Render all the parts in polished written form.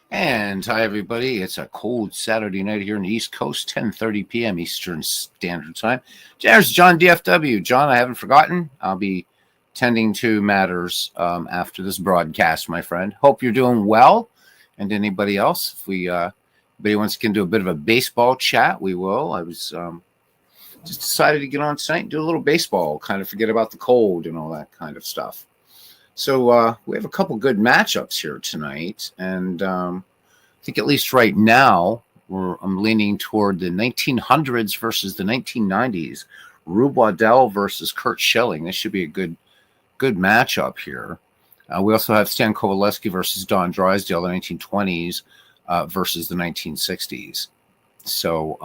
And hi, everybody. It's a cold Saturday night here in the East Coast, 10:30 p.m. Eastern Standard Time. There's John DFW. John, I haven't forgotten. I'll be tending to matters after this broadcast, my friend. Hope you're doing well. And anybody else, if anybody wants to do a bit of a baseball chat, we will. I was just decided to get on tonight and do a little baseball, kind of forget about the cold and all that kind of stuff. So we have a couple good matchups here tonight, and I think at least right now I'm leaning toward the 1900s versus the 1990s. Rube Waddell versus Curt Schilling. This should be a good matchup here. We also have Stan Kowaleski versus Don Drysdale, the 1920s versus the 1960s. So,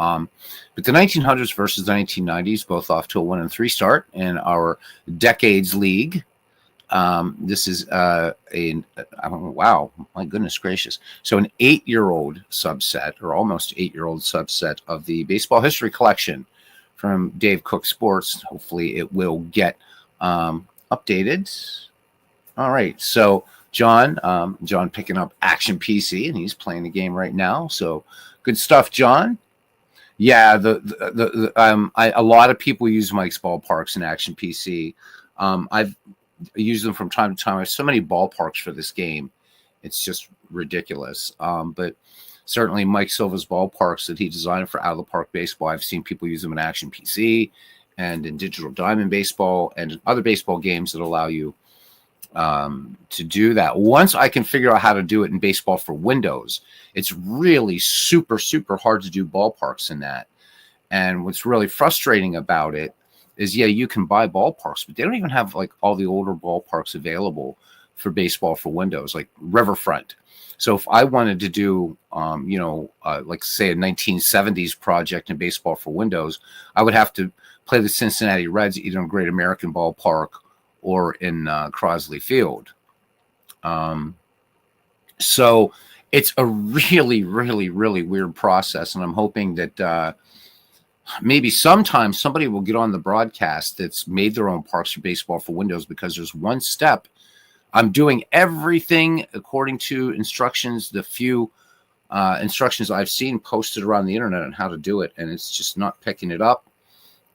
but the 1900s versus the 1990s, both off to a 1-3 start in our Decades League. This is wow, my goodness gracious. So an 8-year-old subset, or almost 8-year-old subset of the Baseball History Collection from Dave Cook Sports. Hopefully it will get updated. All right. So John picking up Action PC, and he's playing the game right now. So good stuff, John. Yeah, a lot of people use Mike's Ballparks and Action PC. I've use them from time to time. I have so many ballparks for this game. It's just ridiculous. But certainly Mike Silva's ballparks that he designed for Out of the Park Baseball, I've seen people use them in Action PC and in Digital Diamond Baseball and other baseball games that allow you to do that. Once I can figure out how to do it in Baseball for Windows, it's really super, super hard to do ballparks in that. And what's really frustrating about it is, yeah, you can buy ballparks, but they don't even have like all the older ballparks available for Baseball for Windows, like Riverfront. So if I wanted to do, like say a 1970s project in Baseball for Windows, I would have to play the Cincinnati Reds either in Great American Ballpark or in Crosley Field. So it's a really, really, really weird process, and I'm hoping that maybe sometime somebody will get on the broadcast that's made their own parks for Baseball for Windows, because there's one step. I'm doing everything according to instructions, the few instructions I've seen posted around the internet on how to do it, and it's just not picking it up.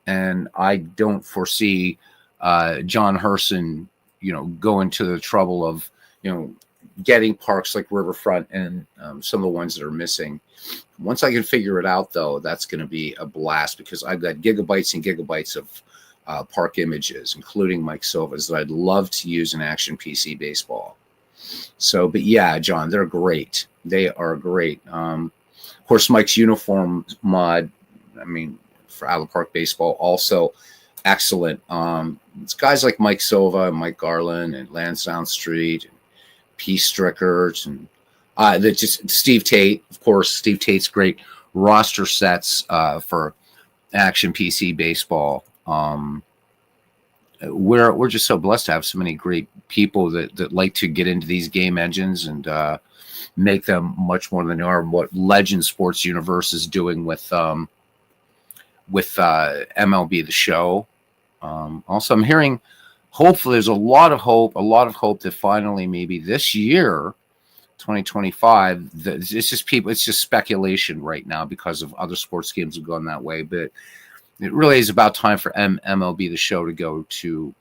And I don't foresee John Herson, going to the trouble of, getting parks like Riverfront and some of the ones that are missing. Once I can figure it out, though, that's going to be a blast, because I've got gigabytes and gigabytes of park images, including Mike Silva's, that I'd love to use in Action PC Baseball. So, but yeah, John, they're great. They are great. Of course, Mike's uniform mod, for Out of the Park Baseball, also excellent. It's guys like Mike Silva and Mike Garland and Lansdowne Street and P. Strickert and just Steve Tate. Of course, Steve Tate's great roster sets for Action PC Baseball. We're just so blessed to have so many great people that like to get into these game engines and make them much more than they are. What Legend Sports Universe is doing with MLB The Show. Also, I'm hearing, hopefully, there's a lot of hope that finally, maybe this year, 2025, it's just speculation right now because of other sports games have gone that way. But it really is about time for MLB The Show to go to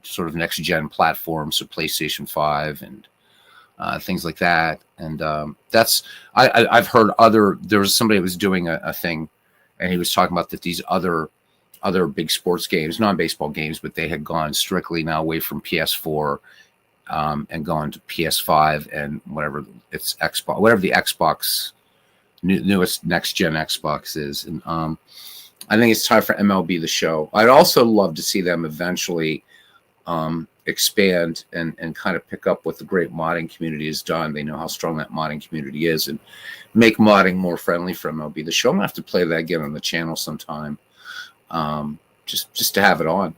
sort of next gen platforms, so PlayStation 5 and things like that. And I've heard there was somebody that was doing a thing, and he was talking about that these other big sports games, non-baseball games, but they had gone strictly now away from PS4 and gone to PS5 and whatever it's Xbox, whatever the Xbox newest next gen Xbox is. And I think it's time for MLB The Show. I'd also love to see them eventually expand and kind of pick up what the great modding community has done. They know how strong that modding community is, and make modding more friendly for MLB The Show. I'm gonna have to play that again on the channel sometime. Just to have it on.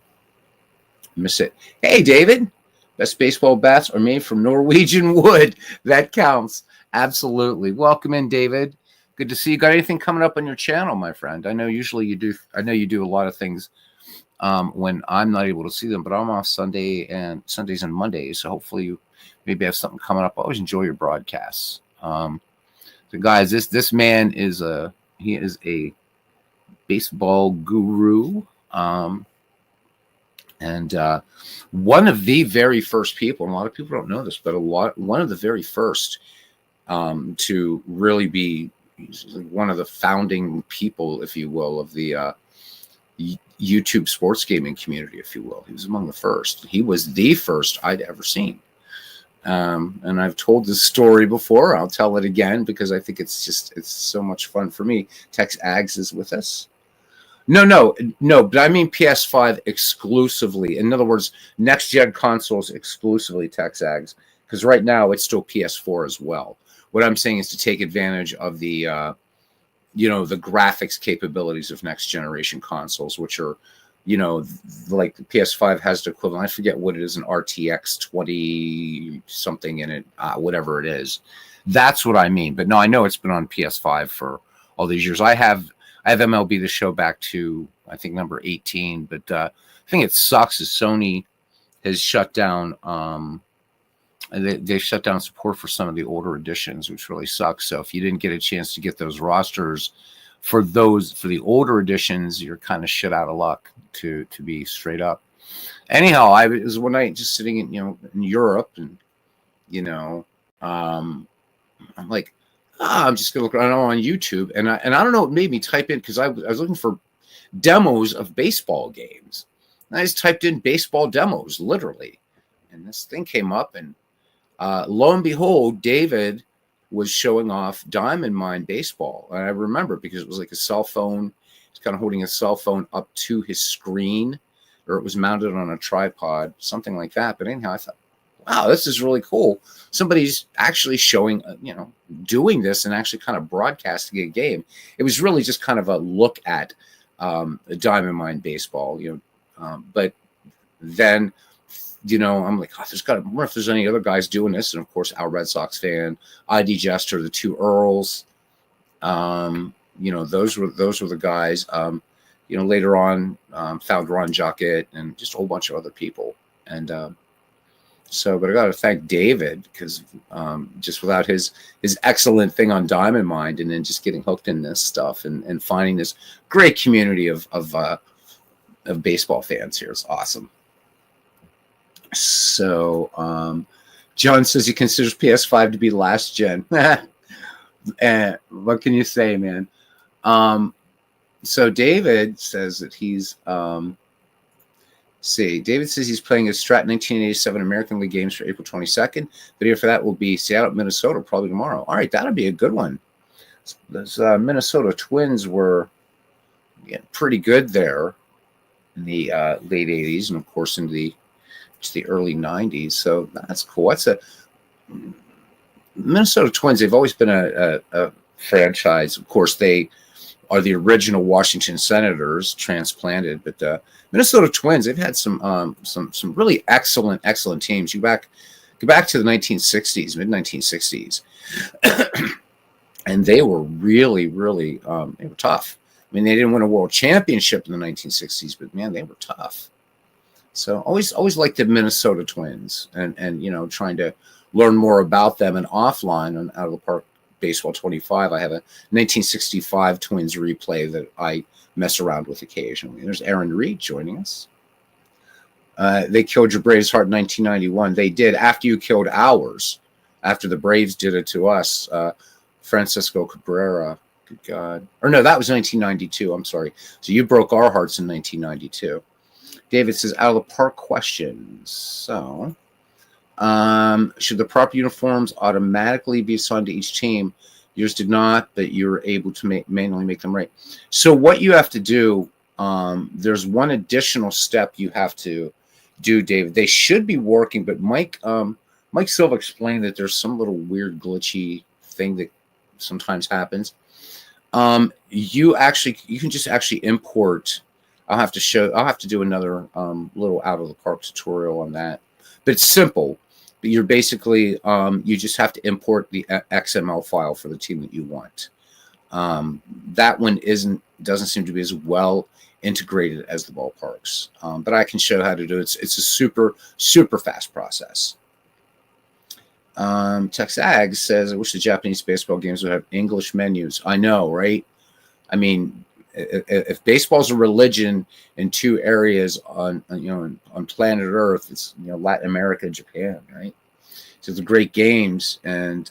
Miss it. Hey, David, best baseball bats are made from Norwegian wood. That counts. Absolutely. Welcome in, David. Good to see you. Got anything coming up on your channel, my friend? I know usually you do. I know you do a lot of things when I'm not able to see them, but I'm off Sundays and Mondays. So hopefully you maybe have something coming up. I always enjoy your broadcasts. So guys, this man is a baseball guru. And one of the very first people, and a lot of people don't know this, but one of the very first to really be one of the founding people, if you will, of the YouTube sports gaming community, if you will. He was among the first. He was the first I'd ever seen. And I've told this story before. I'll tell it again because I think it's so much fun for me. Tex Ags is with us. No, but I mean PS5 exclusively. In other words, next gen consoles exclusively, Tex Ags, because right now it's still PS4 as well. What I'm saying is to take advantage of the the graphics capabilities of next generation consoles, which are, like the PS5 has the equivalent. I forget what it is, an RTX 20 something in it, whatever it is. That's what I mean. But no, I know it's been on PS5 for all these years. I have MLB The Show back to, I think, number 18. But the thing it sucks is Sony has shut down. They shut down support for some of the older editions, which really sucks. So if you didn't get a chance to get those rosters for the older editions, you're kind of shit out of luck, to be straight up. Anyhow, I was one night just sitting in Europe, and I'm like, I'm just gonna look around on YouTube, and I don't know, it made me type in, because I was looking for demos of baseball games. And I just typed in baseball demos, literally, and this thing came up, and lo and behold, David was showing off Diamond Mine Baseball. And I remember because it was like a cell phone. He's kind of holding a cell phone up to his screen, or it was mounted on a tripod, something like that. But anyhow, I thought, wow, this is really cool. Somebody's actually showing, doing this and actually kind of broadcasting a game. It was really just kind of a look at Diamond Mine Baseball, but then, I'm like, I wonder if there's any other guys doing this. And of course, our Red Sox fan, ID Jester, the two Earls, those were the guys. Later on, found Ron Jockett and just a whole bunch of other people. And but I got to thank David, because just without his excellent thing on Diamond Mine, and then just getting hooked in this stuff and finding this great community of baseball fans here is awesome. So John says he considers PS5 to be last gen. And what can you say, man? So David says that he's David says he's playing his Strat 1987 American League games for April 22nd. Video for that will be Seattle, Minnesota, probably tomorrow. All right, that'll be a good one. Those Minnesota Twins were pretty good there in the late 80s, and of course into the early 90s. So that's cool. That's Minnesota Twins. They've always been a franchise. Of course, they are the original Washington Senators transplanted, but Minnesota Twins, they've had some really excellent teams. Go back to the 1960s, mid 1960s, and they were really they were tough. I mean, they didn't win a world championship in the 1960s, but man, they were tough. So always liked the Minnesota Twins, and trying to learn more about them. And offline on Out of the Park Baseball 25, I have a 1965 Twins replay that I mess around with occasionally. There's Aaron Reed joining us. They killed your Braves' heart in 1991. They did, after you killed ours, after the Braves did it to us. Francisco Cabrera, good God. Or no, that was 1992. I'm sorry. So you broke our hearts in 1992. David says, out of the park questions. So, should the proper uniforms automatically be assigned to each team? Yours did not, but you were able to manually make them right. So what you have to do, there's one additional step you have to do, David. They should be working, but Mike Silva explained that there's some little weird glitchy thing that sometimes happens. You can just actually import. I'll have to do another little out of the park tutorial on that, but it's simple. But you're basically you just have to import the XML file for the team that you want. That one doesn't seem to be as well integrated as the ballparks, but I can show how to do it. It's a super fast process. Texags says, I wish the Japanese baseball games would have English menus. I know, right? I mean, if baseball's a religion in two areas on planet Earth, it's Latin America and Japan, right? So the great games, and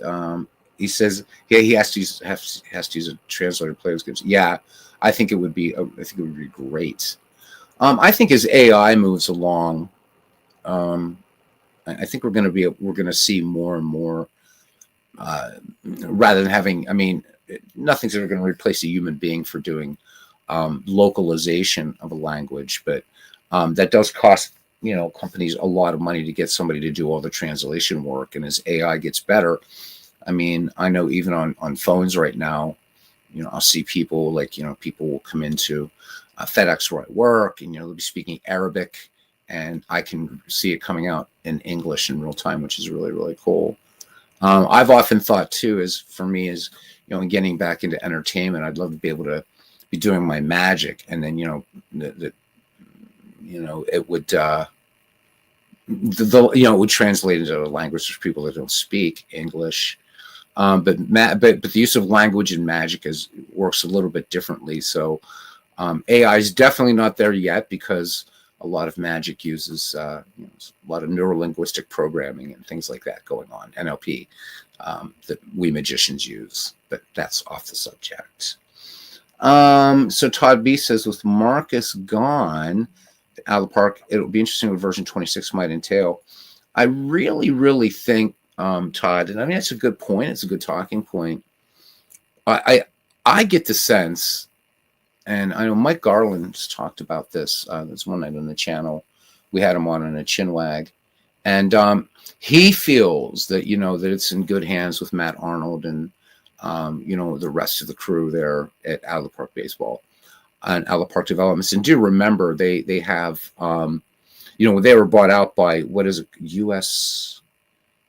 he says, yeah, he has to use a translator to play those games. Yeah, I think it would be great. I think as AI moves along, I think we're going to see more and more, rather than having. I mean, nothing's ever going to replace a human being for doing localization of a language, but that does cost companies a lot of money to get somebody to do all the translation work. And as AI gets better, I mean, I know even on phones right now, I'll see people people will come into FedEx where I work, and they'll be speaking Arabic, and I can see it coming out in English in real time, which is really, really cool. I've often thought too, in getting back into entertainment, I'd love to be able to be doing my magic, and then it would it would translate into a language for people that don't speak English. But the use of language in magic works a little bit differently. So AI is definitely not there yet, because a lot of magic uses a lot of neurolinguistic programming and things like that going on, NLP, that we magicians use. But that's off the subject. So Todd B says, with Marcus gone out of the park, it'll be interesting what version 26 might entail. I really, really think, Todd, and I mean, that's a good point. It's a good talking point. I get the sense, and I know Mike Garland's talked about this. There's one night on the channel, we had him on a chinwag, and he feels that that it's in good hands with Matt Arnold and the rest of the crew there at Out of the Park Baseball and Out of the Park Developments. And do remember they have they were bought out by, what is it, U.S.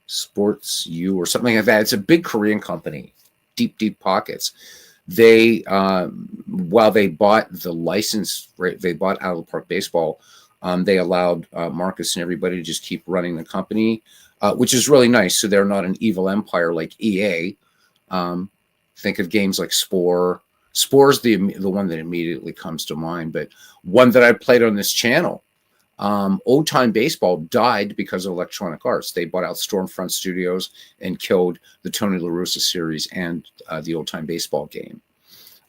Sports U or something like that. It's a big Korean company, deep pockets. They while they bought the license, right, they bought Out of the Park Baseball, they allowed Marcus and everybody to just keep running the company, which is really nice. So they're not an evil empire like EA. Think of games like Spore. Spore's the one that immediately comes to mind, but one that I played on this channel, Old Time Baseball, died because of Electronic Arts. They bought out Stormfront Studios and killed the Tony La Russa series and the Old Time Baseball game.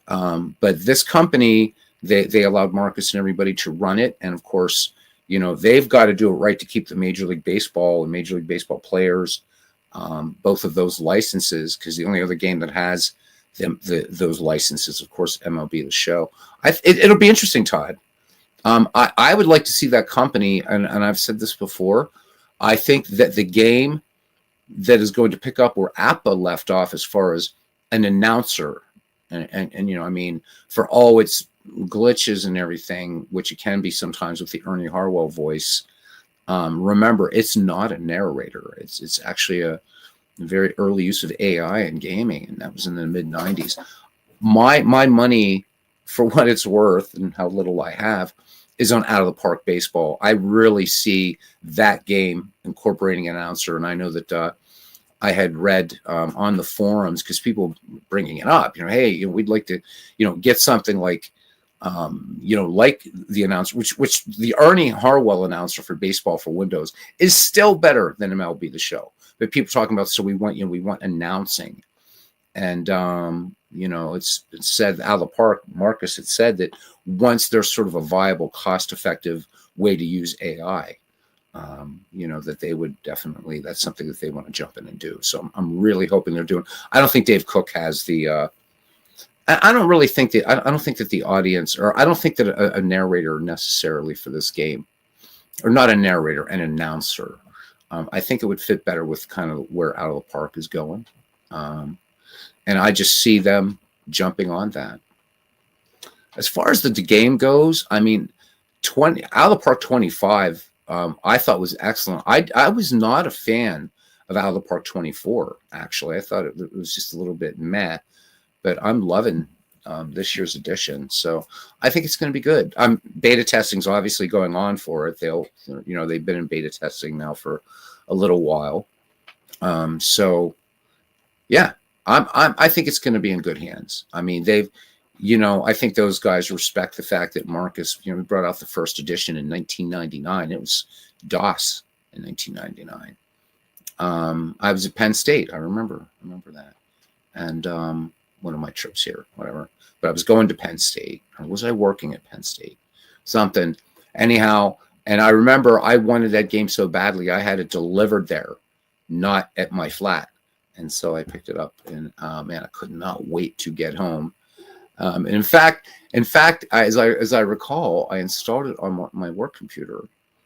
But this company, they allowed Marcus and everybody to run it, and of course, they've got to do it right to keep the Major League Baseball and Major League Baseball players, both of those licenses, because the only other game that has those licenses, of course, MLB The Show. It'll be interesting, Todd. I would like to see that company, and I've said this before, I think that the game that is going to pick up where APA left off as far as an announcer, and I mean, for all its glitches and everything, which it can be sometimes with the Ernie Harwell voice, remember, it's not a narrator. It's actually a very early use of AI in gaming, and that was in the mid-90s. My money, for what it's worth and how little I have, is on Out of the Park Baseball. I really see that game incorporating an announcer, and I know that I had read on the forums, because people bringing it up, hey, we'd like to, get something like, like the announcer, which the Ernie Harwell announcer for baseball for Windows is still better than MLB The Show. But people talking about, so we want announcing, and it's said Out of the Park, Marcus had said that once there's sort of a viable, cost-effective way to use AI, that they would definitely, that's something that they want to jump in and do. So I'm really hoping they're doing. I don't think Dave Cook has the. I don't really think that. I don't think that the audience, or I don't think that a narrator necessarily for this game, or not a narrator, an announcer. I think it would fit better with kind of where Out of the Park is going. And I just see them jumping on that. As far as the game goes, I mean, Out of the Park 25, I thought was excellent. I was not a fan of Out of the Park 24, actually. I thought it was just a little bit meh, but I'm loving this year's edition. So I think it's going to be good. Beta testing's obviously going on for it. They've been in beta testing now for a little while. So yeah, I think it's going to be in good hands. I mean, I think those guys respect the fact that Marcus, we brought out the first edition in 1999. It was DOS in 1999. I was at Penn State. I remember that. And one of my trips here, whatever. But I was going to Penn State. Or was I working at Penn State? Something. Anyhow, and I remember I wanted that game so badly, I had it delivered there, not at my flat. And so I picked it up, and man, I could not wait to get home. And in fact, as I recall, I installed it on my work computer.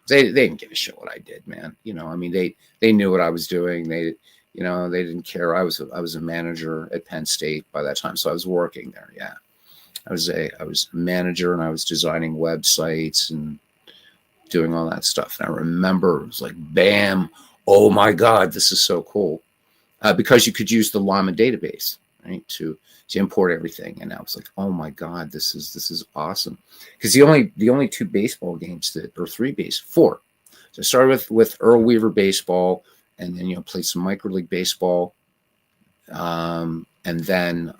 They didn't give a shit what I did, man. I mean, they knew what I was doing. They didn't care. I was a manager at Penn State by that time, so I was working there. Yeah, I was a manager, and I was designing websites and doing all that stuff. And I remember it was like, bam! Oh my God, this is so cool, because you could use the Llama database, right, to import everything. And I was like, oh my God, this is awesome. Because the only two baseball games four. So I started with Earl Weaver baseball, and then played some micro league baseball, and then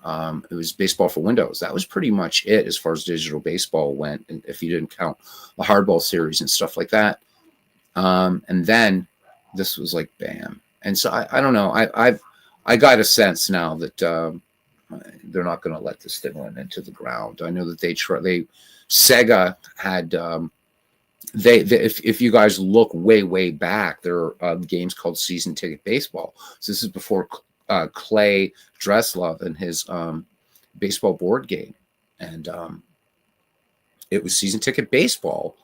it was baseball for Windows. That was pretty much it as far as digital baseball went, if you didn't count the hardball series and stuff like that. And then this was like bam. And so I don't know. I got a sense now that they're not going to let this thing run into the ground. I know that Sega had. If you guys look way back, there are games called Season Ticket Baseball. So this is before Clay Dreslov and his baseball board game, and it was Season Ticket Baseball,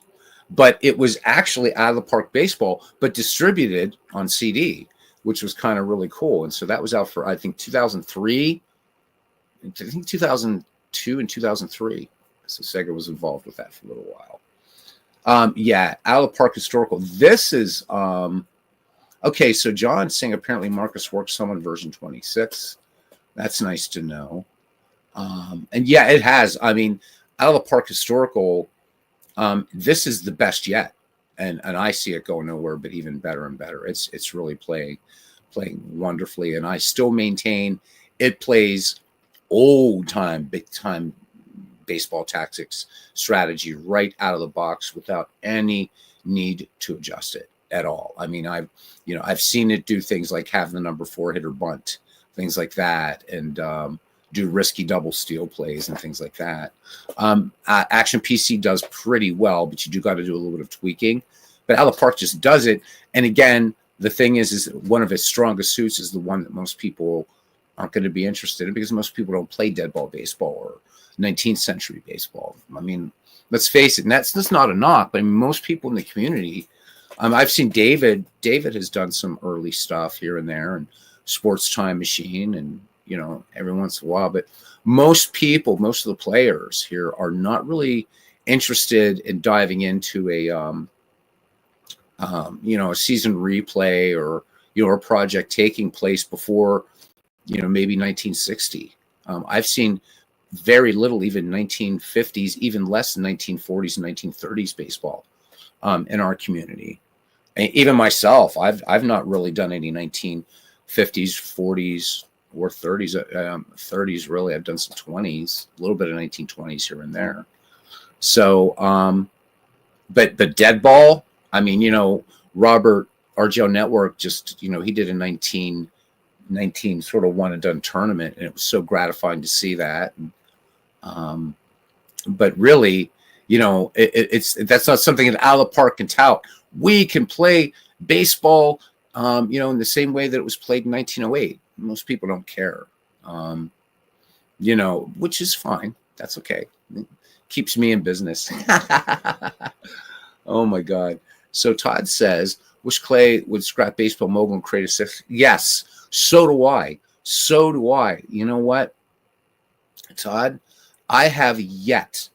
but it was actually Out of the Park Baseball, but distributed on CD, which was kind of really cool. And so that was out for, I think, 2003, I think 2002 and 2003. So Sega was involved with that for a little while. Yeah, Out of the Park Historical. This is okay. So John's saying apparently Marcus worked some on version 26. That's nice to know. And yeah, it has. I mean, Out of the Park Historical. This is the best yet, and I see it going nowhere but even better and better. It's really playing wonderfully, and I still maintain it plays old time, big time baseball tactics strategy right out of the box without any need to adjust it at all. I mean, I've seen it do things like have the number 4 hitter bunt, things like that, and do risky double steal plays and things like that. Action PC does pretty well, but you do got to do a little bit of tweaking. But Out of the Park just does it. And again, the thing is one of its strongest suits is the one that most people aren't going to be interested in, because most people don't play dead ball baseball or 19th century baseball. I mean, let's face it, and that's not a knock, but I mean, most people in the community, I've seen David has done some early stuff here and there, and Sports Time Machine, and every once in a while, but most of the players here are not really interested in diving into a season replay or a project taking place before maybe 1960. I've seen very little, even 1950s, even less than 1940s and 1930s baseball in our community. And even myself, I've not really done any 1950s, 40s, or 30s. 30s really. I've done some 20s, a little bit of 1920s here and there. So, but dead ball. I mean, Robert RGL Network just he did a 19 sort of one and done tournament, and it was so gratifying to see that. And, but really, that's not something that Out of the Park can tout. We can play baseball, in the same way that it was played in 1908. Most people don't care, which is fine. That's okay. It keeps me in business. Oh my God. So Todd says, wish Clay would scrap Baseball Mogul and create a 6. Yes. So do I. You know what, Todd? I have yet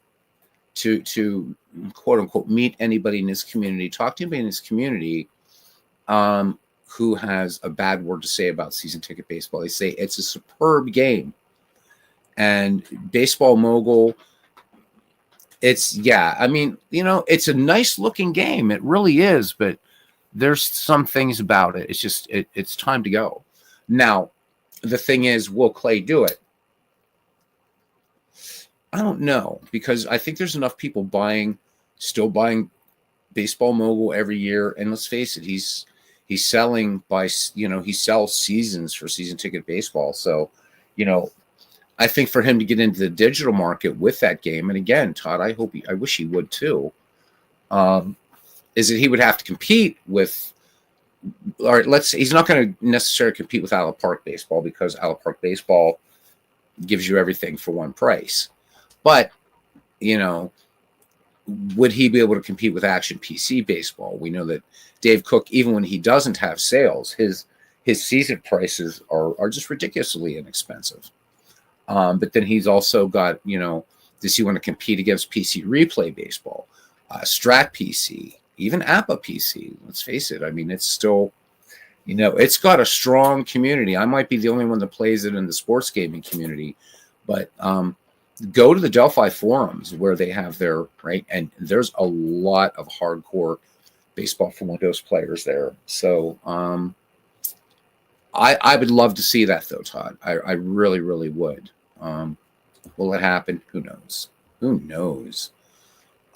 to quote unquote meet anybody in this community, talk to anybody in this community who has a bad word to say about Season Ticket Baseball. They say it's a superb game. And Baseball Mogul, it's a nice looking game. It really is, but there's some things about it. It's just it's time to go. Now, the thing is, will Clay do it? I don't know, because I think there's enough people still buying Baseball Mogul every year, and let's face it, he's selling he sells seasons for season ticket baseball. So, I think for him to get into the digital market with that game, and again, Todd, I wish he would too. Is that he would have to compete with, or he's not going to necessarily compete with Out of the Park Baseball, because Out of the Park Baseball gives you everything for one price. But, would he be able to compete with Action PC Baseball? We know that Dave Cook, even when he doesn't have sales, his season prices are just ridiculously inexpensive. But then he's also got, does he want to compete against PC Replay Baseball, Strat PC, even APA PC? Let's face it. I mean, it's still, it's got a strong community. I might be the only one that plays it in the sports gaming community, but go to the Delphi forums where they have their, right, and there's a lot of hardcore Baseball for Windows players there. So I would love to see that, though, Todd. I really, really would. Will it happen? Who knows? Who knows?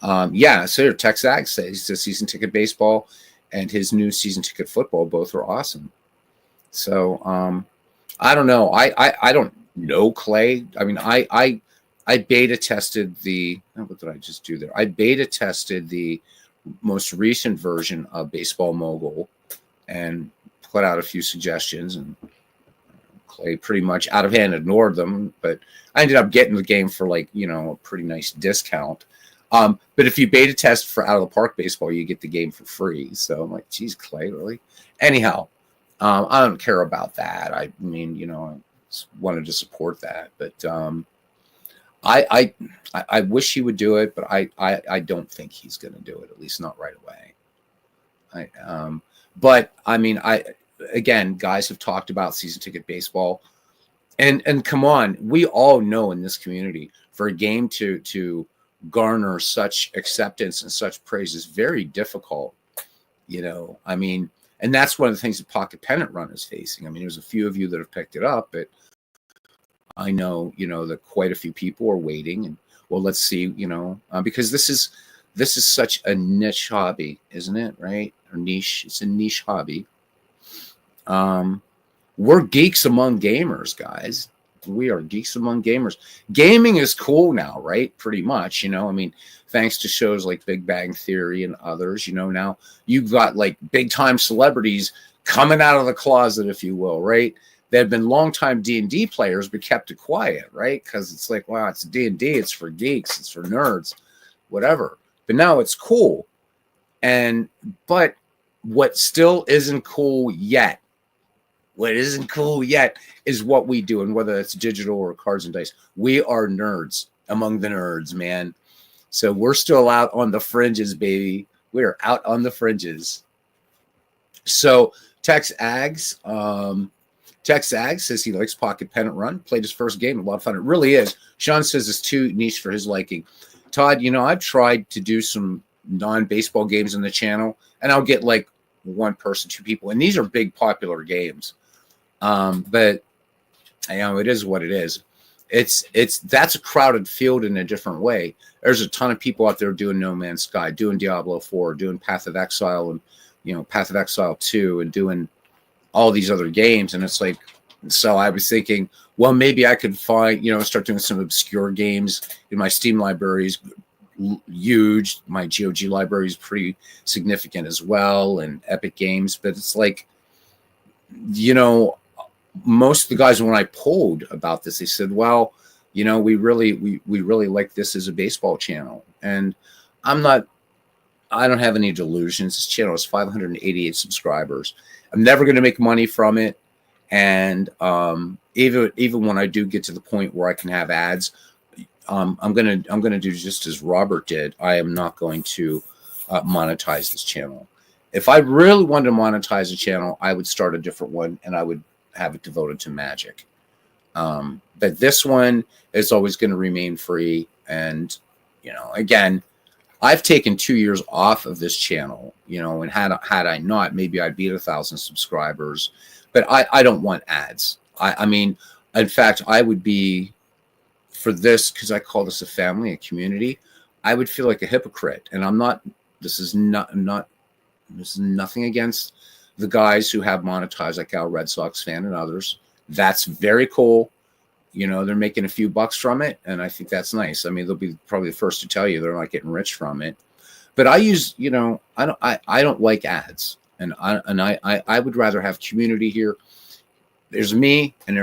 So Tex Ag says the season ticket baseball and his new season ticket football both are awesome. So I don't know. I don't know Clay. I mean, I beta tested what did I just do there? I beta tested the most recent version of Baseball Mogul and put out a few suggestions, and Clay pretty much out of hand ignored them, but I ended up getting the game for a pretty nice discount. But if you beta test for Out of the Park Baseball, you get the game for free. So I'm like, geez, Clay, really? Anyhow, I don't care about that. I mean, I wanted to support that, but I wish he would do it, but I don't think he's going to do it, at least not right away. But I mean, again, guys have talked about season ticket baseball, and come on, we all know in this community, for a game to garner such acceptance and such praise is very difficult. I mean, and that's one of the things that Pocket Pennant Run is facing. I mean, there's a few of you that have picked it up, but I know, that quite a few people are waiting, and well, let's see, because this is such a niche hobby, isn't it? Right? Or niche. It's a niche hobby. We're geeks among gamers, guys. We are geeks among gamers. Gaming is cool now, right? Pretty much, I mean, thanks to shows like Big Bang Theory and others, now you've got like big time celebrities coming out of the closet, if you will, right? They've been longtime D&D players, but kept it quiet, right? Because it's like, wow, it's D&D, it's for geeks, it's for nerds, whatever. But now it's cool. But what still isn't cool yet, is what we do, and whether it's digital or cards and dice. We are nerds among the nerds, man. So we're still out on the fringes, baby. We are out on the fringes. So Tex Ags says he likes Pocket Pennant Run. Played his first game, a lot of fun. It really is. Sean says it's too niche for his liking. Todd, I've tried to do some non-baseball games on the channel, and I'll get like one person, two people, and these are big popular games. But it is what it is. That's a crowded field in a different way. There's a ton of people out there doing No Man's Sky, doing Diablo 4, doing Path of Exile, and Path of Exile 2, and doing all these other games. And it's like, so I was thinking, well, maybe I could find, start doing some obscure games in my Steam libraries. Huge. My GOG library is pretty significant as well, and Epic Games. But it's like, most of the guys, when I polled about this, they said, well, we really like this as a baseball channel. And I don't have any delusions. This channel has 588 subscribers. I'm never going to make money from it. And even when I do get to the point where I can have ads, I'm gonna do just as Robert did. I am not going to monetize this channel. If I really wanted to monetize a channel, I would start a different one, and I would have it devoted to Magic. But this one is always going to remain free. And again, I've taken 2 years off of this channel, you know, and had I not, maybe I'd be at 1,000 subscribers. But I don't want ads. I mean, in fact, I would be for this, because I call this a family, a community. I would feel like a hypocrite, and I'm not. This is not. This is nothing against the guys who have monetized, like our Red Sox fan and others. That's very cool. You know, they're making a few bucks from it, and I think that's nice. I mean, they'll be probably the first to tell you they're not getting rich from it. But I use, you know, I don't like ads, and I would rather have community here. There's me, and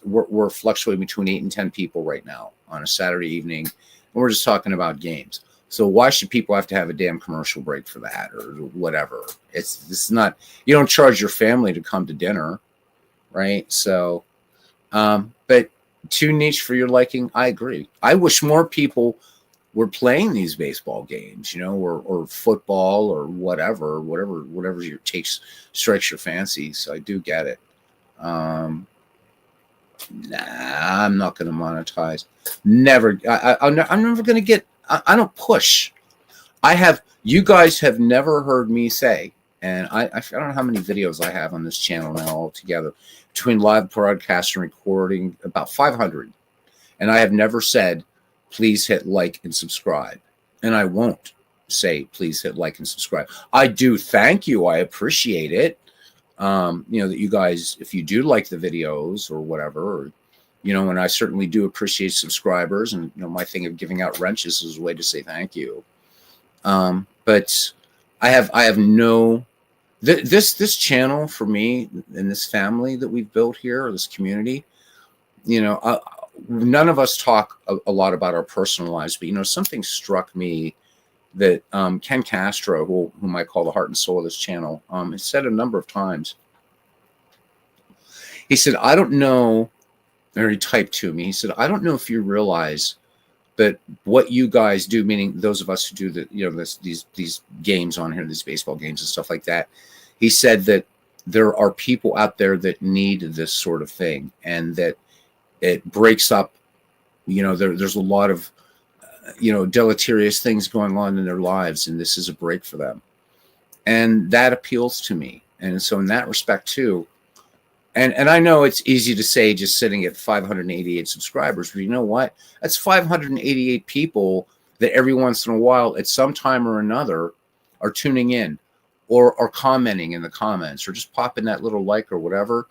we're fluctuating between 8 and 10 people right now on a Saturday evening, and we're just talking about games. So why should people have to have a damn commercial break for that or whatever? It's not, you don't charge your family to come to dinner, right? So, but too niche for your liking. I agree. I wish more people were playing these baseball games, you know, or football or whatever your takes strikes your fancy. So I do get it. Nah, I'm not going to monetize. Never. I'm never going to get. I don't push. You guys have never heard me say, and I don't know how many videos I have on this channel now altogether, between live broadcast and recording, about 500. And I have never said, please hit like and subscribe. And I won't say, please hit like and subscribe. I do thank you. I appreciate it. You know, that you guys, if you do like the videos or whatever, or, you know, and I certainly do appreciate subscribers, and, you know, my thing of giving out wrenches is a way to say thank you. But I have no, this channel for me and this family that we've built here, or this community, you know, none of us talk a lot about our personal lives, but, you know, something struck me that Ken Castro, whom I call the heart and soul of this channel, has said a number of times. He said, I don't know, or he typed to me, he said, I don't know if you realize that what you guys do, meaning those of us who do the, you know, these games on here, these baseball games and stuff like that. He said that there are people out there that need this sort of thing, and that it breaks up, you know, there's a lot of, you know, deleterious things going on in their lives, and this is a break for them. And that appeals to me. And so in that respect too, and I know it's easy to say just sitting at 588 subscribers, but you know what? That's 588 people that every once in a while, at some time or another, are tuning in or commenting in the comments or just popping that little like or whatever.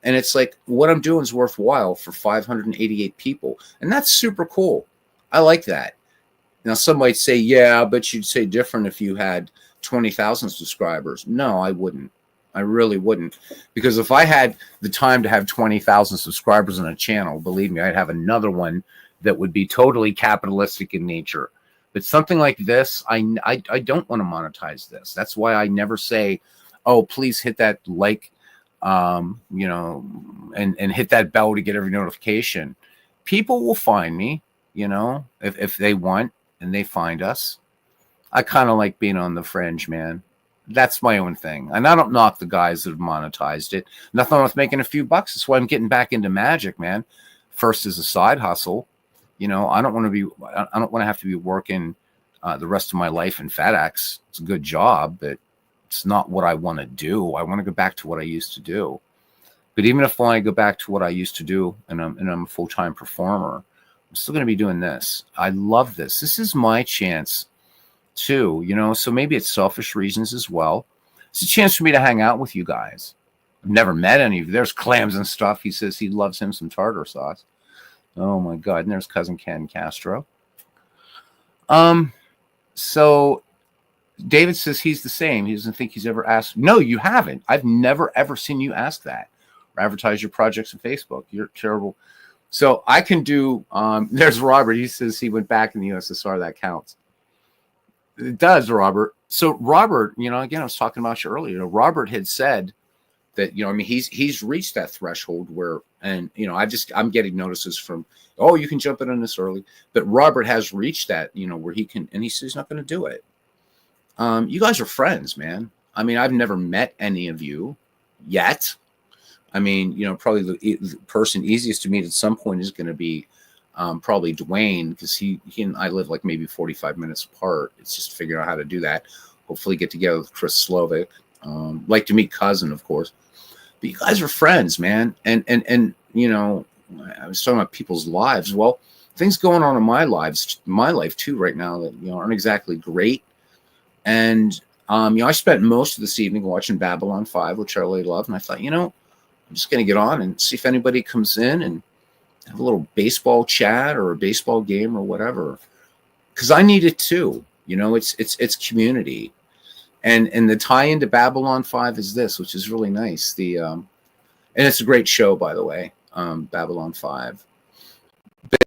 And it's like, what I'm doing is worthwhile for 588 people. And that's super cool. I like that. Now, some might say, yeah, but you'd say different if you had 20,000 subscribers. No, I wouldn't. I really wouldn't. Because if I had the time to have 20,000 subscribers on a channel, believe me, I'd have another one that would be totally capitalistic in nature. But something like this, I don't want to monetize this. That's why I never say, oh, please hit that like, you know, and hit that bell to get every notification. People will find me, you know, if they want and they find us. I kind of like being on the fringe, man. That's my own thing. And I don't knock the guys that have monetized it. Nothing wrong with making a few bucks. That's why I'm getting back into magic, man. First as a side hustle. You know, I don't want to have to be working the rest of my life in FedEx. It's a good job, but it's not what I want to do. I want to go back to what I used to do. But even if I go back to what I used to do and I'm a full-time performer, I'm still going to be doing this. I love this. This is my chance too, you know, so maybe it's selfish reasons as well. It's a chance for me to hang out with you guys. I've never met any of you. There's Clams and stuff. He says he loves him some tartar sauce. Oh my God. And there's cousin Ken Castro. So David says he's the same. He doesn't think he's ever asked. No, you haven't. I've never, ever seen you ask that or advertise your projects on Facebook. You're terrible. So I can do, there's Robert. He says he went back in the USSR. That counts. It does, Robert. So Robert, you know, again, I was talking about you earlier. You know, Robert had said that, you know, I mean, he's reached that threshold where, and, you know, I'm getting notices from, oh, you can jump in on this early. But Robert has reached that, you know, where he can, and he says he's not going to do it. You guys are friends, man. I mean, I've never met any of you yet. I mean, you know, probably the person easiest to meet at some point is going to be Probably Dwayne, because he and I live like maybe 45 minutes apart. It's just figuring out how to do that. Hopefully get together with Chris Slovic. Like to meet Cousin, of course. But you guys are friends, man. And you know, I was talking about people's lives. Well, things going on in my life too right now that, you know, aren't exactly great. And you know, I spent most of this evening watching Babylon 5, which I really love. And I thought, you know, I'm just going to get on and see if anybody comes in and have a little baseball chat or a baseball game or whatever, because I need it too. You know, it's community, and the tie into Babylon 5 is this, which is really nice. And it's a great show, by the way, Babylon 5. But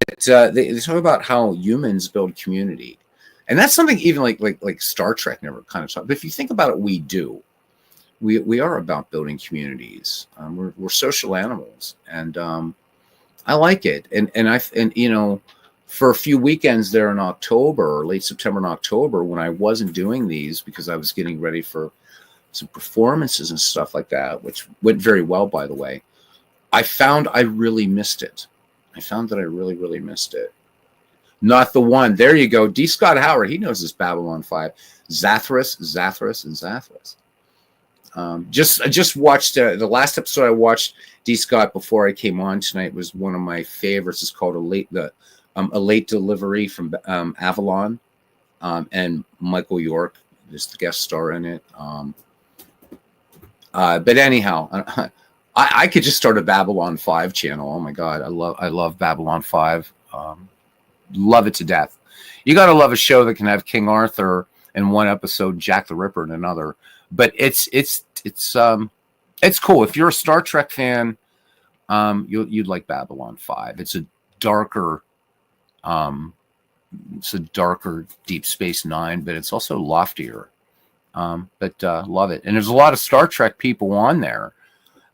they talk about how humans build community, and that's something even like Star Trek never kind of talked. But if you think about it, we do. We are about building communities. We're social animals, and I like it. And you know, for a few weekends there in October, late September and October, when I wasn't doing these because I was getting ready for some performances and stuff like that, which went very well, by the way, I found I really missed it. I found that I really, really missed it. Not the one. There you go. D. Scott Howard. He knows this Babylon 5. Zathras, and Zathras. I just watched the last episode I watched, D. Scott, before I came on tonight, was one of my favorites. It's called A Late Delivery from Avalon, and Michael York is the guest star in it. But anyhow, I could just start a Babylon 5 channel. Oh my God, I love Babylon 5. Love it to death. You got to love a show that can have King Arthur in one episode, Jack the Ripper in another. But it's cool. If you're a Star Trek fan, you'd like Babylon 5. It's a darker Deep Space Nine, but it's also loftier. But love it. And there's a lot of Star Trek people on there.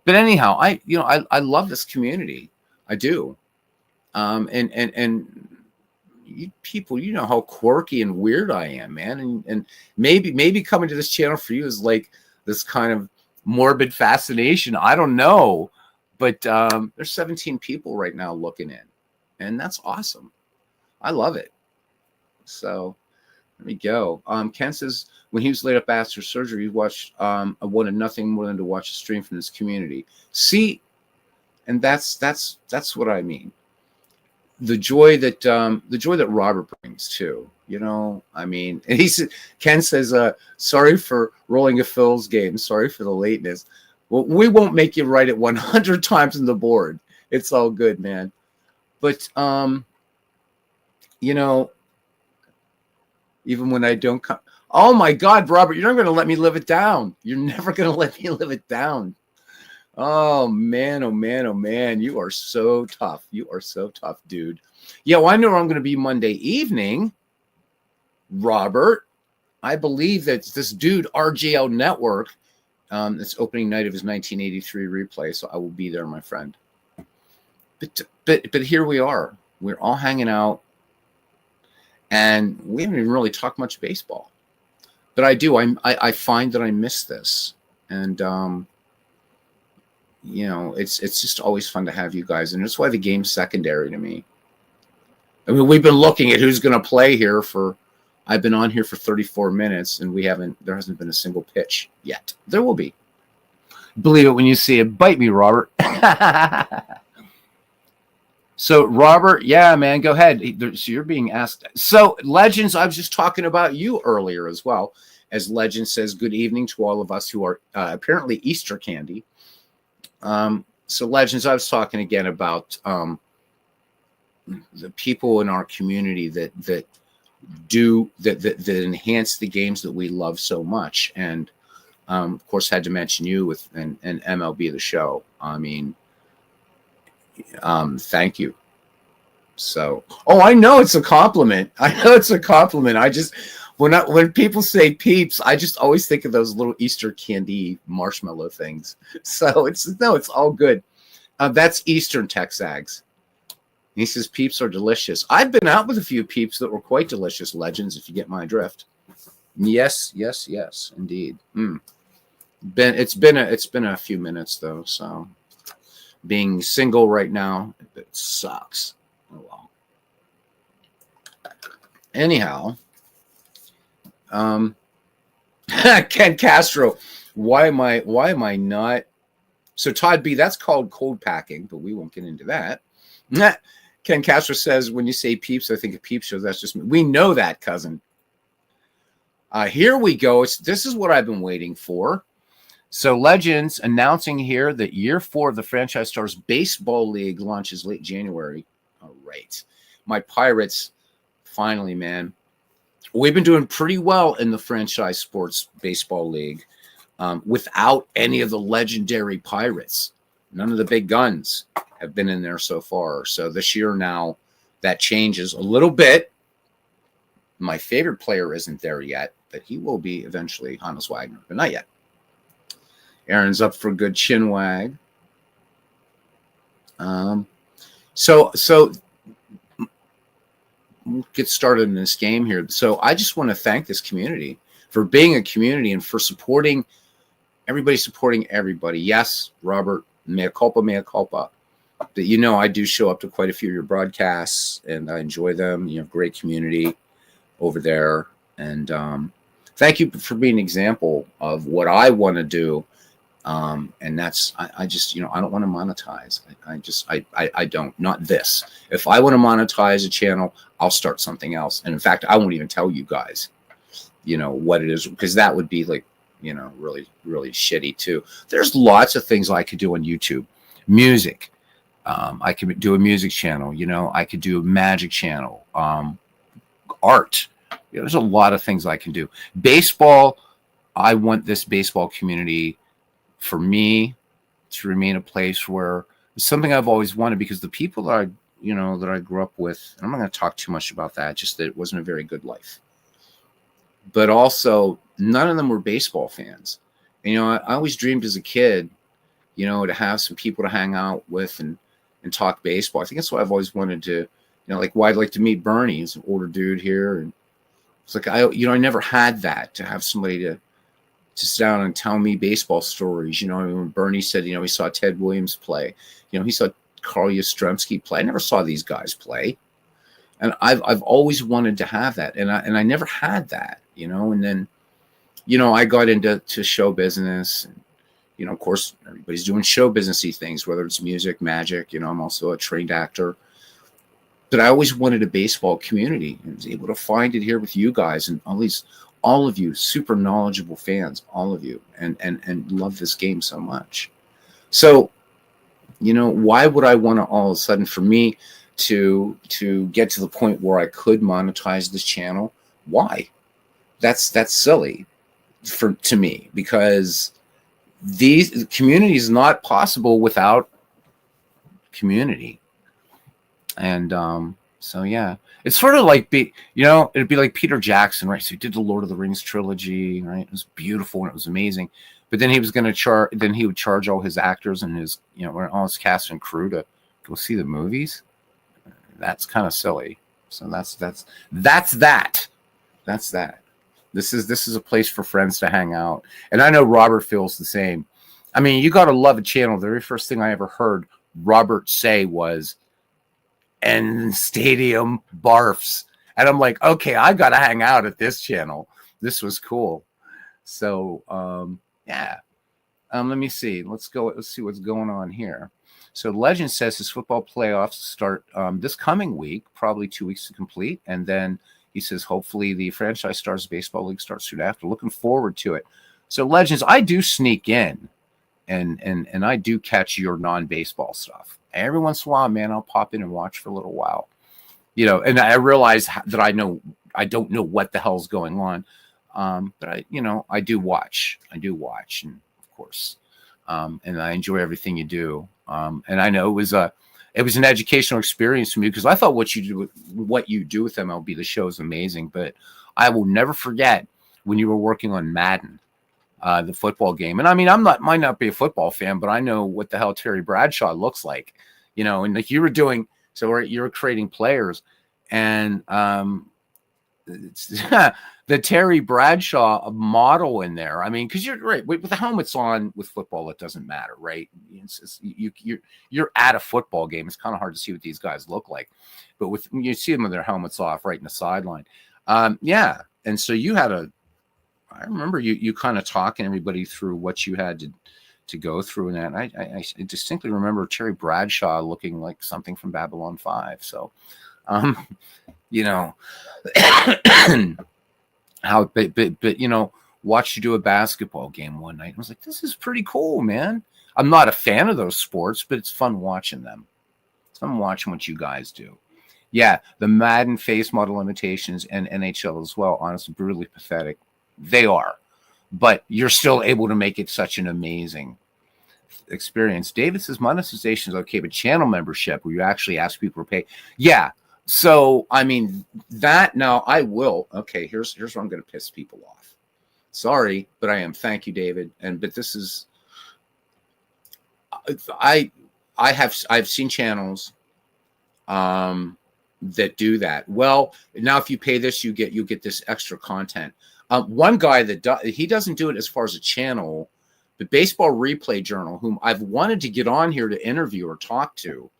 But anyhow, I love this community. I do. And you people, you know how quirky and weird I am, man. And maybe coming to this channel for you is like this kind of morbid fascination. I don't know. But there's 17 people right now looking in. And that's awesome. I love it. So there we go. Ken says when he was laid up after surgery, he watched I wanted nothing more than to watch a stream from this community. See, and that's what I mean. The joy that Robert brings too. You know, I mean, and Ken says, sorry for rolling a Phil's game. Sorry for the lateness. Well, we won't make you write it 100 times on the board. It's all good, man. But you know, even when I don't come, oh my God, Robert, you're not going to let me live it down. You're never going to let me live it down. Oh man, oh man, oh man. You are so tough. You are so tough, dude. Yeah, well, I know I'm going to be Monday evening, Robert. I believe that this dude, RJL Network, it's opening night of his 1983 replay, so I will be there, my friend. But here we are. We're all hanging out, and we haven't even really talked much baseball. But I do. I find that I miss this, and you know, it's just always fun to have you guys, and that's why the game's secondary to me. I mean, we've been looking at who's going to play here I've been on here for 34 minutes, and there hasn't been a single pitch yet. There will be. Believe it when you see it. Bite me, Robert. So, Robert, yeah, man, go ahead. So you're being asked. So, Legends, I was just talking about you earlier as well. As Legend says, good evening to all of us who are apparently Easter candy. So, Legends, I was talking again about the people in our community that enhance the games that we love so much. And, of course, had to mention you and MLB The Show. I mean, thank you. So, I know it's a compliment. I know it's a compliment. I just, when people say peeps, I just always think of those little Easter candy marshmallow things. So it's all good. That's Eastern Texags. He says peeps are delicious. I've been out with a few peeps that were quite delicious, Legends, if you get my drift. Yes, indeed. It's been a few minutes though, so being single right now, it sucks. Oh well. Anyhow, Ken Castro, why am I not? So Todd B, that's called cold packing, but we won't get into that. Ken Castro says, when you say peeps, I think of peep shows. That's just me. We know that, cousin. Here we go. This is what I've been waiting for. So Legends announcing here that year 4 of the Franchise Stars Baseball League launches late January. All right. My Pirates, finally, man. We've been doing pretty well in the Franchise Sports Baseball League without any of the legendary Pirates. None of the big guns have been in there so far. So this year now, that changes a little bit. My favorite player isn't there yet, but he will be eventually, Hannes Wagner, but not yet. Aaron's up for a good chin wag. So we'll get started in this game here. So I just want to thank this community for being a community and for supporting everybody. Yes, Robert, mea culpa. But I do show up to quite a few of your broadcasts and I enjoy them. You have great community over there. And thank you for being an example of what I want to do. And that's, I just, I don't want to monetize. I don't, not this. If I want to monetize a channel, I'll start something else. And in fact, I won't even tell you guys, what it is, because that would be like, really, really shitty too. There's lots of things I could do on YouTube. Music. I could do a music channel, I could do a magic channel, art. There's a lot of things I can do. Baseball. I want this baseball community for me to remain a place where it's something I've always wanted, because the people that I grew up with, and I'm not going to talk too much about that, just that it wasn't a very good life. But also, none of them were baseball fans. And, I always dreamed as a kid, to have some people to hang out with and talk baseball. I think that's why I've always wanted to, like why I'd like to meet Bernie. He's an older dude here. And it's like, I never had that, to have somebody to sit down and tell me baseball stories. When Bernie said, he saw Ted Williams play, he saw Carl Yastrzemski play. I never saw these guys play. And I've always wanted to have that. And I never had that, and then, I got into show business and, of course, everybody's doing show businessy things, whether it's music, magic, I'm also a trained actor. But I always wanted a baseball community and was able to find it here with you guys and all of you super knowledgeable fans, all of you, and love this game so much. So, why would I want to all of a sudden, for me to get to the point where I could monetize this channel? Why? That's silly to me, because these community is not possible without community. And so yeah, it's sort of like it'd be like Peter Jackson, right? So he did the Lord of the Rings trilogy, right? It was beautiful and it was amazing, but then he was going to then he would charge all his actors and his all his cast and crew to go see the movies. That's kind of silly. So that's that. This is a place for friends to hang out. And I know Robert feels the same. I mean, you got to love a channel. The very first thing I ever heard Robert say was, "And stadium barfs." And I'm like, okay, I got to hang out at this channel. This was cool. So, yeah. Let me see. Let's see what's going on here. So Legend says his football playoffs start this coming week, probably 2 weeks to complete. And then he says, hopefully the Franchise Stars Baseball League starts soon after. Looking forward to it. So Legends, I do sneak in and I do catch your non-baseball stuff. Every once in a while, man, I'll pop in and watch for a little while. And I realize that I don't know what the hell's going on. But I do watch. And of course, and I enjoy everything you do. And I know it was an educational experience for me, because I thought what you do with MLB The Show is amazing. But I will never forget when you were working on Madden, the football game. And I mean, might not be a football fan, but I know what the hell Terry Bradshaw looks like, and like you were doing. So you were creating players, and it's the Terry Bradshaw model in there. I mean, because you're right with the helmets on with football, it doesn't matter, right? You're at a football game. It's kind of hard to see what these guys look like, but when you see them with their helmets off, right in the sideline, yeah. And so you had I remember you kind of talking everybody through what you had to go through in that. I distinctly remember Terry Bradshaw looking like something from Babylon 5. So, you know, how, but you know, watched you do a basketball game one night. I was like, this is pretty cool, man. I'm not a fan of those sports, but it's fun watching them. It's fun watching what you guys do. Yeah, the Madden face model limitations and NHL as well, honestly, brutally pathetic. They are, but you're still able to make it such an amazing experience. David says monetization is okay, but channel membership where you actually ask people to pay. Yeah. So, I mean, that now I will. Okay, here's where I'm going to piss people off. Sorry, but I am. Thank you, David. But this is, I've seen channels that do that. Well, now if you pay this, you get this extra content. One guy he doesn't do it as far as a channel, but Baseball Replay Journal, whom I've wanted to get on here to interview or talk to.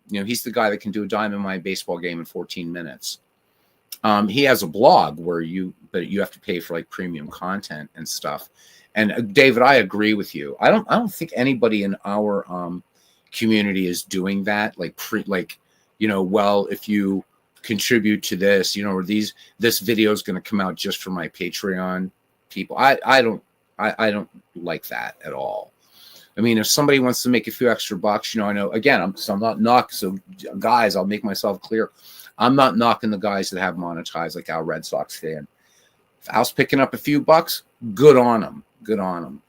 He's the guy that can do a Diamond Mine baseball game in 14 minutes. He has a blog where you have to pay for like premium content and stuff. And David, I agree with you. I don't think anybody in our community is doing that. Well, if you contribute to this, or this video is going to come out just for my Patreon people. I don't like that at all. I mean, if somebody wants to make a few extra bucks, I know, again, I'm not knocking. So guys, I'll make myself clear. I'm not knocking the guys that have monetized like our Red Sox fan. If Al's picking up a few bucks, good on him. Good on him.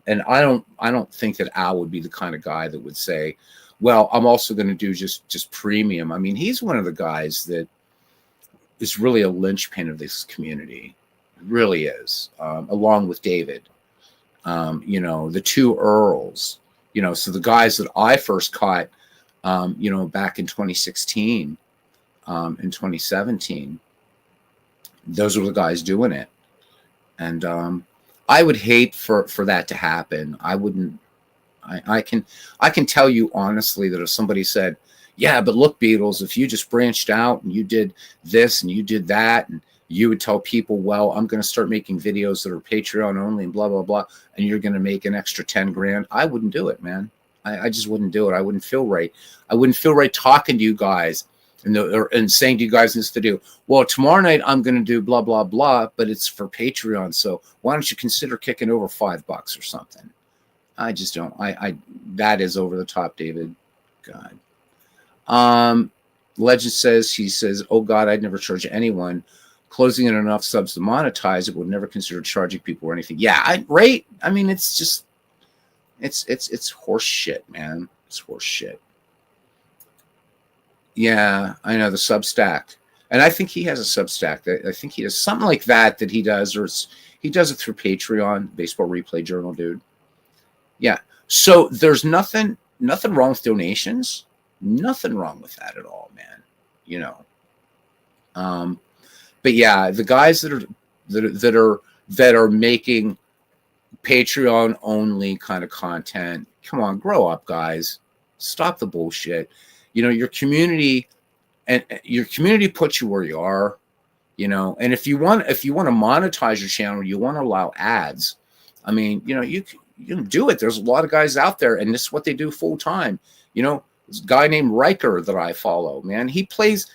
And I don't think that Al would be the kind of guy that would say, well, I'm also going to do just premium. I mean, he's one of the guys that is really a linchpin of this community. It really is, along with David. The two Earls, so the guys that I first caught, back in 2016, in 2017, those were the guys doing it. And I would hate for that to happen. I wouldn't. I can tell you honestly that if somebody said, yeah, but look, Beatles, if you just branched out and you did this and you did that, and you would tell people, well, I'm going to start making videos that are Patreon only and blah, blah, blah, and you're going to make an extra 10 grand. I wouldn't do it, man. I just wouldn't do it. I wouldn't feel right. I wouldn't feel right talking to you guys and saying to you guys this to do, well, tomorrow night I'm going to do blah, blah, blah, but it's for Patreon. So why don't you consider kicking over $5 or something? I just don't. That is over the top, David. God. Legend says, oh God, I'd never charge anyone. Closing in enough subs to monetize it, would never consider charging people or anything. Yeah, right. I mean, it's just, it's horse shit, man. It's horse shit. Yeah, I know the Substack, and I think he has a Substack. I think he has something like that he does, or he does it through Patreon. Baseball Replay Journal, dude. Yeah. So there's nothing wrong with donations. Nothing wrong with that at all, man. But yeah, the guys that are making Patreon only kind of content, come on, grow up, guys. Stop the bullshit. Your community puts you where you are, and if you want to monetize your channel, you want to allow ads. I mean, you can do it. There's a lot of guys out there, and this is what they do full time. This guy named Riker that I follow, man, he plays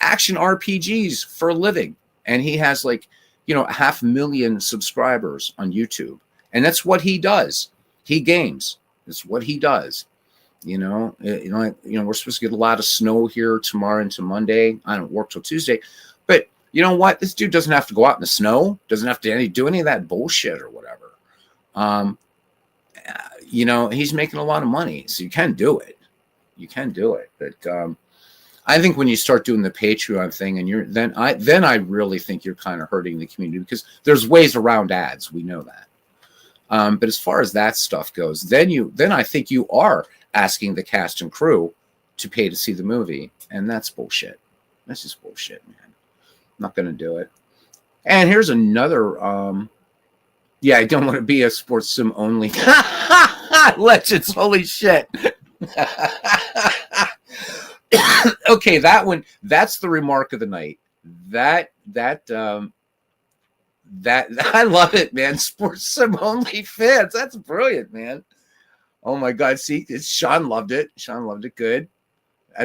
action RPGs for a living, and he has 500,000 subscribers on YouTube, and that's what he does. He games. That's what he does. We're supposed to get a lot of snow here tomorrow into Monday. I don't work till Tuesday, but you know what? This dude doesn't have to go out in the snow. Doesn't have to do any of that bullshit or whatever. He's making a lot of money, so you can do it. You can do it, but I think when you start doing the Patreon thing, and then I really think you're kind of hurting the community, because there's ways around ads. We know that. But as far as that stuff goes, then I think you are asking the cast and crew to pay to see the movie, and that's bullshit. That's just bullshit, man. Not going to do it. And here's another. Yeah, I don't want to be a sports sim only. Legends, holy shit. Okay, that one. That's the remark of the night. That I love it, man. Sports sim only fans. That's brilliant, man. Oh my God. See, Sean loved it. Sean loved it. Good.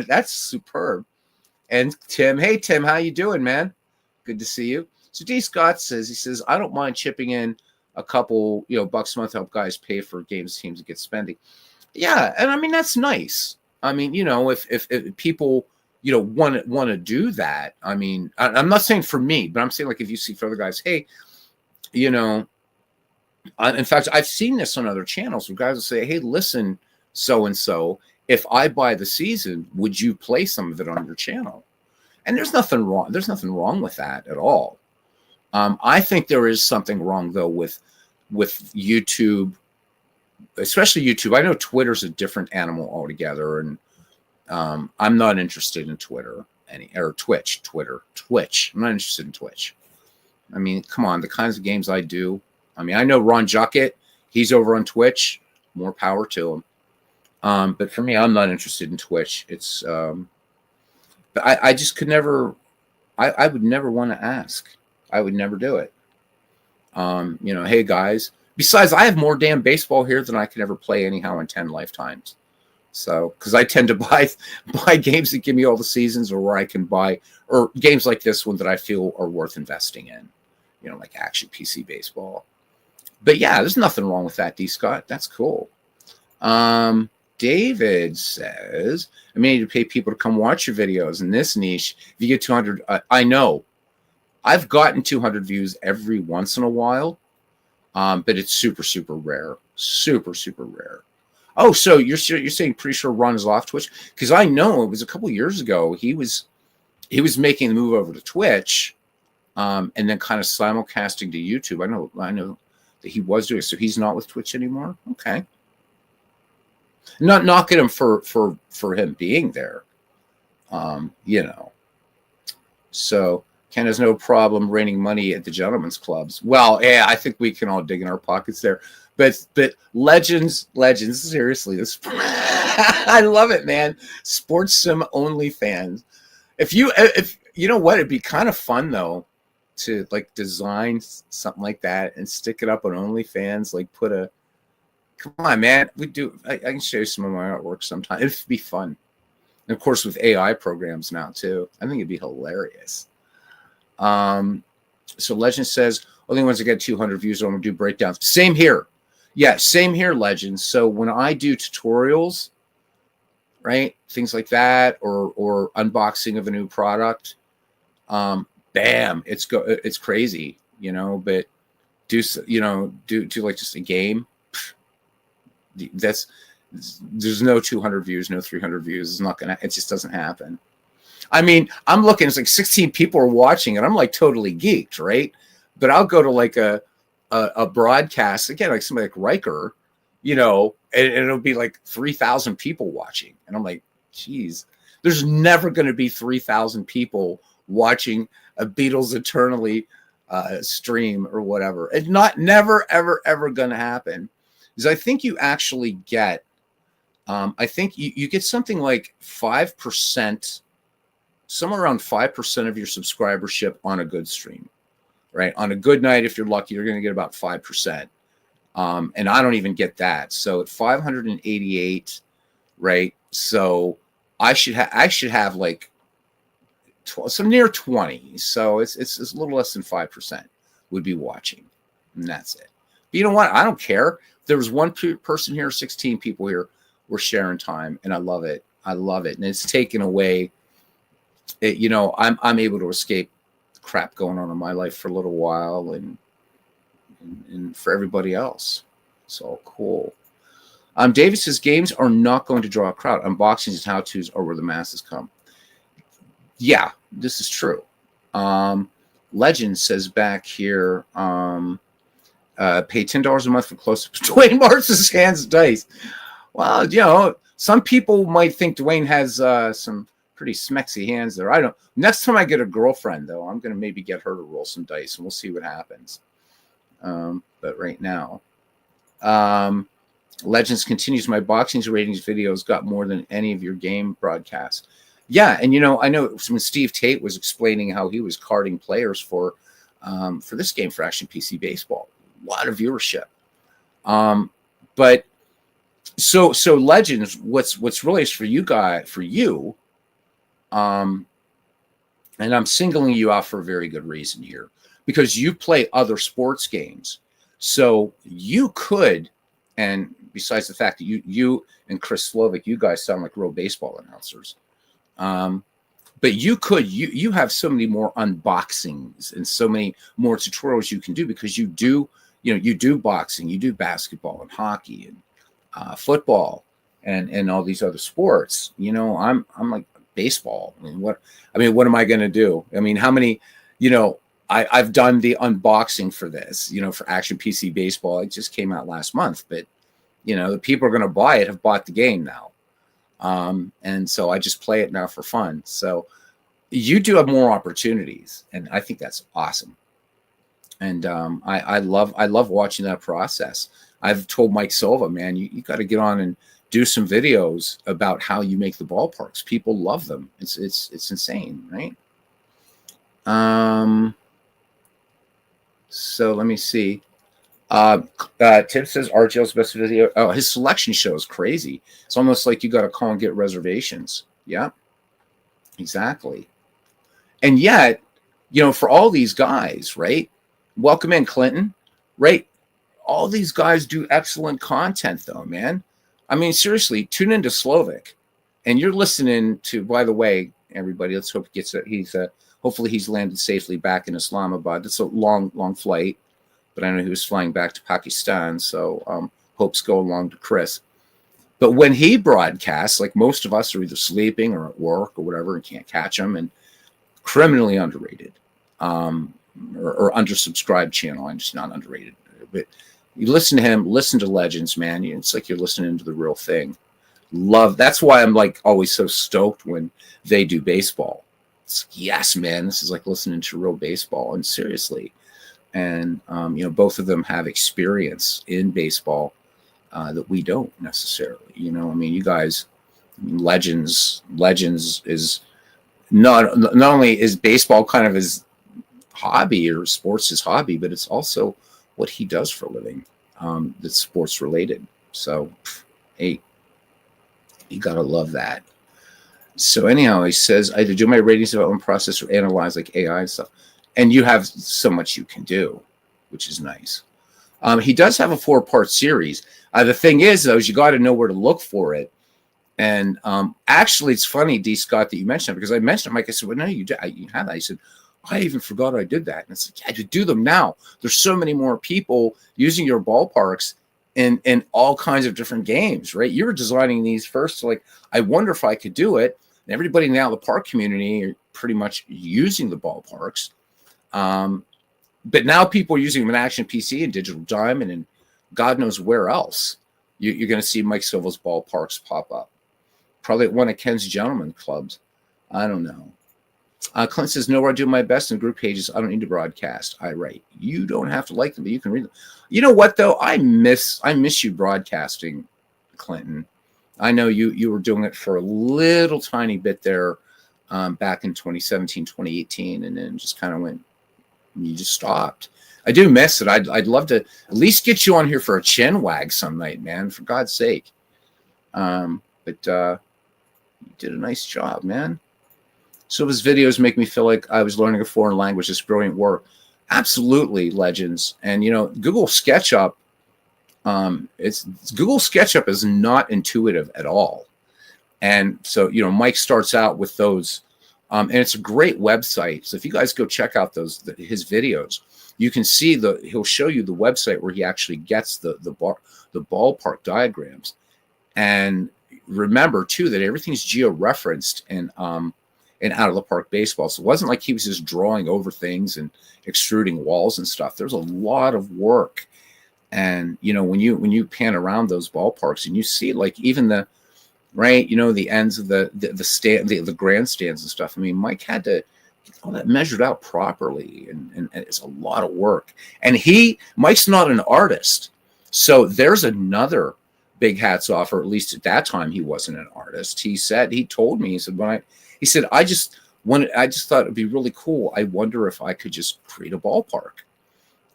That's superb. And Tim, hey Tim, how you doing, man? Good to see you. So D Scott says, I don't mind chipping in a couple, bucks a month to help guys pay for games teams to get spending. Yeah, and I mean that's nice. I mean, if people want to do that, I mean, I'm not saying for me, but I'm saying like if you see for other guys, hey, in fact, I've seen this on other channels where guys will say, hey, listen, so and so, if I buy the season, would you play some of it on your channel? And there's nothing wrong. There's nothing wrong with that at all. I think there is something wrong though with YouTube, especially YouTube. I know Twitter's a different animal altogether, and I'm not interested in Twitter or Twitch. Twitch. I'm not interested in Twitch. I mean, come on, the kinds of games I do. I mean, I know Ron Juckett. He's over on Twitch. More power to him. But for me, I'm not interested in Twitch. It's, but I just could never. I would never want to ask. I would never do it. Hey guys. Besides, I have more damn baseball here than I can ever play anyhow in 10 lifetimes. So, because I tend to buy games that give me all the seasons, or where I can buy, or games like this one that I feel are worth investing in. Like Action PC Baseball. But yeah, there's nothing wrong with that, D Scott. That's cool. David says, I mean, to pay people to come watch your videos in this niche. If you get 200, I know. I've gotten 200 views every once in a while, but it's super, super rare. Super, super rare. Oh, so you're saying pretty sure Ron is off Twitch? Because I know it was a couple years ago. He was making the move over to Twitch, and then kind of simulcasting to YouTube. I know that he was doing it. So he's not with Twitch anymore. Okay. Not knocking him for him being there. So Ken has no problem raining money at the gentlemen's clubs. Well, yeah, I think we can all dig in our pockets there. But legends, seriously, this I love it, man. Sports sim only fans. If you know what, it'd be kind of fun though to like design something like that and stick it up on OnlyFans. Like come on, man. I can show you some of my artwork sometime. It'd be fun. And of course, with AI programs now too, I think it'd be hilarious. So Legend says, only ones that get 200 views, I'm gonna do breakdowns. Same here. Yeah, same here, Legend. So when I do tutorials, right, things like that, or unboxing of a new product, bam, it's crazy, But do like just a game. There's no 200 views, no 300 views. It just doesn't happen. I mean, I'm looking, it's like 16 people are watching, and I'm like totally geeked, right? But I'll go to like a broadcast, again, like somebody like Riker, and it'll be like 3,000 people watching. And I'm like, geez, there's never going to be 3,000 people watching a Beatles Eternally stream or whatever. It's never, ever, ever going to happen. Because I think you actually get, I think you get something like 5%, somewhere around 5% of your subscribership on a good stream, right? On a good night, if you're lucky, you're going to get about 5%. And I don't even get that. So at 588, right? So I should have like some near 20. So it's a little less than 5% would be watching, and that's it. But you know what? I don't care. There was one person here, 16 people here. We're sharing time, and I love it. I love it, and it's taken away. I'm able to escape crap going on in my life for a little while, and for everybody else. It's all cool. David says games are not going to draw a crowd. Unboxings and how-tos are where the masses come. Yeah, this is true. Legend says back here, pay $10 a month for close-ups. Dwayne Martz's hands dice. Well, some people might think Dwayne has some pretty smexy hands there. I don't. Next time I get a girlfriend, though, I'm going to maybe get her to roll some dice, and we'll see what happens. But right now, Legends continues. My boxing ratings videos got more than any of your game broadcasts. Yeah, and I know when Steve Tate was explaining how he was carding players for this game for Action PC Baseball, a lot of viewership. But so Legends, what's really is for you and I'm singling you out for a very good reason here, because you play other sports games. So you could, and besides the fact that you and Chris Slovic, you guys sound like real baseball announcers. But you have so many more unboxings and so many more tutorials you can do, because you do boxing, you do basketball and hockey and football and all these other sports. I'm like baseball. What am I going to do? How many, I've done the unboxing for this, for Action PC Baseball. It just came out last month, but the people are going to buy it have bought the game now. And so I just play it now for fun. So you do have more opportunities, and I think that's awesome. And I love watching that process. I've told Mike Silva, man, you got to get on and do some videos about how you make the ballparks. People love them. It's insane, right? So let me see. Tim says RGL's best video. Oh, his selection show is crazy. It's almost like you got to call and get reservations. Yeah, exactly. And yet, for all these guys, right? Welcome in, Clinton, right? All these guys do excellent content, though, man. Seriously, tune into Slovic, and you're listening to. By the way, everybody, let's hope hopefully he's landed safely back in Islamabad. It's a long flight. But I know he was flying back to Pakistan, so hopes go along to Chris. But when he broadcasts, like most of us are either sleeping or at work or whatever and can't catch him, and criminally underrated or undersubscribed channel. I'm just not underrated. But you listen to him, listen to Legends, man. It's like you're listening to the real thing. That's why I'm like always so stoked when they do baseball. It's, yes, man, this is like listening to real baseball, and seriously. And, both of them have experience in baseball that we don't necessarily, you guys, Legends is not only is baseball kind of his hobby or sports his hobby, but it's also what he does for a living that's sports related. So, hey, you got to love that. So anyhow, he says, I do my ratings development process or analyze like AI and stuff. And you have so much you can do, which is nice. He does have a 4-part series. The thing is, though, is you got to know where to look for it. And actually, it's funny, D. Scott, that you mentioned it, because I mentioned it. Mike, I said, well, no, you have that. He said, I even forgot I did that. And it's like, yeah, to do them now. There's so many more people using your ballparks in all kinds of different games, right? You were designing these first, so like, I wonder if I could do it. And everybody now in the park community are pretty much using the ballparks. But now people are using them in Action PC and Digital Diamond and God knows where else. You're going to see Mike Silva's ballparks pop up. Probably at one of Ken's gentleman clubs. I don't know. Clint says, no, I do my best in group pages. I don't need to broadcast. I write. You don't have to like them, but you can read them. You know what, though? I miss you broadcasting, Clinton. I know you were doing it for a little tiny bit there back in 2017, 2018, and then just kind of went. You just stopped. I do miss it. I'd love to at least get you on here for a chin wag some night, man. For God's sake. But you did a nice job, man. So his videos make me feel like I was learning a foreign language. It's brilliant work. Absolutely, Legends. And Google SketchUp. Google SketchUp is not intuitive at all. And so Mike starts out with those. And it's a great website. So if you guys go check out his videos, you can see he'll show you the website where he actually gets the ballpark diagrams. And remember too that everything's geo-referenced in out of the park baseball. So it wasn't like he was just drawing over things and extruding walls and stuff. There's a lot of work. And when you pan around those ballparks and you see like even right? You know, the ends of the grandstands and stuff. I mean, Mike had to get all that measured out properly, and it's a lot of work. And Mike's not an artist, so there's another big hats off, or at least at that time he wasn't an artist. He told me, he said, I just thought it'd be really cool. I wonder if I could just create a ballpark.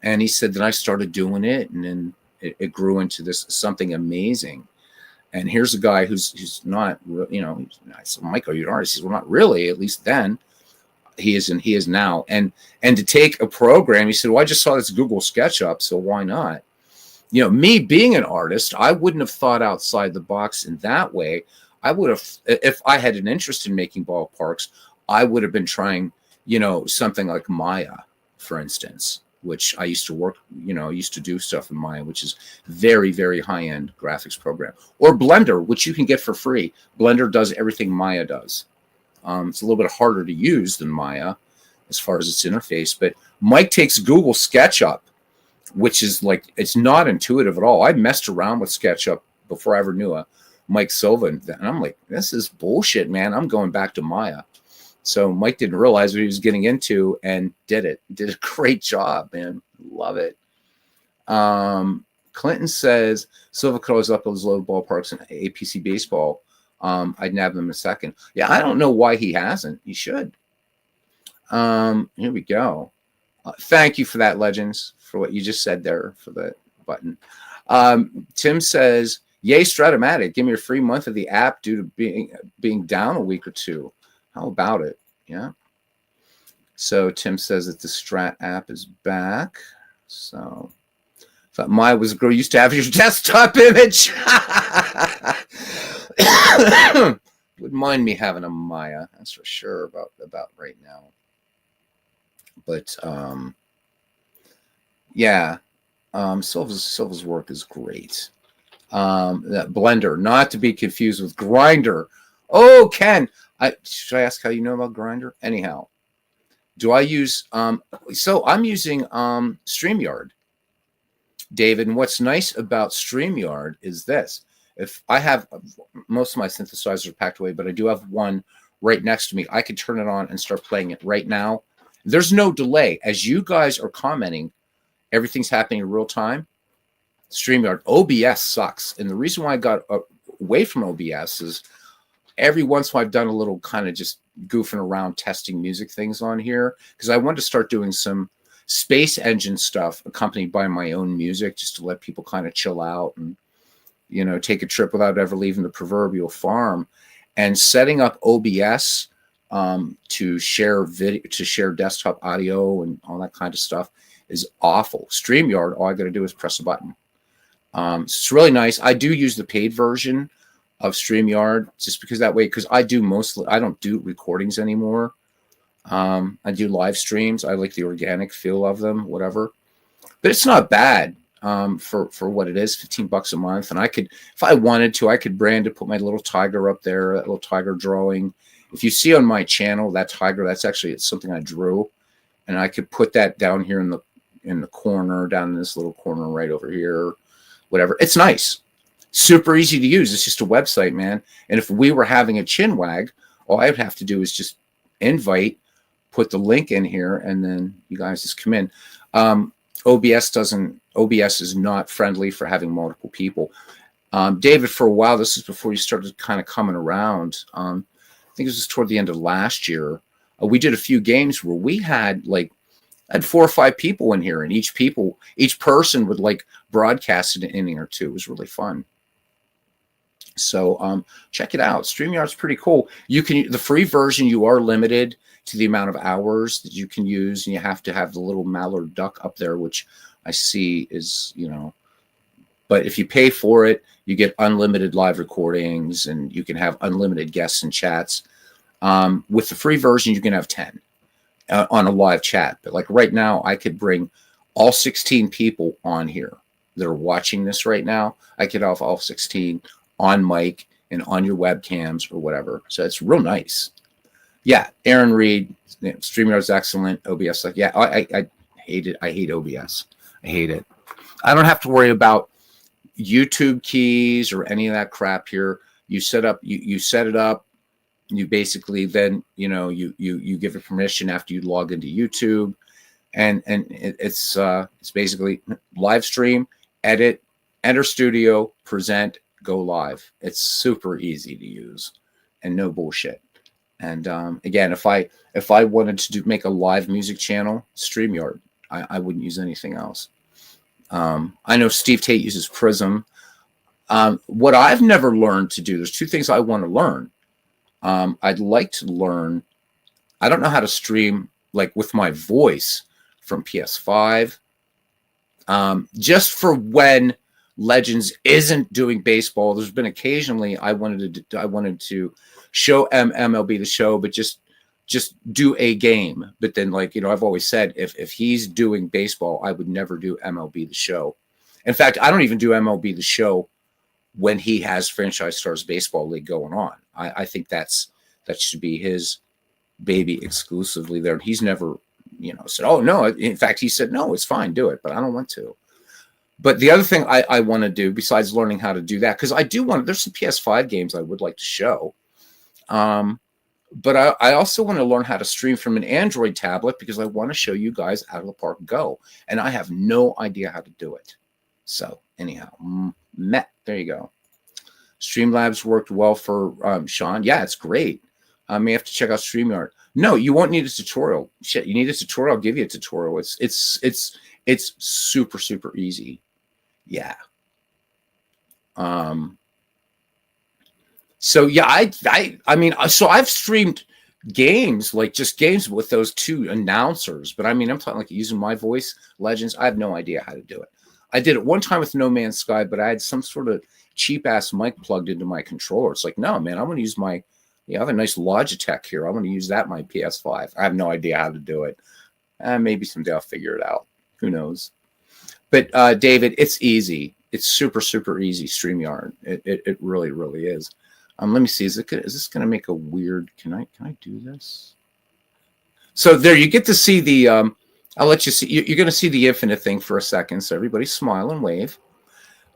And he said, then I started doing it, and then it grew into this something amazing. And here's a guy who's not, you know, I said, Mike, are you an artist? He said, well, not really, at least then. He is now. And to take a program, he said, well, I just saw this Google SketchUp, so why not? You know, me being an artist, I wouldn't have thought outside the box in that way. I would have, if I had an interest in making ballparks, I would have been trying, you know, something like Maya, for instance, which I used to work, you know, I used to do stuff in Maya, which is very, very high-end graphics program. Or Blender, which you can get for free. Blender does everything Maya does. It's a little bit harder to use than Maya as far as its interface. But Mike takes Google SketchUp, which is like, it's not intuitive at all. I messed around with SketchUp before I ever knew Mike Silva. And I'm like, this is bullshit, man. I'm going back to Maya. So Mike didn't realize what he was getting into and did it. Did a great job, man. Love it. Clinton says Silva could always upload his low ballparks in APC baseball. I'd nab them in a second. Yeah, I don't know why he hasn't. He should. Here we go. Thank you for that, Legends, for what you just said there for the button. Tim says, yay, Stratomatic. Give me a free month of the app due to being down a week or two. How about it? Yeah. So Tim says that the Strat app is back. So thought Maya was a girl used to have your desktop image. Wouldn't mind me having a Maya, that's for sure, about right now. But yeah, Silva's work is great. That Blender, not to be confused with Grinder. Oh, Ken, should I ask how you know about Grinder? Anyhow, do I use so I'm using StreamYard, David, and what's nice about StreamYard is this. If I have most of my synthesizers are packed away, but I do have one right next to me, I could turn it on and start playing it right now. There's no delay. As you guys are commenting, everything's happening in real time. StreamYard, OBS sucks. And the reason why I got away from OBS is every once in a while I've done a little kind of just goofing around testing music things on here because I wanted to start doing some Space Engine stuff accompanied by my own music just to let people kind of chill out and, you know, take a trip without ever leaving the proverbial farm. And setting up OBS to share video, to share desktop audio and all that kind of stuff is awful. StreamYard, all I got to do is press a button. So it's really nice. I do use the paid version of StreamYard just because that way, because I don't do recordings anymore. I do live streams. I like the organic feel of them, whatever. But it's not bad for what it is, $15 a month. And I could, if I wanted to, I could brand it, put my little tiger up there, that little tiger drawing. If you see on my channel, that tiger, that's actually it's something I drew. And I could put that down here in the corner, down in this little corner right over here, whatever. It's nice. Super easy to use. It's just a website, man. And if we were having a chinwag, all I would have to do is just invite, put the link in here, and then you guys just come in. OBS is not friendly for having multiple people. David, for a while, this is before you started kind of coming around. I think it was toward the end of last year. We did a few games where we had I had 4 or 5 people in here, and each person would broadcast an inning or two. It was really fun. So check it out. StreamYard's pretty cool. The free version, you are limited to the amount of hours that you can use, and you have to have the little mallard duck up there, which I see is, but if you pay for it, you get unlimited live recordings and you can have unlimited guests and chats. With the free version, you can have 10 on a live chat. But right now, I could bring all 16 people on here that are watching this right now. I could have all 16 on mic and on your webcams or whatever. So it's real nice. Yeah, Aaron Reed, StreamYard's excellent. OBS, I hate it. I hate OBS. I hate it. I don't have to worry about YouTube keys or any of that crap here. You set it up. You basically then, you give it permission after you log into YouTube, and it's basically live stream, edit, enter studio, present, go live. It's super easy to use and no bullshit. And again, if I wanted to make a live music channel, StreamYard, I wouldn't use anything else. I know Steve Tate uses Prism. What I've never learned to do, there's two things I want to learn. I'd like to learn, I don't know how to stream like with my voice from PS5. Just for when Legends isn't doing baseball. There's been occasionally I wanted to show MLB The Show, but just do a game. But then, like, I've always said, if he's doing baseball, I would never do MLB The Show. In fact, I don't even do MLB The Show when he has Franchise Stars Baseball League going on. I think that should be his baby exclusively there. He's never, said, oh no. In fact, he said, no, it's fine, do it, but I don't want to. But the other thing I want to do, besides learning how to do that, because I do there's some PS5 games I would like to show. But I also want to learn how to stream from an Android tablet, because I want to show you guys Out of the Park Go. And I have no idea how to do it. So anyhow, there you go. Streamlabs worked well for Sean. Yeah, it's great. I may have to check out StreamYard. No, you won't need a tutorial. Shit, you need a tutorial, I'll give you a tutorial. It's super, super easy. Yeah. So yeah, I mean, so I've streamed games, like just games with those two announcers, but I mean, I'm talking like using my voice, Legends. I have no idea how to do it. I did it one time with No Man's Sky, but I had some sort of cheap ass mic plugged into my controller. It's like, no, man, I'm going to use I have a nice Logitech here. I'm going to use that my PS5. I have no idea how to do it. Maybe someday I'll figure it out. Who knows? But David, it's easy. It's super, super easy. StreamYard. It really, really is. Let me see. Is this going to make a weird? Can I do this? So there, you get to see the. I'll let you see. You're going to see the infinite thing for a second. So everybody smile and wave.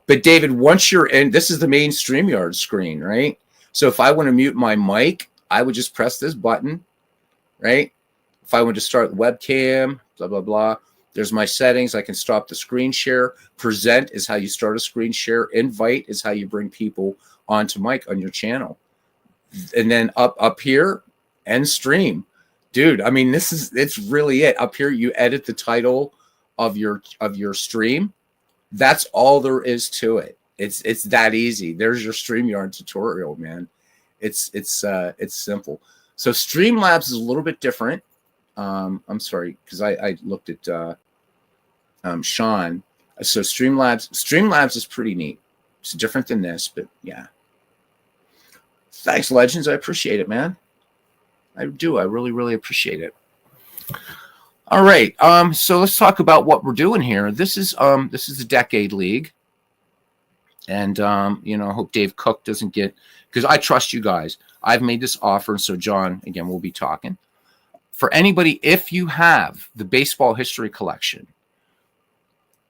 But David, once you're in, this is the main StreamYard screen, right? So if I want to mute my mic, I would just press this button, right? If I want to start the webcam, blah blah blah. There's my settings. I can stop the screen share. Present is how you start a screen share. Invite is how you bring people onto mic on your channel. And then up here, end stream. Dude, I mean, it's really it. Up here, you edit the title of your stream. That's all there is to it. It's that easy. There's your StreamYard tutorial, man. It's simple. So Streamlabs is a little bit different. I'm sorry, because I looked at Sean. So Streamlabs is pretty neat. It's different than this, but yeah. Thanks, Legends. I appreciate it, man. I do. I really, really appreciate it. All right. So let's talk about what we're doing here. This is the Decade League. And I hope Dave Cook doesn't get, because I trust you guys. I've made this offer, and so John, again, we'll be talking. For anybody, if you have the baseball history collection,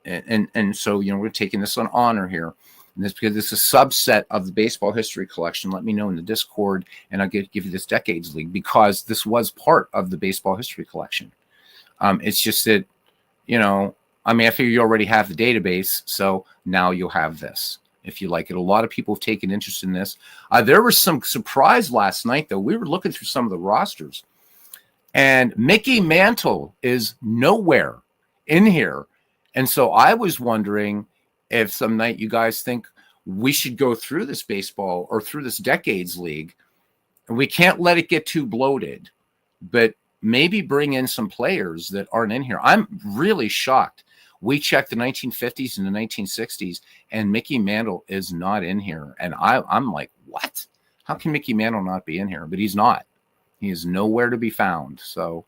and so we're taking this on honor here, and this because it's a subset of the baseball history collection. Let me know in the Discord, and I'll give you this Decades League, because this was part of the baseball history collection. It's just that, I figure you already have the database, so now you'll have this if you like it. A lot of people have taken interest in this. There was some surprise last night, though. We were looking through some of the rosters, and Mickey Mantle is nowhere in here. And so I was wondering if some night you guys think we should go through this baseball or through this Decades League. And we can't let it get too bloated, but maybe bring in some players that aren't in here. I'm really shocked. We checked the 1950s and the 1960s, and Mickey Mantle is not in here. And I'm like, what? How can Mickey Mantle not be in here? But he's not. He is nowhere to be found. So,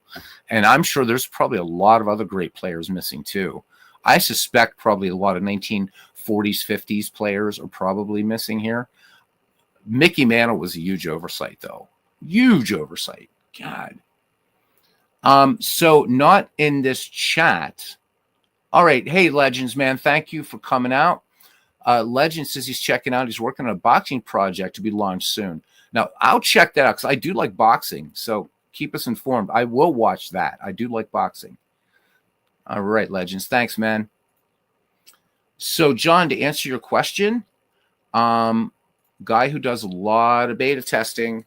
and I'm sure there's probably a lot of other great players missing too. I suspect probably a lot of 1940s, 50s players are probably missing here. Mickey Mantle was a huge oversight, though. Huge oversight. God. So not in this chat. All right. Hey, Legends, man. Thank you for coming out. Legend says he's checking out. He's working on a boxing project to be launched soon. Now, I'll check that out because I do like boxing. So keep us informed. I will watch that. I do like boxing. All right, Legends. Thanks, man. So, John, to answer your question, guy who does a lot of beta testing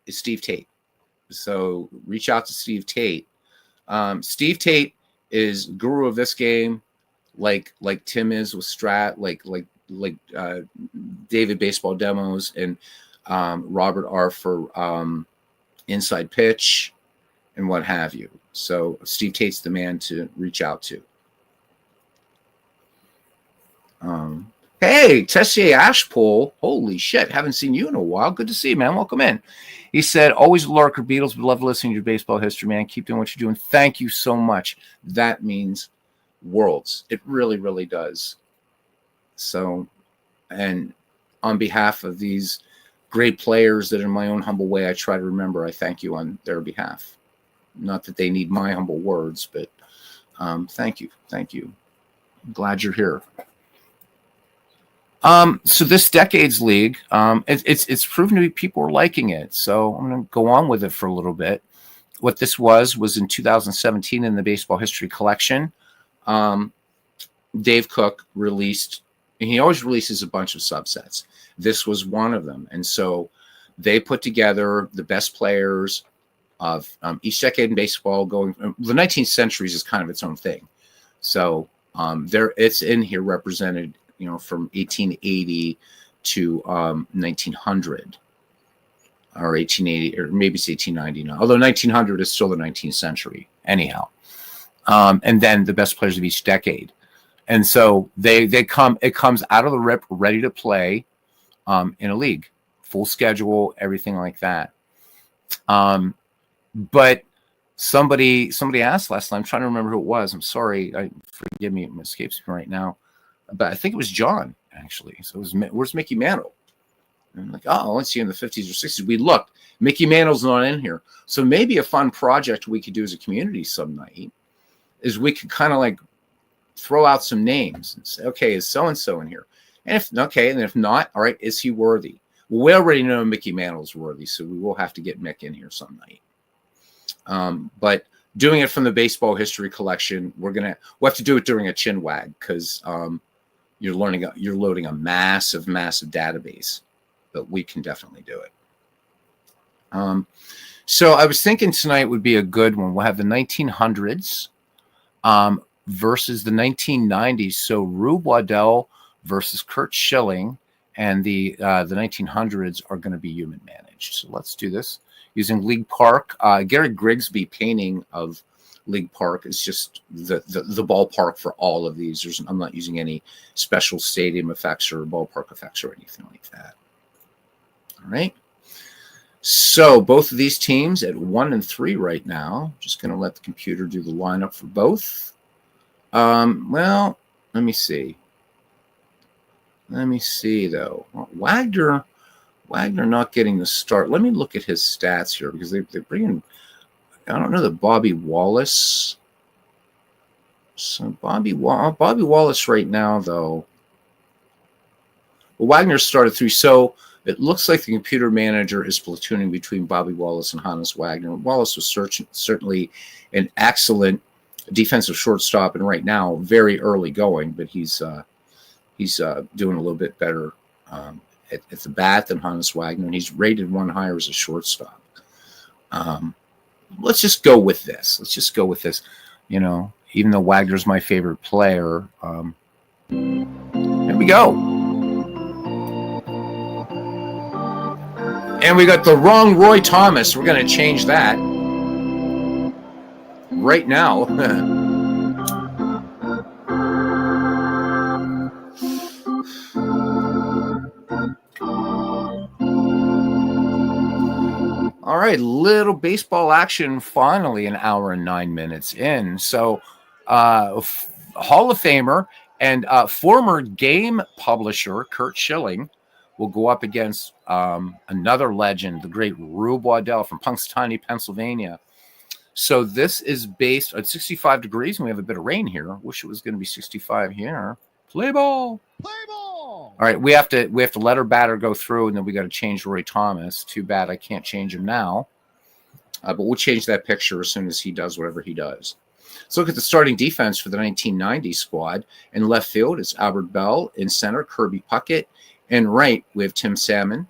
is Steve Tate. So reach out to Steve Tate. Steve Tate is guru of this game, like Tim is with Strat, like David Baseball Demos, and Robert R for Inside Pitch and what have you. So Steve Tate's the man to reach out to. Hey, Tessier Ashpole. Holy shit. Haven't seen you in a while. Good to see you, man. Welcome in. He said, always lurker Beatles, but love listening to your baseball history, man. Keep doing what you're doing. Thank you so much. That means worlds. It really, really does. So, and on behalf of these great players that in my own humble way I try to remember, I thank you on their behalf. Not that they need my humble words, but thank you. Thank you. I'm glad you're here. So this Decades League, it's proven to be people are liking it. So I'm going to go on with it for a little bit. What this was in 2017 in the Baseball History Collection. Dave Cook released, and he always releases a bunch of subsets. This was one of them. And so they put together the best players of each decade in baseball going. The 19th centuries is kind of its own thing. So it's in here represented, from 1880 to 1900 or 1880, or maybe it's 1890 now, although 1900 is still the 19th century anyhow. And then the best players of each decade. And so it comes out of the rip ready to play in a league, full schedule, everything like that. But somebody asked last night, I'm trying to remember who it was. I'm sorry. Forgive me. It escapes me right now. But I think it was John, actually. So where's Mickey Mantle? And I'm like, oh, let's see in the 50s or 60s. We looked. Mickey Mantle's not in here. So maybe a fun project we could do as a community some night is we could kind of like throw out some names and say, okay, is so-and-so in here? And if not, all right, is he worthy? Well, we already know Mickey Mantle's worthy, so we will have to get Mick in here some night. But doing it from the Baseball History Collection, we'll have to do it during a chin wag because you're loading a massive database, but we can definitely do it. So I was thinking tonight would be a good one. We'll have the 1900s versus the 1990s. So Rube Waddell versus Curt Schilling, and the 1900s are going to be human managed. So let's do this using League Park. Gary Grigsby painting of League Park is just the ballpark for all of these. I'm not using any special stadium effects or ballpark effects or anything like that. All right. So both of these teams at 1 and 3 right now. Just going to let the computer do the lineup for both. Well, let me see. Though. Wagner not getting the start. Let me look at his stats here because they bring in. I don't know that Bobby Wallace. So Bobby Wallace right now, though. Well, Wagner started 3. So it looks like the computer manager is platooning between Bobby Wallace and Hannes Wagner. Wallace was certainly an excellent defensive shortstop, and right now very early going, but he's doing a little bit better at the bat than Hannes Wagner, and he's rated 1 higher as a shortstop. Let's just go with this. Even though Wagner's my favorite player, there we go. And we got the wrong Roy Thomas. We're going to change that right now. All right, little baseball action finally, an hour and 9 minutes in. So Hall of Famer and former game publisher Curt Schilling will go up against another legend, the great Rube Waddell from Punxsutawney, Pennsylvania. So this is based at 65 degrees, and we have a bit of rain here. Wish it was going to be 65 here. Play ball. Play ball. All right, we have to let our batter go through, and then we got to change Roy Thomas. Too bad I can't change him now, but we'll change that picture as soon as he does whatever he does. Let's look at the starting defense for the 1990 squad. In left field, it's Albert Bell. In center, Kirby Puckett. In right, we have Tim Salmon.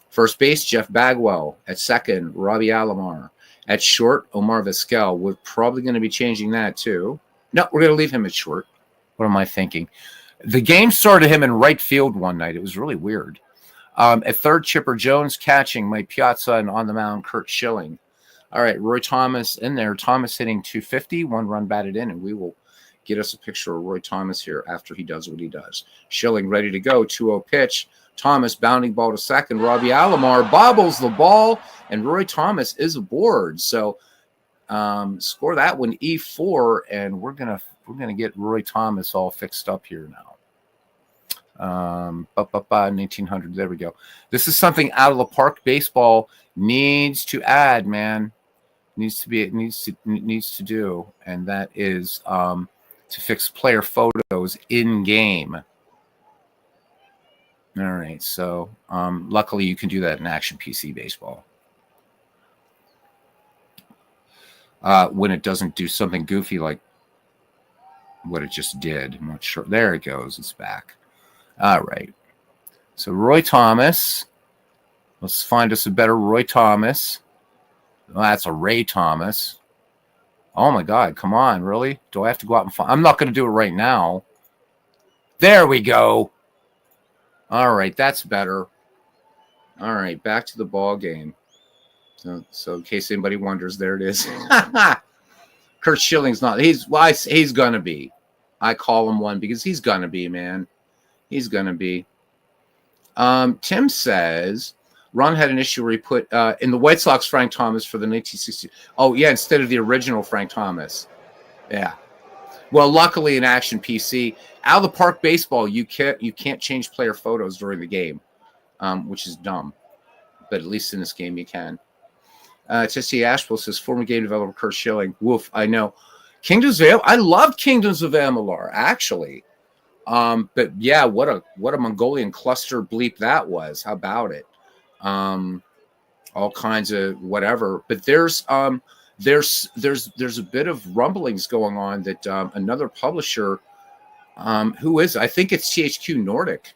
First base, Jeff Bagwell. At second, Robbie Alomar. At short, Omar Vizquel. We're probably going to be changing that too. No, we're going to leave him at short. What am I thinking? The game started him in right field one night. It was really weird. At third, Chipper Jones catching, Mike Piazza, and on the mound, Curt Schilling. All right, Roy Thomas in there. Thomas hitting 250, 1 run batted in, and we will get us a picture of Roy Thomas here after he does what he does. Schilling ready to go, 2-0 pitch. Thomas bounding ball to second. Robbie Alomar bobbles the ball, and Roy Thomas is aboard. So score that one E4, and we're gonna get Roy Thomas all fixed up here now. 1900. There we go. This is something out of the park baseball needs to add, man. Needs to do, and that is to fix player photos in game. All right, so luckily you can do that in Action PC Baseball when it doesn't do something goofy like what it just did. I'm not sure. There it goes. It's back. All right. So Roy Thomas. Let's find us a better Roy Thomas. Well, that's a Ray Thomas. Oh, my God. Come on. Really? Do I have to go out and find? I'm not going to do it right now. There we go. All right. That's better. All right. Back to the ball game. So in case anybody wonders, there it is. Curt Schilling's not. He's going to be. I call him one because he's going to be, man. He's going to be. Tim says Ron had an issue where he put in the White Sox Frank Thomas for the 1960. Oh, yeah, instead of the original Frank Thomas. Yeah. Well, luckily in Action PC, out of the park baseball, you can't change player photos during the game, which is dumb. But at least in this game, you can. Tessie Asheville says former game developer Curt Schilling. Woof, I know. Kingdoms of I loved Kingdoms of Amalur, actually. But yeah, what a Mongolian cluster bleep that was. How about it? All kinds of whatever. But there's a bit of rumblings going on that another publisher, who is, I think it's THQ Nordic,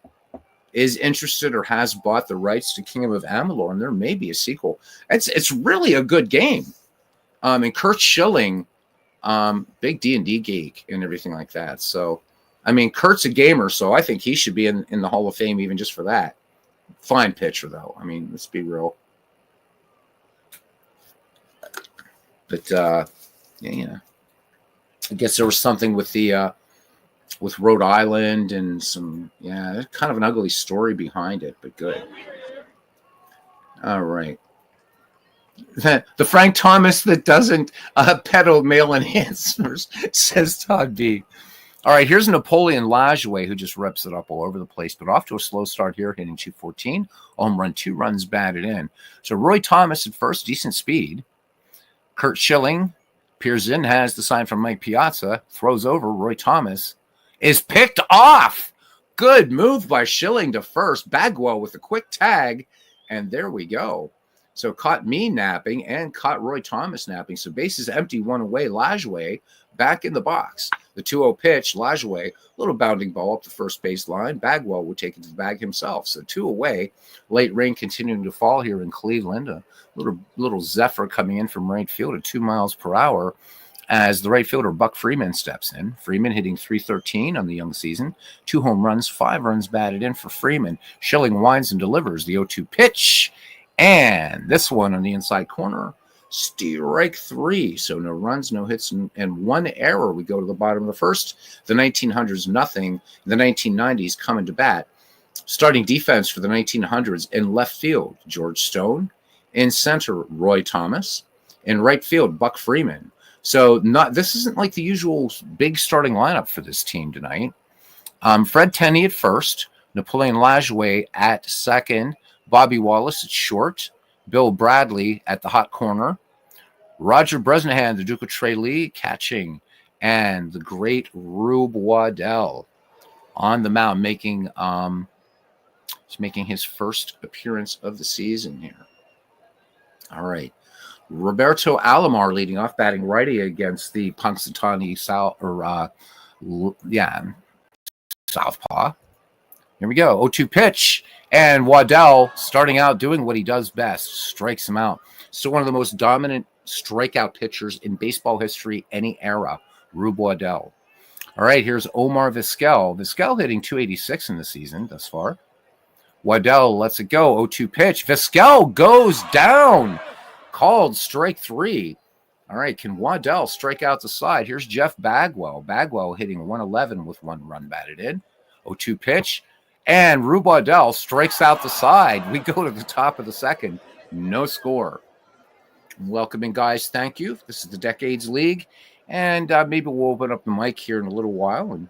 is interested or has bought the rights to Kingdom of Amalur, and there may be a sequel. It's really a good game. And Curt Schilling, big D&D geek and everything like that. So, I mean, Kurt's a gamer, so I think he should be in the Hall of Fame even just for that. Fine pitcher, though. I mean, let's be real. But yeah. I guess there was something with the with Rhode Island and some kind of an ugly story behind it, but good. All right. The Frank Thomas that doesn't peddle male enhancers, says Todd B. All right, here's Napoleon Lajoie, who just reps it up all over the place, but off to a slow start here, hitting 214. Home run, 2 runs batted in. So Roy Thomas at first, decent speed. Curt Schilling peers in, has the sign from Mike Piazza, throws over. Roy Thomas is picked off. Good move by Schilling to first. Bagwell with a quick tag, and there we go. So caught me napping and caught Roy Thomas napping. So bases empty, 1 away. Lajoie back in the box. The 2-0 pitch, Lajoie, little bounding ball up the first base line. Bagwell would take it to the bag himself. So 2 away. Late rain continuing to fall here in Cleveland. A little zephyr coming in from right field at 2 miles per hour as the right fielder Buck Freeman steps in. Freeman hitting .313 on the young season. 2 home runs, 5 runs batted in for Freeman. Schilling winds and delivers the 0-2 pitch. And this one on the inside corner, strike 3. So no runs, no hits, and 1 error. We go to the bottom of the first. The 1900s, nothing. The 1990s coming to bat. Starting defense for the 1900s in left field, George Stone. In center, Roy Thomas. In right field, Buck Freeman. So this isn't like the usual big starting lineup for this team tonight. Fred Tenney at first. Napoleon Lajoie at second. Bobby Wallace at short. Bill Bradley at the hot corner. Roger Bresnahan, the Duke of Tralee, catching. And the great Rube Waddell on the mound, making He's making his first appearance of the season here. All right. Roberto Alomar leading off, batting righty against the Punxsutawney Southpaw. Here we go. 0-2 pitch. And Waddell starting out doing what he does best, strikes him out. Still one of the most dominant strikeout pitchers in baseball history, any era, Rube Waddell. All right, here's Omar Vizquel. Vizquel hitting 286 in the season thus far. Waddell lets it go. 0-2 pitch. Vizquel goes down. Called strike 3. All right, can Waddell strike out the side? Here's Jeff Bagwell. Bagwell hitting 111 with 1 run batted in. 0-2 pitch. And Rube Waddell strikes out the side. We go to the top of the second. No score. Welcoming guys, thank you. This is the Decades League. And maybe we'll open up the mic here in a little while and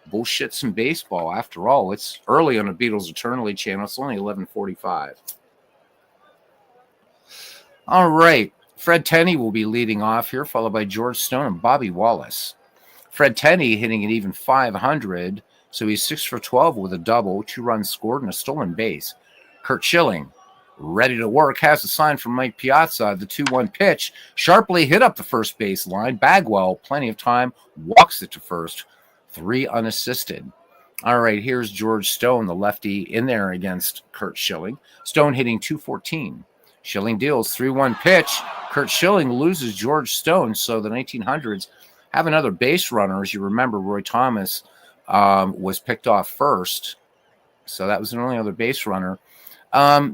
bullshit some baseball. After all, it's early on the Beatles Eternally channel. It's only 11:45. All right. Fred Tenney will be leading off here, followed by George Stone and Bobby Wallace. Fred Tenney hitting an even 500. So he's 6 for 12 with a double, 2 runs scored, and a stolen base. Curt Schilling, ready to work, has a sign from Mike Piazza. The 2-1 pitch, sharply hit up the first base line. Bagwell, plenty of time, walks it to first. 3 unassisted. All right, here's George Stone, the lefty, in there against Curt Schilling. Stone hitting 214. Schilling deals 3-1 pitch. Curt Schilling loses George Stone, so the 1900s have another base runner. As you remember, Roy Thomas was picked off first. So that was the only other base runner.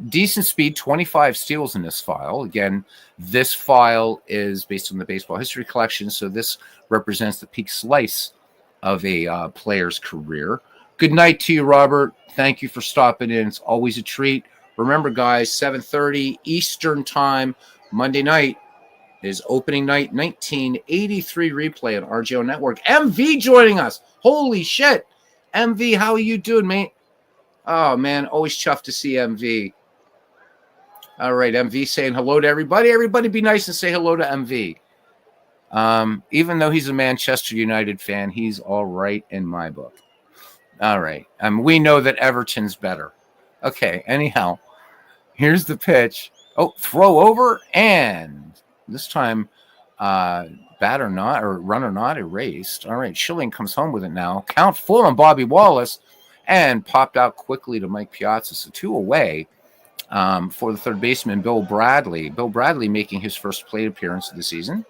Decent speed, 25 steals in this file. Again, this file is based on the baseball history collection. So this represents the peak slice of a player's career. Good night to you, Robert. Thank you for stopping in. It's always a treat. Remember, guys, 7:30 Eastern time, Monday night is opening night 1983 replay on RJO Network. MV joining us. Holy shit. MV, how are you doing, mate? Oh, man, always chuffed to see MV. All right, MV saying hello to everybody. Everybody be nice and say hello to MV. Even though he's a Manchester United fan, he's all right in my book. All right. We know that Everton's better. Okay, anyhow, here's the pitch. Oh, throw over, and this time batter not, or runner not erased. All right, Schilling comes home with it now. Count full on Bobby Wallace, and popped out quickly to Mike Piazza. So 2 away for the third baseman, Bill Bradley. Bill Bradley making his first plate appearance of the season.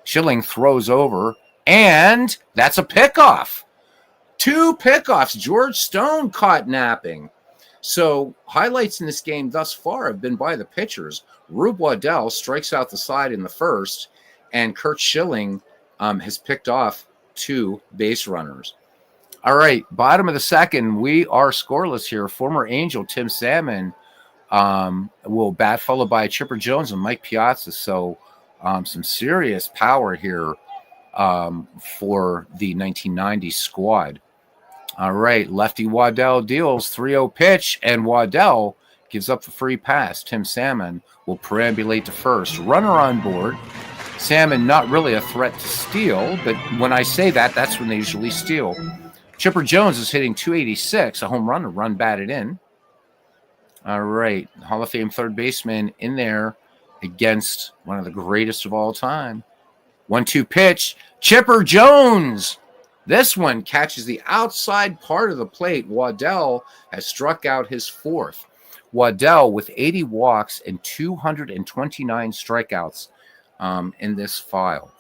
Schilling throws over, and that's a pickoff. 2 pickoffs. George Stone caught napping. So highlights in this game thus far have been by the pitchers. Rube Waddell strikes out the side in the first, and Curt Schilling has picked off 2 base runners. All right, bottom of the second, we are scoreless here. Former Angel Tim Salmon will bat, followed by Chipper Jones and Mike Piazza. So some serious power here for the 1990 squad. All right, lefty Waddell deals 3-0 pitch, and Waddell gives up the free pass. Tim Salmon will perambulate to first. Runner on board. Salmon not really a threat to steal, but when I say that, that's when they usually steal. Chipper Jones is hitting 286, a home run, a run batted in. All right, Hall of Fame third baseman in there against one of the greatest of all time. 1-2 pitch, Chipper Jones. This one catches the outside part of the plate. Waddell has struck out his 4th. Waddell with 80 walks and 229 strikeouts in this file.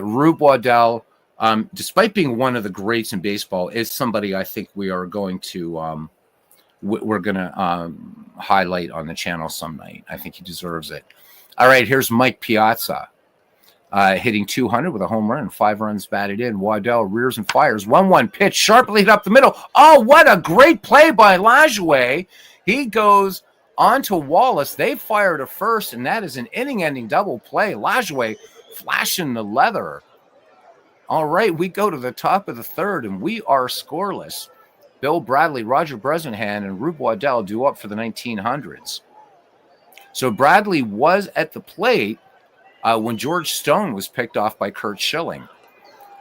Rube Waddell, despite being one of the greats in baseball, is somebody I think we are going to highlight on the channel some night. I think he deserves it. All right, here's Mike Piazza. Hitting 200 with a home run and 5 runs batted in. Waddell rears and fires. 1-1 pitch, sharply hit up the middle. Oh, what a great play by Lajoie. He goes on to Wallace. They fire to first, and that is an inning-ending double play. Lajoie flashing the leather. All right, we go to the top of the third, and we are scoreless. Bill Bradley, Roger Bresnahan, and Rube Waddell due up for the 1900s. So Bradley was at the plate when George Stone was picked off by Curt Schilling.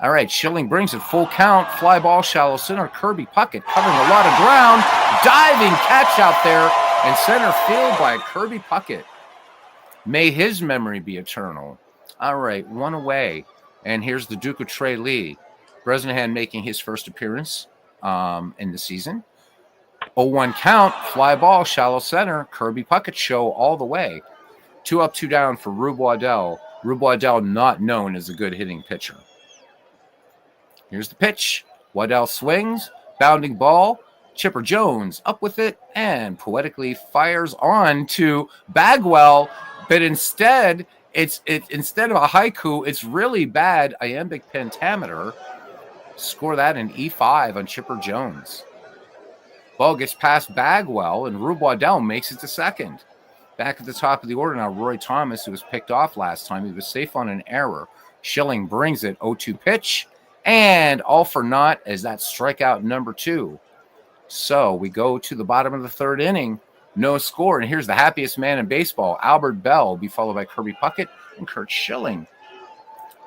All right, Schilling brings it full count. Fly ball, shallow center. Kirby Puckett covering a lot of ground. Diving catch out there in center field by Kirby Puckett. May his memory be eternal. All right, one away. And here's the Duke of Trey Lee. Bresnahan making his first appearance in the season. 0-1 count, fly ball, shallow center. Kirby Puckett show all the way. 2 up, 2 down for Rube Waddell. Rube Waddell not known as a good hitting pitcher. Here's the pitch. Waddell swings, bounding ball. Chipper Jones up with it and poetically fires on to Bagwell. But instead, instead of a haiku, it's really bad iambic pentameter. Score that in E5 on Chipper Jones. Ball gets past Bagwell, and Rube Waddell makes it to second. Back at the top of the order now, Roy Thomas, who was picked off last time. He was safe on an error. Schilling brings it, 0-2 pitch, and all for naught as that strikeout number 2. So we go to the bottom of the third inning. No score, and here's the happiest man in baseball. Albert Bell will be followed by Kirby Puckett and Curt Schilling.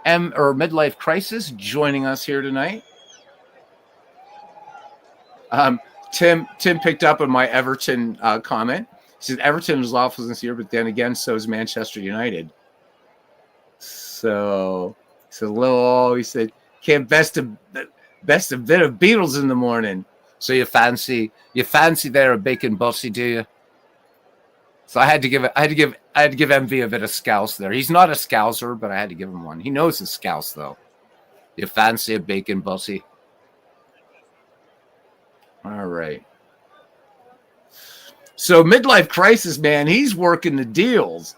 Midlife Crisis joining us here tonight. Tim picked up on my Everton comment. He said Everton was awful this year, but then again, so is Manchester United. So he said, can't best a bit of Beatles in the morning. So you fancy there a bacon bussy, do you? So I had to give MV a bit of scouse there. He's not a scouser, but I had to give him one. He knows his scouse though. You fancy a bacon bussy? All right. So Midlife Crisis, man, he's working the deals.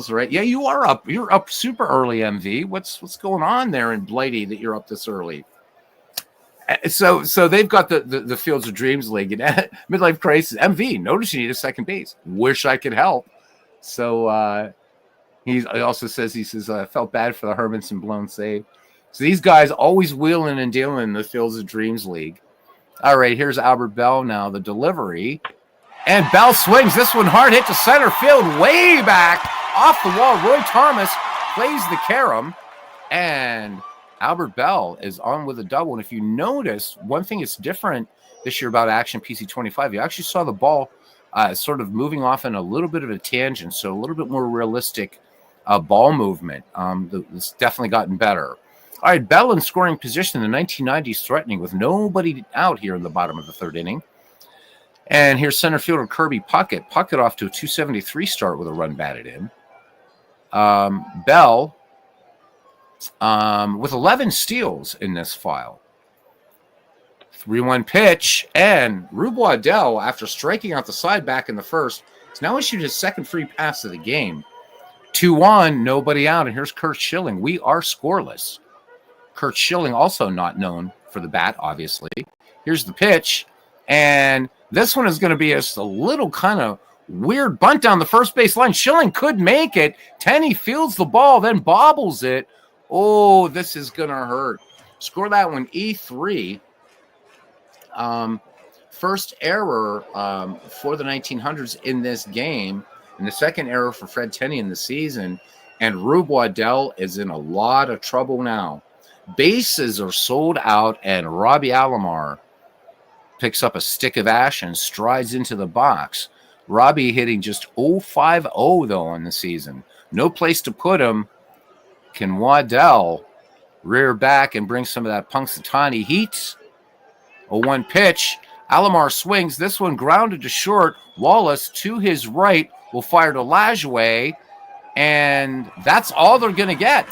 Right? Yeah, you are up. You're up super early, MV. What's going on there in Blighty that you're up this early? So they've got the Fields of Dreams League and Midlife Crisis. MV, notice you need a second base. Wish I could help. So he also says felt bad for the Hermanson blown save. So these guys always wheeling and dealing in the Fields of Dreams League. All right, here's Albert Bell now, the delivery. And Bell swings this one hard, hit to center field, way back off the wall. Roy Thomas plays the carom, and Albert Bell is on with a double. And if you notice, one thing that's different this year about Action PC 25, you actually saw the ball sort of moving off in a little bit of a tangent, so a little bit more realistic ball movement. It's definitely gotten better. All right, Bell in scoring position in the 1990s, threatening with nobody out here in the bottom of the third inning. And here's center fielder Kirby Puckett. Puckett off to a 273 start with a run batted in. Bell with 11 steals in this file. 3-1 pitch, and Rube Waddell, after striking out the side back in the first, has now issued his second free pass of the game. 2-1, nobody out, and here's Curt Schilling. We are scoreless. Curt Schilling also not known for the bat, obviously. Here's the pitch, and this one is going to be a little kind of weird bunt down the first base line. Schilling could make it. Tenney fields the ball, then bobbles it. Oh, this is going to hurt. Score that one E3. First error for the 1900s in this game, and the second error for Fred Tenney in the season. And Rube Waddell is in a lot of trouble now. Bases are sold out, and Robbie Alomar picks up a stick of ash and strides into the box. Robbie hitting just 0.50 though in the season. No place to put him. Can Waddell rear back and bring some of that Punxsutawney heat? 0-1 pitch. Alomar swings. This one grounded to short. Wallace to his right will fire to Lajoie, and that's all they're going to get.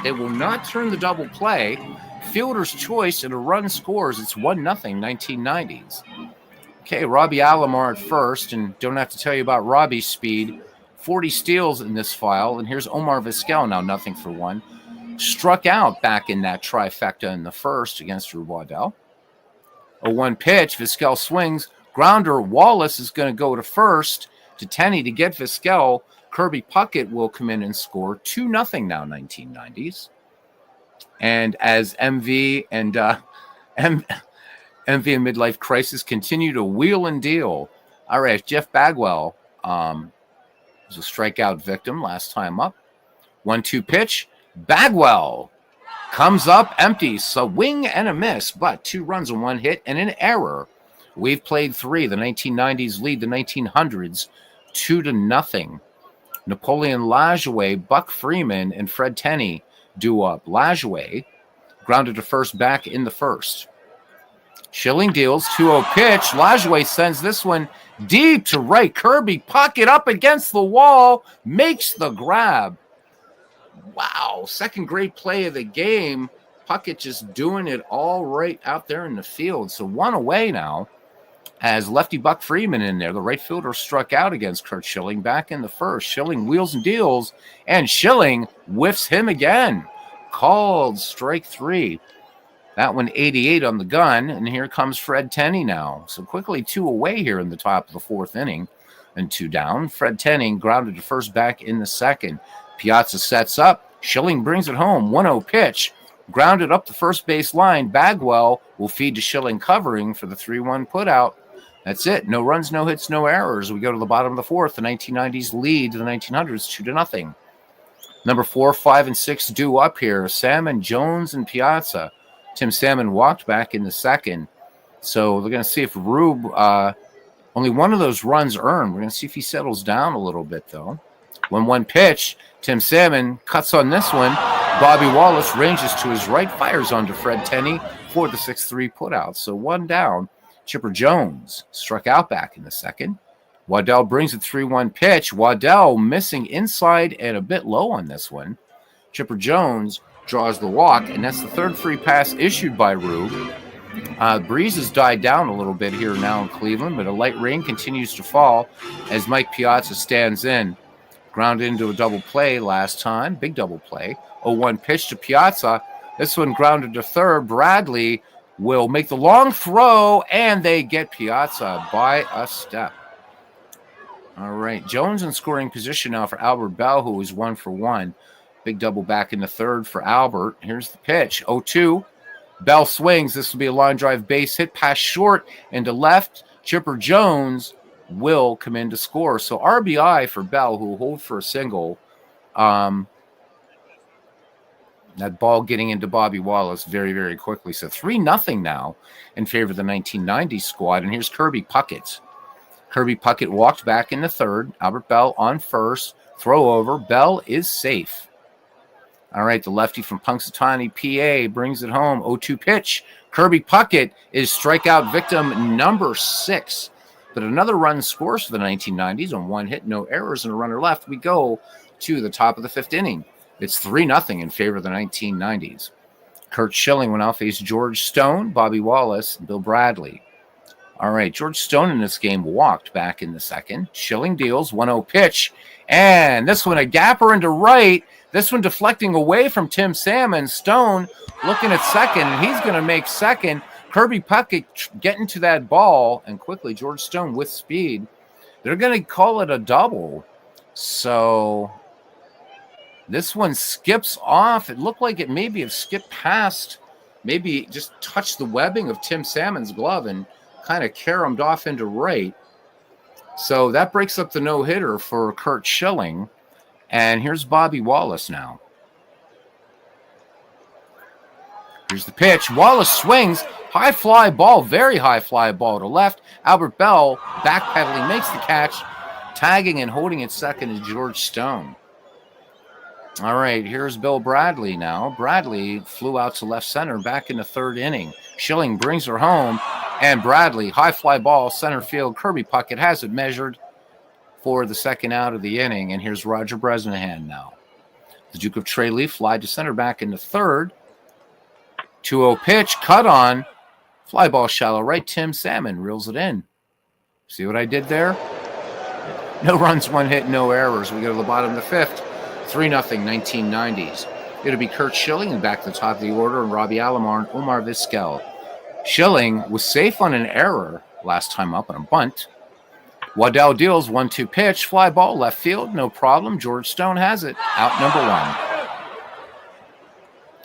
They will not turn the double play. Fielder's choice and a run scores. It's 1-0 1990s. Okay, Robbie Alomar at first, and don't have to tell you about Robbie's speed. 40 steals in this file, and here's Omar Vizquel now 0-1. Struck out back in that trifecta in the first against Rube Waddell. 0-1 pitch, Vizquel swings. Grounder, Wallace is going to go to first to Tenney to get Vizquel. Kirby Puckett will come in and score 2-0 now 1990s. And as MV and Midlife Crisis continue to wheel and deal. All right, Jeff Bagwell was a strikeout victim last time up. 1-2 pitch. Bagwell comes up empty. Swing and a miss, but 2 runs and 1 hit and an error. We've played 3. The 1990s lead the 1900s 2-0. Napoleon Lajoie, Buck Freeman, and Fred Tenney do up. Lajoie grounded to first back in the first. Schilling deals 2-0 pitch. Lajoie sends this one deep to right. Kirby Puckett up against the wall, makes the grab. Wow, second great play of the game. Puckett just doing it all right out there in the field. So 1 away now as lefty Buck Freeman in there. The right fielder struck out against Curt Schilling back in the first. Schilling wheels and deals, and Schilling whiffs him again. Called strike 3. That one 88 on the gun, and here comes Fred Tenney now. So quickly 2 away here in the top of the 4th inning and 2 down. Fred Tenney grounded to first back in the second. Piazza sets up. Schilling brings it home. 1-0 pitch. Grounded up the first base line. Bagwell will feed to Schilling covering for the 3-1 putout. That's it. No runs, no hits, no errors. We go to the bottom of the 4th. The 1990s lead the 1900s 2-0. Number 4, 5, and 6 due up here. Salmon, Jones, and Piazza. Tim Salmon walked back in the second. So they're going to see if Rube, only one of those runs earned. We're going to see if he settles down a little bit, though. 1-1 pitch. Tim Salmon cuts on this one. Bobby Wallace ranges to his right, fires onto Fred Tenney for the 6-3 putout. So 1 down. Chipper Jones struck out back in the second. Waddell brings a 3-1 pitch. Waddell missing inside and a bit low on this one. Chipper Jones draws the walk, and that's the third free pass issued by Rube. Breeze has died down a little bit here now in Cleveland, but a light rain continues to fall as Mike Piazza stands in. Grounded into a double play last time, big double play. 0-1 pitch to Piazza. This one grounded to third. Bradley will make the long throw, and they get Piazza by a step. All right, Jones in scoring position now for Albert Bell, who is 1 for 1. Big double back in the third for Albert. Here's the pitch. 0-2. Bell swings. This will be a line drive base hit, pass short and to left. Chipper Jones will come in to score. So RBI for Bell, who will hold for a single. That ball getting into Bobby Wallace very, very quickly. So 3-0 now in favor of the 1990 squad. And here's Kirby Puckett. Kirby Puckett walked back in the third. Albert Bell on first. Throw over. Bell is safe. All right, the lefty from Punxsutawney, PA, brings it home. 0-2 pitch. Kirby Puckett is strikeout victim number 6. But another run scores for the 1990s on 1 hit, no errors, and a runner left. We go to the top of the 5th inning. It's 3-0 in favor of the 1990s. Curt Schilling will now face George Stone, Bobby Wallace, and Bill Bradley. All right, George Stone in this game walked back in the second. Schilling deals, 1-0 pitch. And this one, a gapper into right. This one deflecting away from Tim Salmon. Stone looking at second, and he's going to make second. Kirby Puckett getting to that ball, and quickly George Stone with speed. They're going to call it a double. So this one skips off. It looked like it maybe have skipped past, maybe just touched the webbing of Tim Salmon's glove and kind of caromed off into right. So that breaks up the no-hitter for Curt Schilling. And here's Bobby Wallace now. Here's the pitch. Wallace swings. High fly ball, very high fly ball to left. Albert Bell backpedaling, makes the catch. Tagging and holding it second is George Stone. All right, here's Bill Bradley now. Bradley flew out to left center back in the 3rd inning. Schilling brings her home. And Bradley, high fly ball, center field. Kirby Puckett has it measured for the 2nd out of the inning. And here's Roger Bresnahan now. The Duke of Tralee fly to center back in the 3rd. 2-0 pitch, cut on. Fly ball shallow right. Tim Salmon reels it in. See what I did there? No runs, 1 hit, no errors. We go to the bottom of the 5th. 3-0, 1990s. It'll be Curt Schilling and back to the top of the order, and Robbie Alomar and Omar Vizquel. Schilling was safe on an error last time up on a bunt. Waddell deals 1-2 pitch, fly ball left field, no problem. George Stone has it, out number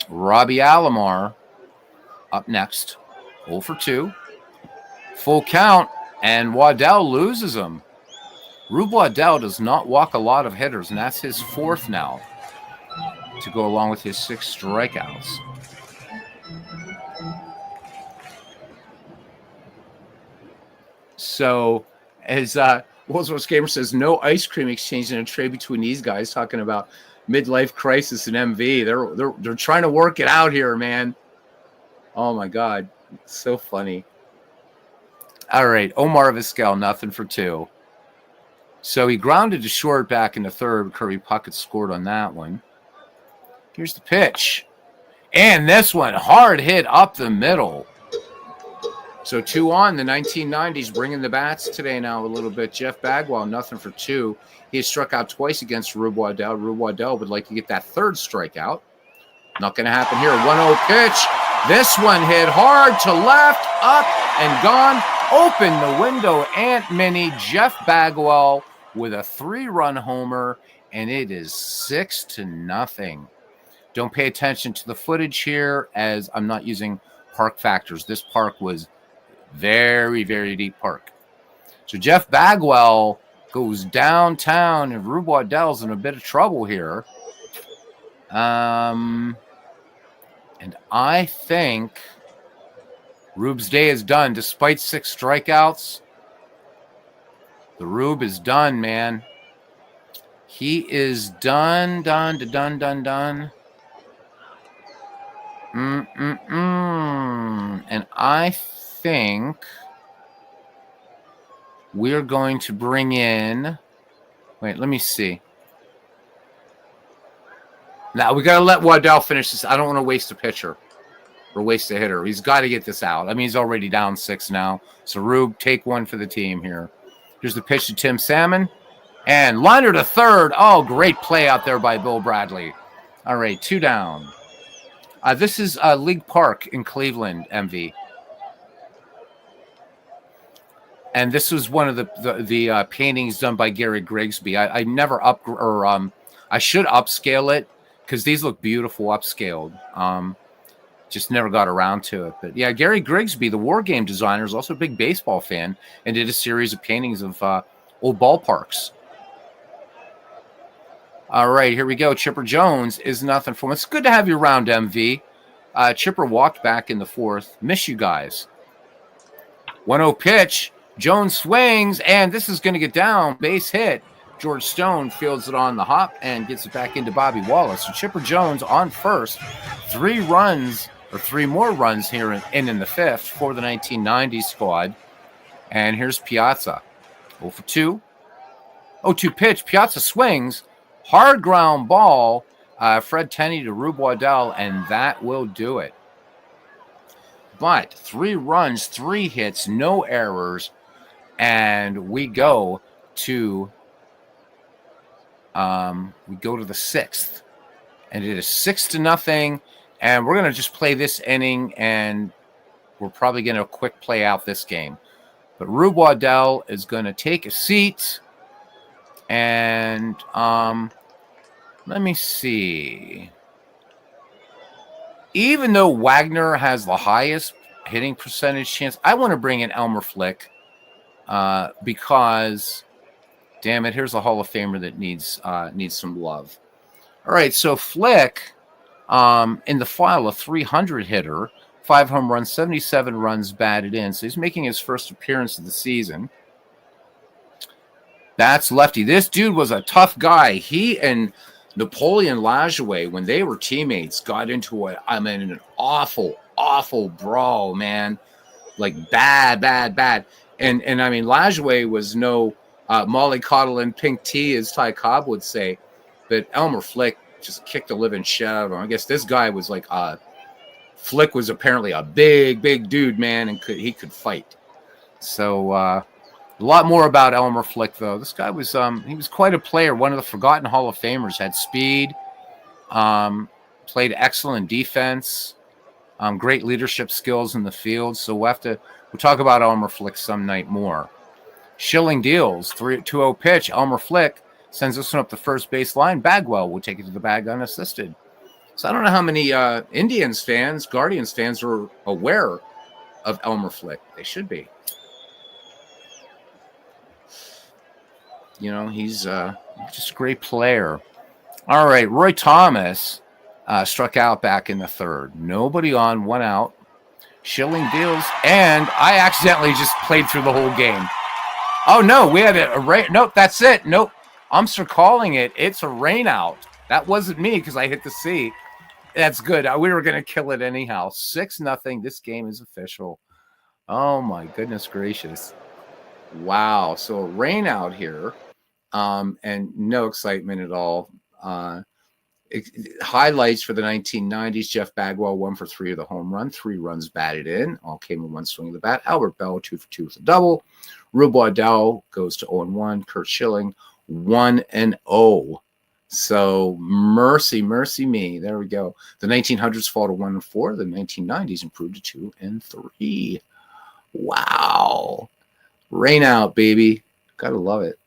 1. Robbie Alomar up next, 0 for 2. Full count, and Waddell loses him. Rube Waddell does not walk a lot of hitters, and that's his 4th now to go along with his 6 strikeouts. So, as Wolves Gamer says, no ice cream exchange in a trade between these guys. Talking about midlife crisis and MV. They're trying to work it out here, man. Oh my God, it's so funny. All right, Omar Vizquel, nothing for 2. So he grounded to short back in the third. Kirby Puckett scored on that one. Here's the pitch. And this one, hard hit up the middle. So 2 on, the 1990s bringing the bats today now a little bit. Jeff Bagwell, nothing for 2. He has struck out twice against Rube Waddell. Rube Waddell would like to get that third strikeout. Not going to happen here. 1-0 pitch. This one hit hard to left, up and gone. Open the window, Aunt Minnie. Jeff Bagwell with a 3-run homer, and it is 6-0. Don't pay attention to the footage here, as I'm not using park factors. This park was very, very deep park. So Jeff Bagwell goes downtown, and Rube Waddell's in a bit of trouble here. And I think Rube's day is done. Despite 6 strikeouts, the Rube is done, man. He is done. And I think we're going to bring in... Wait, let me see. Now, we got to let Waddell finish this. I don't want to waste a pitcher or waste a hitter. He's got to get this out. I mean, he's already down 6 now. So, Rube, take one for the team here. Here's the pitch to Tim Salmon. And liner to third. Oh, great play out there by Bill Bradley. All right, 2 down. This is League Park in Cleveland, MV. And this was one of the paintings done by Gary Grigsby. I never I should upscale it because these look beautiful upscaled. Just never got around to it. But yeah, Gary Grigsby, the war game designer, is also a big baseball fan and did a series of paintings of old ballparks. All right, here we go. Chipper Jones is nothing for him. It's good to have you around, MV. Chipper walked back in the 4th. Miss you guys. 1-0 pitch. Jones swings, and this is going to get down. Base hit. George Stone fields it on the hop and gets it back into Bobby Wallace. So Chipper Jones on first. 3 more runs here in the 5th for the 1990 squad. And here's Piazza. 0 for 2. 0-2 pitch. Piazza swings. Hard ground ball. Fred Tenney to Rube Waddell, and that will do it. But 3 runs, 3 hits, no errors, and we go to the 6th, and it is 6-0. And we're going to just play this inning, and we're probably going to quick play out this game. But Rube Waddell is going to take a seat, and let me see. Even though Wagner has the highest hitting percentage chance, I want to bring in Elmer Flick because, damn it, here's a Hall of Famer that needs some love. All right, so Flick, in the file, a 300 hitter, 5 home runs, 77 runs batted in. So he's making his first appearance of the season. That's lefty. This dude was a tough guy. He and Napoleon Lajoie, when they were teammates, got into an awful brawl, man. Like bad. And I mean, Lajoie was no mollycoddle and pink tea, as Ty Cobb would say. But Elmer Flick just kicked the living shit out of him. I guess this guy was like Flick was apparently a big dude, man, and he could fight. So a lot more about Elmer Flick, though. This guy was he was quite a player, one of the forgotten Hall of Famers. Had speed, played excellent defense, great leadership skills in the field. So we'll talk about Elmer Flick some night more. Schilling deals 2-0 pitch. Elmer Flick sends this one up the first base line. Bagwell will take it to the bag unassisted. So I don't know how many Indians fans, Guardians fans are aware of Elmer Flick. They should be. You know, he's just a great player. All right, Roy Thomas struck out back in the 3rd. Nobody on, 1 out. Schilling deals, and I accidentally just played through the whole game. Oh no, we had a rain. Nope, that's it. Nope, I'm calling it. It's a rain out. That wasn't me because I hit the C. That's good. We were gonna kill it anyhow. 6-0. This game is official. Oh my goodness gracious! Wow. So a rain out here, and no excitement at all. Highlights for the 1990s: Jeff Bagwell 1 for 3 of the home run, 3 runs batted in, all came in one swing of the bat. Albert Bell 2 for 2 with a double. Rube Waddell goes to 0-1. Curt Schilling 1-0. So mercy me. There we go. The 1900s fall to 1-4. The 1990s improved to 2-3. Wow. Rain out, baby. Gotta love it.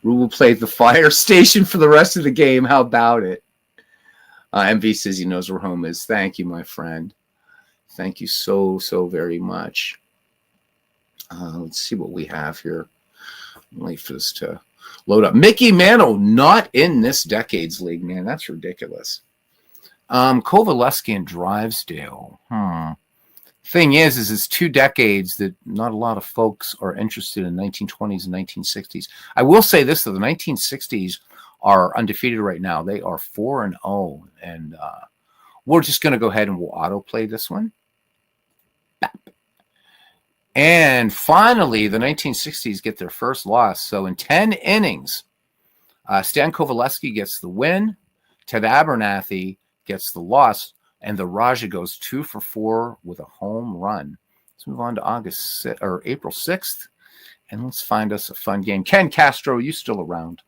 Rube played the fire station for the rest of the game. How about it? MV says he knows where home is. Thank you, my friend. Thank you so very much. Let's see what we have here. Wait for this to load up. Mickey Mantle not in this Decades League, man. That's ridiculous. Kovaleski and Drysdale. Thing is it's 2 decades that not a lot of folks are interested in, 1920s and 1960s. I will say this, though. The 1960s are undefeated right now. They are 4-0. And we're just going to go ahead and we'll autoplay this one. And finally, the 1960s get their first loss. So in 10 innings, Stan Kovaleski gets the win. Ted Abernathy gets the loss. And the Raja goes 2 for 4 with a home run. Let's move on to April 6th. And let's find us a fun game. Ken Castro, you still around?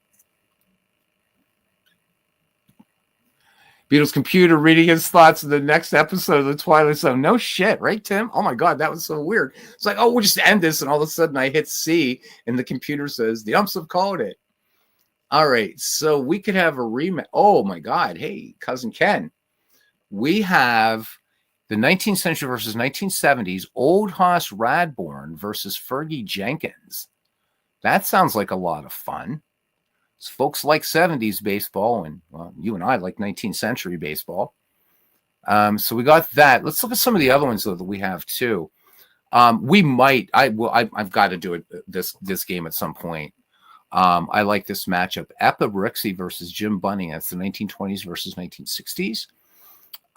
Beatles computer reading his thoughts in the next episode of The Twilight Zone. No shit, right, Tim? Oh my God, that was so weird. It's like, oh, we'll just end this. And all of a sudden I hit C and the computer says, the umps have called it. All right, so we could have a rematch. Oh my God. Hey, cousin Ken. We have the 19th century versus 1970s, Old Hoss Radbourne versus Fergie Jenkins. That sounds like a lot of fun. So folks like 70s baseball, and well, you and I like 19th century baseball. So we got that. Let's look at some of the other ones though that we have too. We might. I've got to do it this game at some point. I like this matchup: Epa Brixey versus Jim Bunning. That's the 1920s versus 1960s.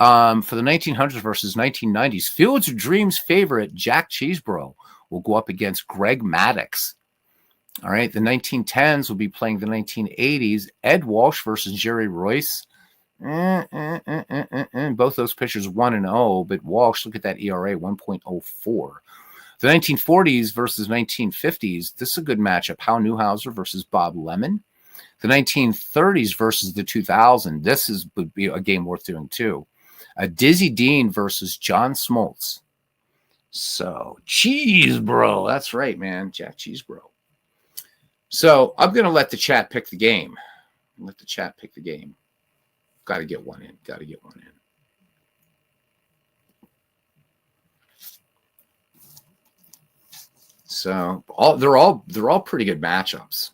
For the 1900s versus 1990s, Fields of Dreams favorite Jack Cheeseborough will go up against Greg Maddux. All right, the 1910s will be playing the 1980s. Ed Walsh versus Jerry Royce. Both those pitchers 1-0, but Walsh, look at that ERA, 1.04. The 1940s versus 1950s. This is a good matchup. Hal Newhouser versus Bob Lemon. The 1930s versus the 2000. This would be a game worth doing too. Dizzy Dean versus John Smoltz. So, Cheeseborough. That's right, man. Jack Cheeseborough. So, I'm going to let the chat pick the game. Let the chat pick the game. Got to get one in. Got to get one in. So, they're all pretty good matchups.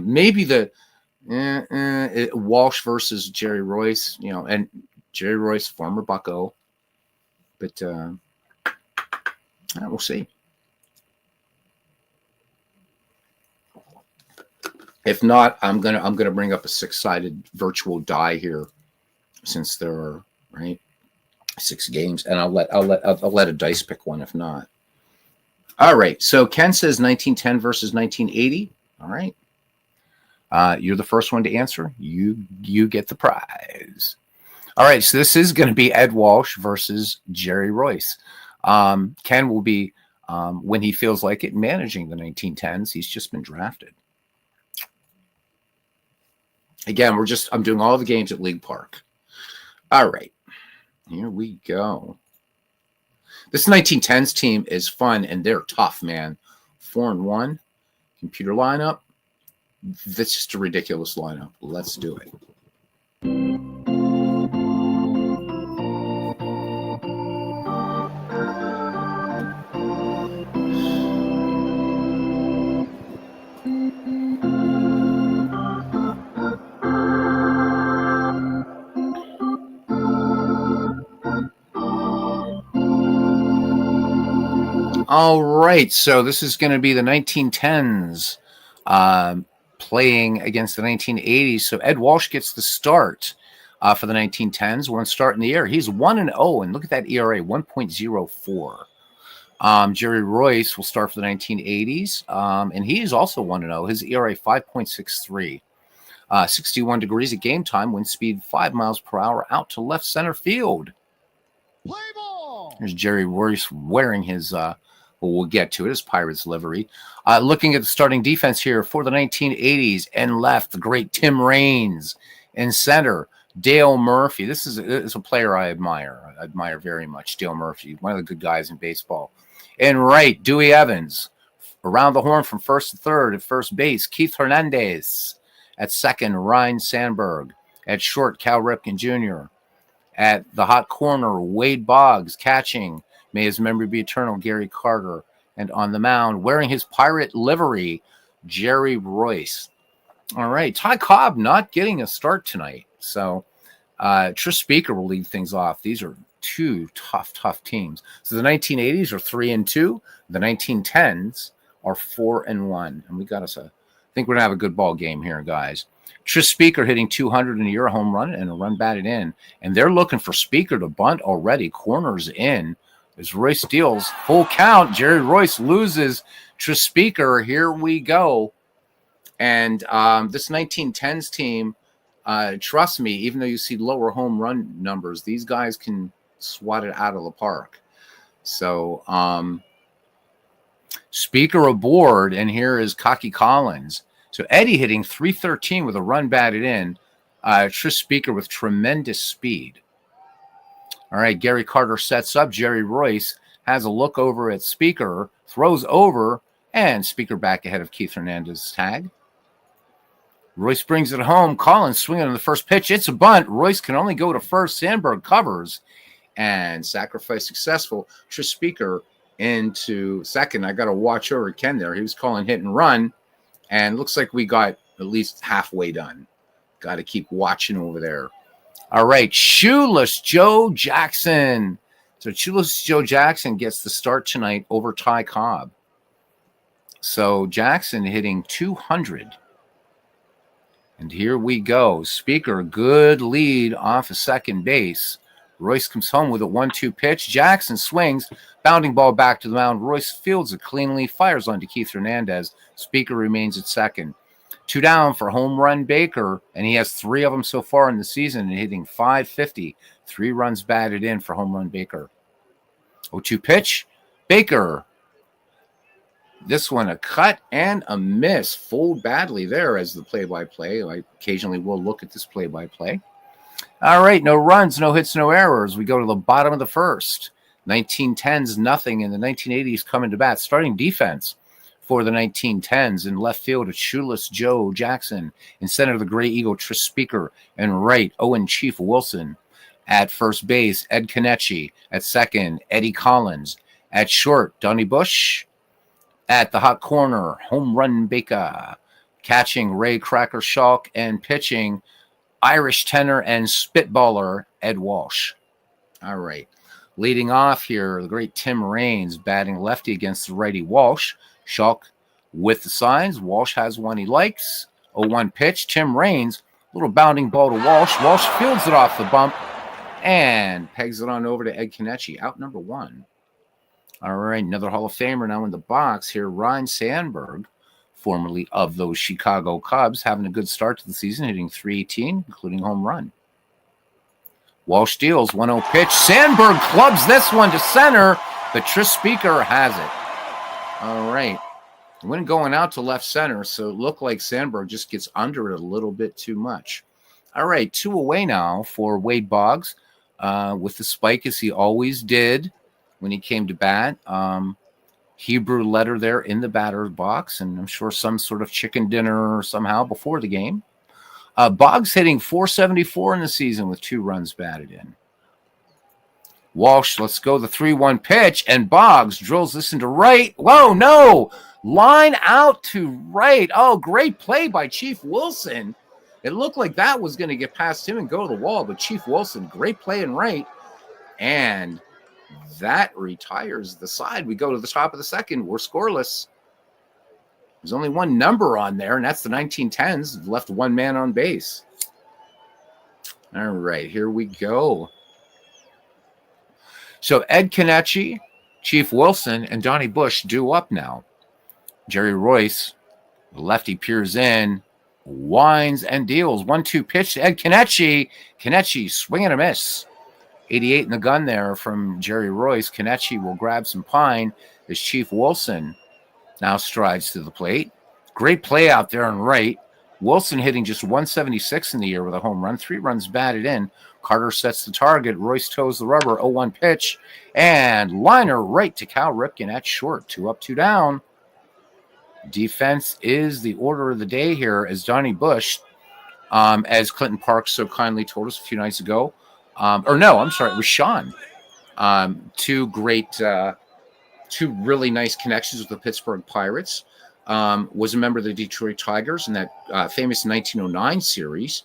Maybe the Walsh versus Jerry Royce, and Jerry Royce, former Bucko, but we'll see. If not, I'm gonna bring up a 6-sided virtual die here, since there are 6 games, and I'll let a dice pick one if not. All right. So Ken says 1910 versus 1980. All right. You're the first one to answer. You get the prize. All right, so this is going to be Ed Walsh versus Jerry Royce. Ken will be, when he feels like it, managing the 1910s. He's just been drafted. Again, I'm doing all the games at League Park. All right, here we go. This 1910s team is fun, and they're tough, man. 4-1 computer lineup. That's just a ridiculous lineup. Let's do it. All right, so this is going to be the 1910s playing against the 1980s. So Ed Walsh gets the start for the 1910s. One start in the year. He's 1-0, and look at that ERA, 1.04. Jerry Royce will start for the 1980s, and he's also 1-0. His ERA, 5.63. 61 degrees at game time, wind speed 5 miles per hour out to left center field. Play ball. There's Jerry Royce wearing his, well, we'll get to it, his Pirates livery. Looking at the starting defense here for the 1980s, and left, the great Tim Raines. In center, Dale Murphy. This is a player I admire very much. Dale Murphy, one of the good guys in baseball. And right, Dewey Evans. Around the horn from first to third at first base, Keith Hernandez. At second, Ryne Sandberg. At short, Cal Ripken Jr. At the hot corner, Wade Boggs. Catching, may his memory be eternal, Gary Carter. And on the mound, wearing his Pirate livery, Jerry Royce. All right, Ty Cobb not getting a start tonight. So Tris Speaker will lead things off. These are two tough teams. So the 1980s are 3-2. The 1910s are 4-1. And we got us I think we're going to have a good ball game here, guys. Tris Speaker hitting 200 in a year, a home run, and a run batted in. And they're looking for Speaker to bunt already. Corners in. As Royce steals, full count. Jerry Royce loses Tris Speaker. Here we go. And this 1910s team, trust me, even though you see lower home run numbers, these guys can swat it out of the park. So Speaker aboard, and here is Cocky Collins. So Eddie hitting 313 with a run batted in. Tris Speaker with tremendous speed. All right, Gary Carter sets up. Jerry Royce has a look over at Speaker, throws over, and Speaker back ahead of Keith Hernandez's tag. Royce brings it home. Collins swinging on the first pitch. It's a bunt. Royce can only go to first. Sandberg covers, and sacrifice successful. Tris Speaker into second. I got to watch over Ken there. He was calling hit and run, and looks like we got at least halfway done. Got to keep watching over there. All right, Shoeless Joe Jackson. So Shoeless Joe Jackson gets the start tonight over Ty Cobb. So Jackson hitting 200. And here we go. Speaker, good lead off of second base. Royce comes home with a 1-2 pitch. Jackson swings, bounding ball back to the mound. Royce fields it cleanly, fires onto Keith Hernandez. Speaker remains at second. 2 down for home run Baker, and he has 3 of them so far in the season, and hitting .550. 3 runs batted in for home run Baker. 0-2 pitch. Baker. This one a cut and a miss. Fold badly there as the play-by-play. I occasionally will look at this play-by-play. All right, no runs, no hits, no errors. We go to the bottom of the first. 1910s, nothing. In the 1980s coming to bat. Starting defense for the 1910s. In left field, it's Shoeless Joe Jackson. In center, the Gray Eagle, Tris Speaker. And right, Owen Chief Wilson. At first base, Ed Kenichi. At second, Eddie Collins. At short, Donnie Bush. At the hot corner, home run Baker. Catching, Ray Cracker Schalk. And pitching, Irish tenor and spitballer, Ed Walsh. All right. Leading off here, the great Tim Raines batting lefty against the righty Walsh. Schalk with the signs. Walsh has one he likes. 0-1 pitch. Tim Raines, little bounding ball to Walsh. Walsh fields it off the bump and pegs it on over to Ed Kenichi. Out number 1. All right, another Hall of Famer now in the box here. Ryne Sandberg, formerly of those Chicago Cubs, having a good start to the season, hitting .318, including home run. Walsh deals, 1-0 pitch. Sandberg clubs this one to center, but Tris Speaker has it. All right. When going out to left center, so it looked like Sandberg just gets under it a little bit too much. All right, 2 away now for Wade Boggs with the spike, as he always did when he came to bat. Hebrew letter there in the batter's box, and I'm sure some sort of chicken dinner somehow before the game. Boggs hitting .474 in the season with 2 runs batted in. Walsh, let's go the 3-1 pitch, and Boggs drills this into right. Whoa, no! Line out to right. Oh, great play by Chief Wilson. It looked like that was going to get past him and go to the wall, but Chief Wilson, great play in right. And That retires the side. We go to the top of the second. We're scoreless. There's only one number on there, and that's the 1910s. Left one man on base. All right, here we go. So Ed Kenichi, Chief Wilson, and Donnie Bush due up now. Jerry Royce, the lefty, peers in, winds and deals. 1-2 pitch to Ed Kenichi. Kenichi swing and a miss. 88 in the gun there from Jerry Royce. Kenichi will grab some pine as Chief Wilson now strides to the plate. Great play out there on right. Wilson hitting just 176 in the year with a home run. 3 runs batted in. Carter sets the target. Royce toes the rubber. 0-1 pitch. And liner right to Cal Ripken at short. 2 up, 2 down. Defense is the order of the day here as Donnie Bush, as Clinton Parks so kindly told us a few nights ago. It was Sean. Two really nice connections with the Pittsburgh Pirates. Was a member of the Detroit Tigers in that famous 1909 series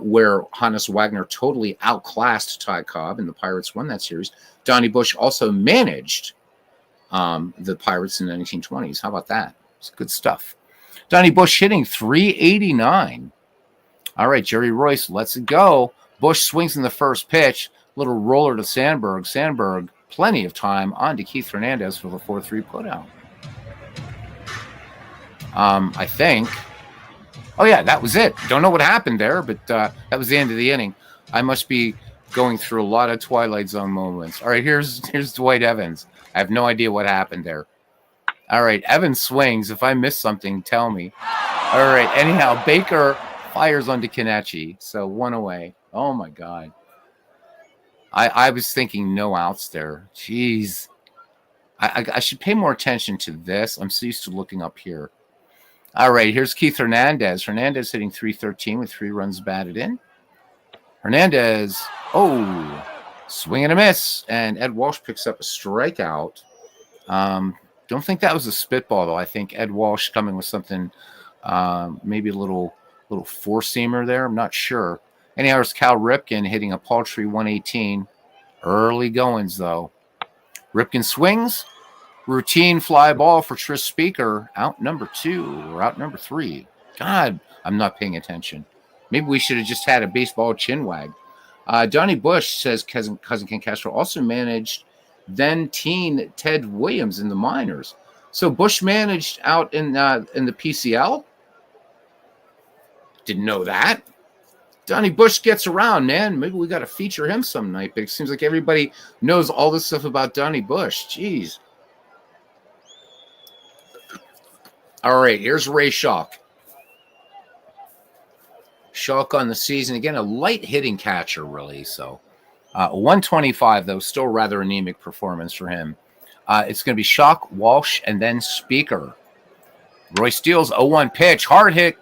where Hannes Wagner totally outclassed Ty Cobb, and the Pirates won that series. Donnie Bush also managed the Pirates in the 1920s. How about that? It's good stuff. Donnie Bush hitting .389. All right, Jerry Royce lets it go. Bush swings in the first pitch. Little roller to Sandberg. Sandberg, plenty of time on to Keith Hernandez for the 4-3 putout. I think. Oh, yeah, that was it. Don't know what happened there, but that was the end of the inning. I must be going through a lot of Twilight Zone moments. All right, here's Dwight Evans. I have no idea what happened there. All right, Evans swings. If I missed something, tell me. All right, anyhow, Baker fires onto Kenichi, so 1 away. Oh, my God. I was thinking no outs there. Jeez. I should pay more attention to this. I'm so used to looking up here. All right, here's Keith Hernandez. Hernandez hitting .313 with 3 runs batted in. Hernandez, swing and a miss. And Ed Walsh picks up a strikeout. Don't think that was a spitball, though. I think Ed Walsh coming with something, maybe a little four-seamer there. I'm not sure. Anyhow, there's Cal Ripken hitting a paltry 118. Early goings, though. Ripken swings. Routine fly ball for Tris Speaker. Out number 2 or out number 3. God, I'm not paying attention. Maybe we should have just had a baseball chin wag. Donnie Bush says Cousin Ken Castro also managed then-teen Ted Williams in the minors. So Bush managed out in the PCL? Didn't know that. Donnie Bush gets around, man. Maybe we got to feature him some night, but it seems like everybody knows all this stuff about Donnie Bush. Jeez. All right, here's Ray Schalk. Schalk on the season. Again, a light hitting catcher, really. So 125, though, still rather anemic performance for him. It's going to be Schalk, Walsh, and then Speaker. Roy Steele's 0-1 pitch. Hard hit,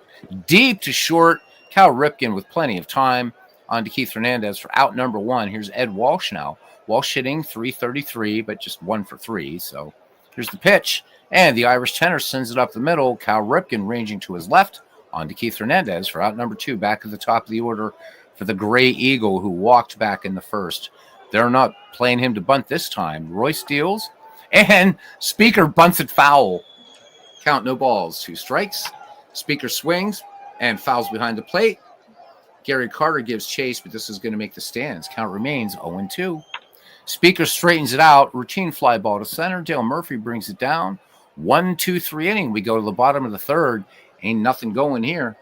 deep to short. Cal Ripken with plenty of time. On to Keith Hernandez for out number 1. Here's Ed Walsh now. Walsh hitting .333, but just 1 for 3. So here's the pitch. And the Irish tenor sends it up the middle. Cal Ripken ranging to his left. On to Keith Hernandez for out number 2. Back at the top of the order for the Gray Eagle, who walked back in the first. They're not playing him to bunt this time. Roy steals. And Speaker bunts it foul. Count, no balls. 2 strikes. Speaker swings and fouls behind the plate. Gary Carter gives chase, but this is going to make the stands. Count remains 0-2. Speaker straightens it out. Routine fly ball to center. Dale Murphy brings it down. 1-2-3 inning. We go to the bottom of the third. Ain't nothing going here.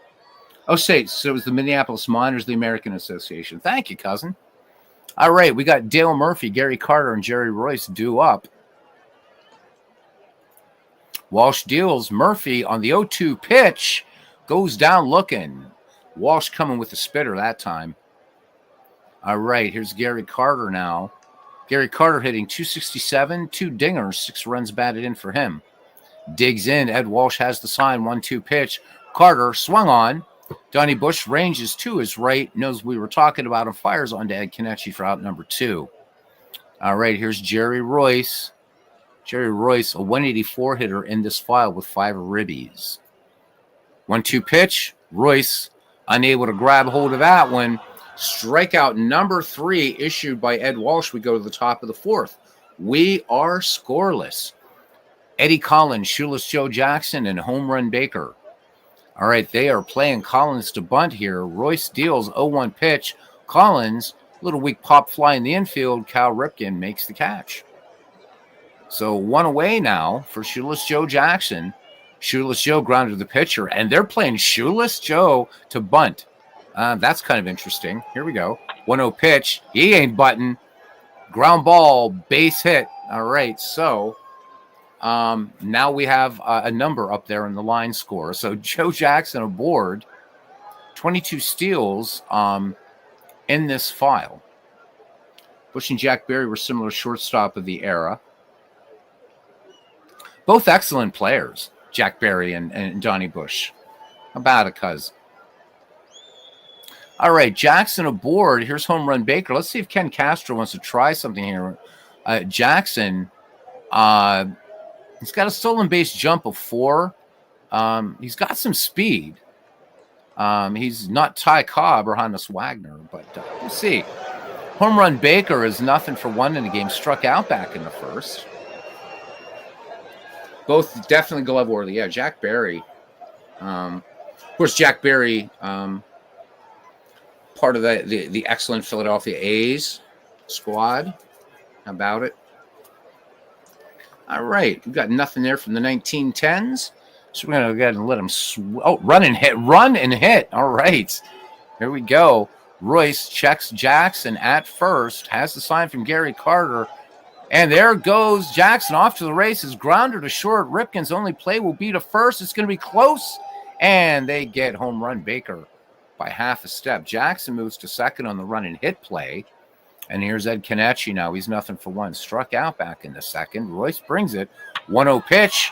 Oh, so it was the Minneapolis Miners, the American Association. Thank you, cousin. All right, we got Dale Murphy, Gary Carter, and Jerry Royce due up. Walsh deals. Murphy on the 0-2 pitch. Goes down looking. Walsh coming with the spitter that time. All right, here's Gary Carter now. Gary Carter hitting .267, 2 dingers, 6 runs batted in for him. Digs in. Ed Walsh has the sign. 1-2 pitch. Carter swung on. Donnie Bush ranges to his right. Knows we were talking about him. Fires onto Ed Kenichi for out number 2. All right, here's Jerry Royce. Jerry Royce, a 184 hitter in this file with 5 ribbies. 1-2 pitch. Royce unable to grab hold of that one. Strikeout number 3 issued by Ed Walsh. We go to the top of the 4th. We are scoreless. Eddie Collins, Shoeless Joe Jackson, and Home Run Baker. All right, they are playing Collins to bunt here. Royce deals 0-1 pitch. Collins, little weak pop fly in the infield. Cal Ripken makes the catch. So 1 away now for Shoeless Joe Jackson. Shoeless Joe grounded to the pitcher, and they're playing Shoeless Joe to bunt. That's kind of interesting. Here we go. 1-0 pitch. He ain't button. Ground ball, base hit. All right, so now we have a number up there in the line score. So Joe Jackson aboard, 22 steals in this file. Bush and Jack Berry were similar shortstop of the era. Both excellent players, Jack Berry and Donnie Bush. How about it, cuz? All right, Jackson aboard. Here's Home Run Baker. Let's see if Ken Castro wants to try something here. Jackson, he's got a stolen base jump of 4. He's got some speed. He's not Ty Cobb or Hannes Wagner, but we'll see. Home Run Baker is nothing for 1 in the game. Struck out back in the first. Both definitely glove worthy. Yeah, Jack Berry. Of course, Jack Berry, part of the excellent Philadelphia A's squad. How about it? All right, we've got nothing there from the 1910s. So we're going to go ahead and let him run and hit. All right, here we go. Royce checks Jackson at first, has the sign from Gary Carter. And there goes Jackson off to the races. Grounder to short. Ripken's only play will be to first. It's going to be close. And they get Home Run Baker by half a step. Jackson moves to second on the run and hit play. And here's Ed Kenichi now. He's nothing for 1. Struck out back in the second. Royce brings it. 1-0 pitch.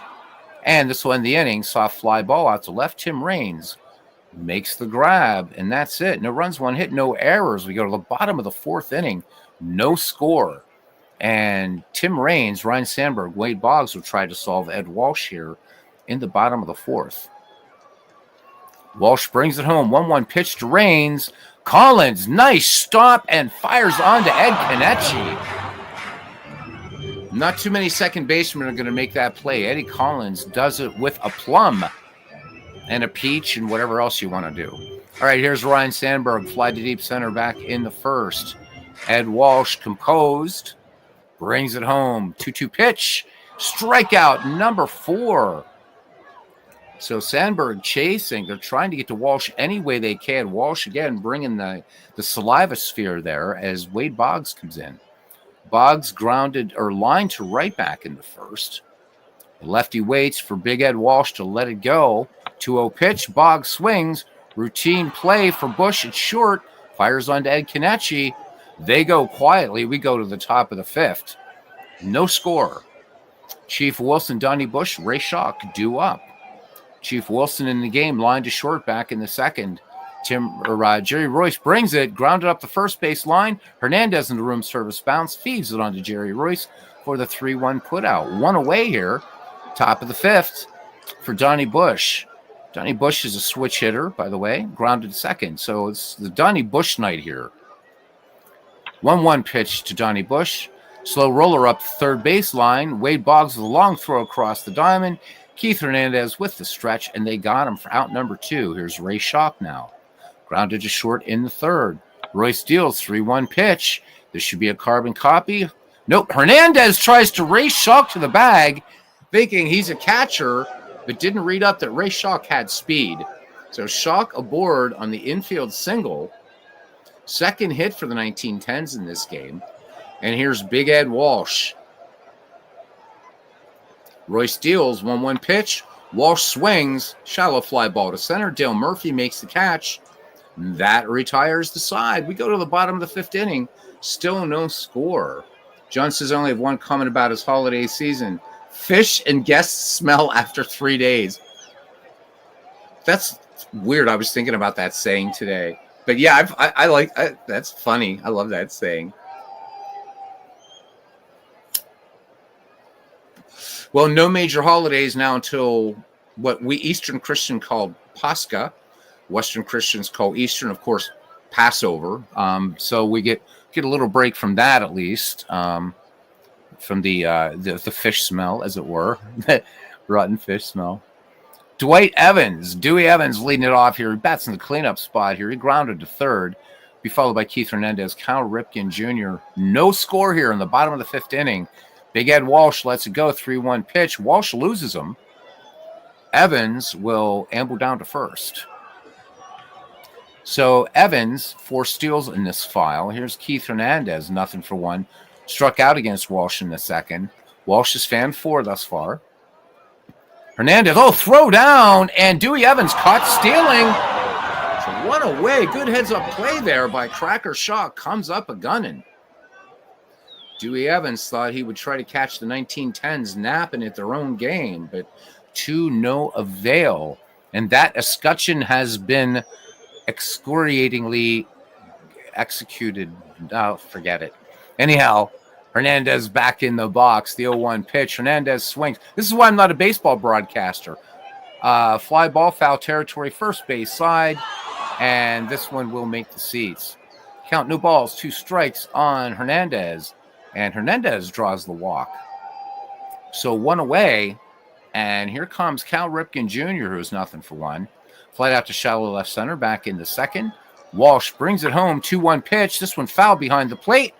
And this will end the inning. Soft fly ball out to left. Tim Raines makes the grab. And that's it. No runs, 1 hit, no errors. We go to the bottom of the 4th inning. No score. And Tim Raines, Ryan Sandberg, Wade Boggs will try to solve Ed Walsh here in the bottom of the 4th. Walsh brings it home. 1-1 pitch to Raines. Collins, nice stop, and fires on to Ed Kenichi. Not too many second basemen are going to make that play. Eddie Collins does it with a plum and a peach and whatever else you want to do. All right, here's Ryan Sandberg, fly to deep center back in the first. Ed Walsh composed. Brings it home. 2-2 pitch. Strikeout number 4. So Sandberg chasing. They're trying to get to Walsh any way they can. Walsh, again, bringing the saliva sphere there as Wade Boggs comes in. Boggs grounded or lined to right back in the first. The lefty waits for Big Ed Walsh to let it go. 2-0 pitch. Boggs swings. Routine play for Bush at short. Fires on to Ed Kenichi. They go quietly. We go to the top of the 5th. No score. Chief Wilson, Donnie Bush, Ray Schock due up. Chief Wilson in the game, line to short back in the second. Jerry Royce brings it, grounded up the first base line. Hernandez in the room service bounce, feeds it onto Jerry Royce for the 3-1 putout. 1 away here, top of the 5th for Donnie Bush. Donnie Bush is a switch hitter, by the way, grounded second. So it's the Donnie Bush night here. 1-1 pitch to Donnie Bush. Slow roller up third baseline. Wade Boggs with a long throw across the diamond. Keith Hernandez with the stretch, and they got him for out number 2. Here's Ray Schock now. Grounded to short in the third. Royce deals 3-1 pitch. This should be a carbon copy. Nope. Hernandez tries to race Schock to the bag, thinking he's a catcher, but didn't read up that Ray Schock had speed. So Schock aboard on the infield single. Second hit for the 1910s in this game. And here's Big Ed Walsh. Royce deals 1-1 pitch. Walsh swings. Shallow fly ball to center. Dale Murphy makes the catch. That retires the side. We go to the bottom of the 5th inning. Still no score. John says I only have one comment about his holiday season. Fish and guests smell after 3 days. That's weird. I was thinking about that saying today. But yeah, I like that's funny. I love that saying. Well, no major holidays now until what we Eastern Christian call Pascha. Western Christians call Eastern, of course, Passover. So we get a little break from that at least, from the fish smell, as it were, rotten fish smell. Dwight Evans, Dewey Evans leading it off here. He bats in the cleanup spot here. He grounded to third. Be followed by Keith Hernandez, Cal Ripken Jr. No score here in the bottom of the fifth inning. Big Ed Walsh lets it go. 3-1 pitch. Walsh loses him. Evans will amble down to first. So Evans, 4 steals in this file. Here's Keith Hernandez, 0-for-1. Struck out against Walsh in the second. Walsh has fanned 4 thus far. Hernandez, throw down, and Dewey Evans caught stealing. So what a way. Good heads-up play there by Cracker Shaw. Comes up a gunning. Dewey Evans thought he would try to catch the 1910s napping at their own game, but to no avail. And that escutcheon has been excoriatingly executed. Oh, forget it. Anyhow, Hernandez back in the box. The 0-1 pitch. Hernandez swings. This is why I'm not a baseball broadcaster. Fly ball, foul territory, first base side. And this one will make the seats. Count, no balls, 2 strikes on Hernandez. And Hernandez draws the walk. So 1 away. And here comes Cal Ripken Jr., who's 0-for-1. Flight out to shallow left center, back in the second. Walsh brings it home, 2-1 pitch. This one foul behind the plate.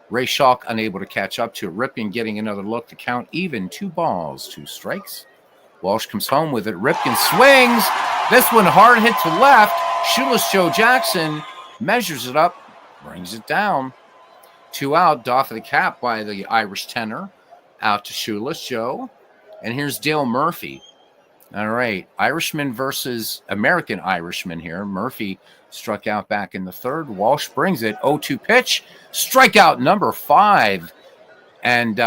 Ray Schalk unable to catch up to it. Ripken getting another look to count even. 2 balls, 2 strikes. Walsh comes home with it. Ripken swings. This one hard hit to left. Shoeless Joe Jackson measures it up, brings it down. 2 out, doff of the cap by the Irish tenor. Out to Shoeless Joe. And here's Dale Murphy. All right, Irishman versus American Irishman here. Murphy struck out back in the third. Walsh brings it. 0-2 pitch. Strikeout number 5. And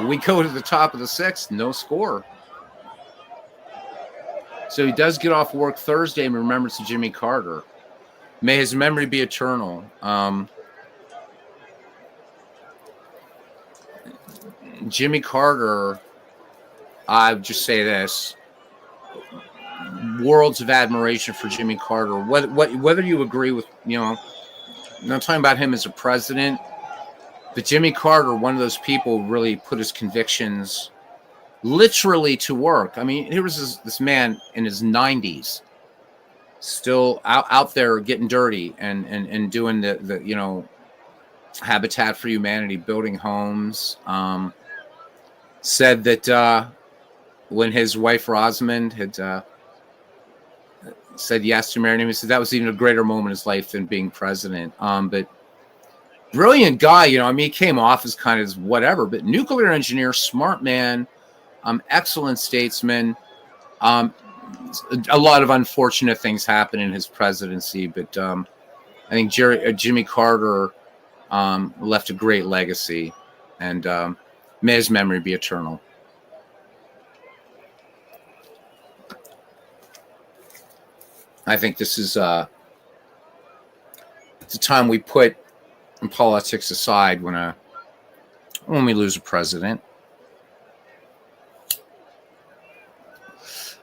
we go to the top of the 6th. No score. So he does get off work Thursday in remembrance of Jimmy Carter. May his memory be eternal. Jimmy Carter, I would just say this. Worlds of admiration for Jimmy Carter. Whether you agree with, I'm not talking about him as a president, but Jimmy Carter, one of those people, really put his convictions literally to work. I mean, here was this man in his 90s, still out there getting dirty and doing the Habitat for Humanity, building homes. Said that when his wife Rosamond had said yes to marry him, he said that was even a greater moment in his life than being president. But brilliant guy, he came off as kind of whatever, but nuclear engineer, smart man, excellent statesman. A lot of unfortunate things happened in his presidency, but I think Jimmy Carter left a great legacy, and may his memory be eternal. I think this is it's a time we put politics aside when we lose a president.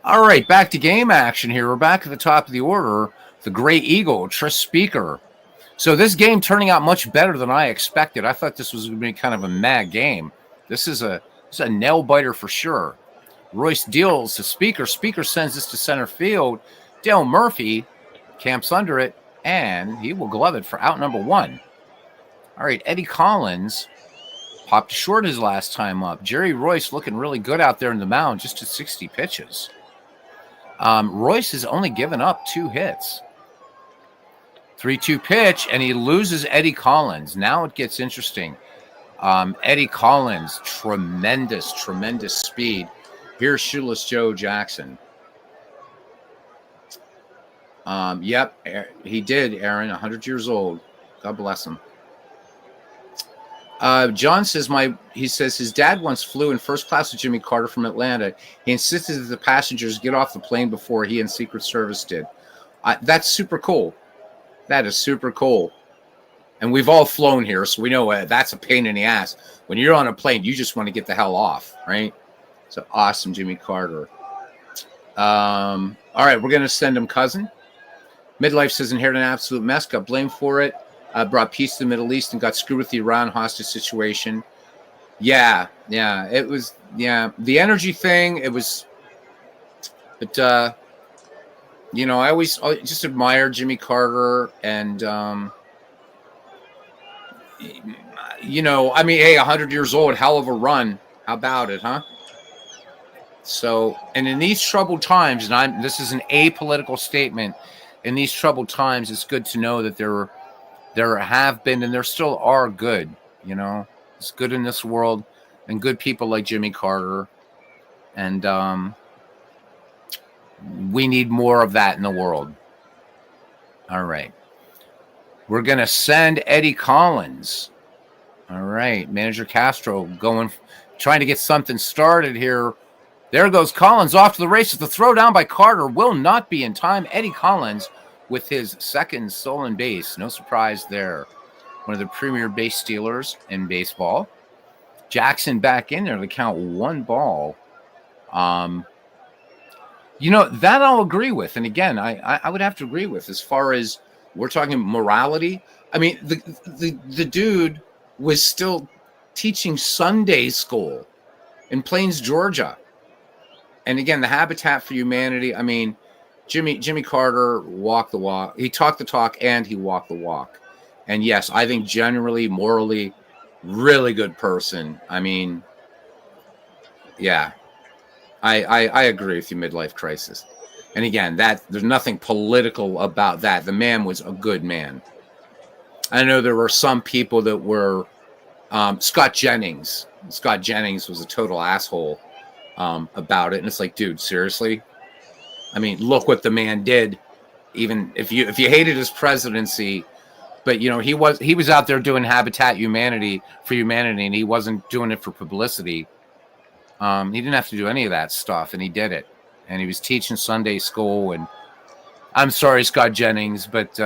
All right, back to game action here. We're back at the top of the order. The Great Eagle, Tris Speaker. So this game turning out much better than I expected. I thought this was going to be kind of a mad game. This is a nail biter for sure. Royce deals to Speaker. Speaker sends this to center field. Dale Murphy camps under it, and he will glove it for out number 1. All right, Eddie Collins popped short his last time up. Jerry Royce looking really good out there in the mound, just to 60 pitches. Royce has only given up 2 hits. 3-2 pitch, and he loses Eddie Collins. Now it gets interesting. Eddie Collins, tremendous speed. Here's Shoeless Joe Jackson. Yep, he did, Aaron, 100 years old. God bless him. John says his dad once flew in first class with Jimmy Carter from Atlanta. He insisted that the passengers get off the plane before he and Secret Service did. That's super cool. That is super cool. And we've all flown here, so we know that's a pain in the ass. When you're on a plane, you just want to get the hell off, right? So awesome, Jimmy Carter. All right, we're going to send him cousin. Midlife says inherited an absolute mess, got blamed for it, brought peace to the Middle East, and got screwed with the Iran hostage situation. Yeah, it was, the energy thing, it was, but, I always just admire Jimmy Carter, and, hey, 100 years old, hell of a run. How about it, huh? So, and in these troubled times, and this is an apolitical statement, in these troubled times, it's good to know that there have been, and there still are good, it's good in this world, and good people like Jimmy Carter, and we need more of that in the world. All right. We're going to send Eddie Collins. All right. Manager Castro trying to get something started here. There goes Collins off to the races. The throw down by Carter will not be in time. Eddie Collins with his second stolen base. No surprise there. One of the premier base stealers in baseball. Jackson back in there to count one ball. That I'll agree with. And again, I would have to agree with, as far as we're talking morality. I mean, the dude was still teaching Sunday school in Plains, Georgia. And again, the Habitat for Humanity. I mean, Jimmy Carter walked the walk. He talked the talk and he walked the walk. And yes, I think generally, morally, really good person. I mean, yeah, I agree with you, midlife crisis. And again, there's nothing political about that. The man was a good man. I know there were some people that were Scott Jennings. Scott Jennings was a total asshole about it, and it's like, dude, seriously? I mean, look what the man did. Even if you hated his presidency, but he was out there doing Habitat for Humanity, and he wasn't doing it for publicity. He didn't have to do any of that stuff, and he did it. And he was teaching Sunday school. And I'm sorry, Scott Jennings, but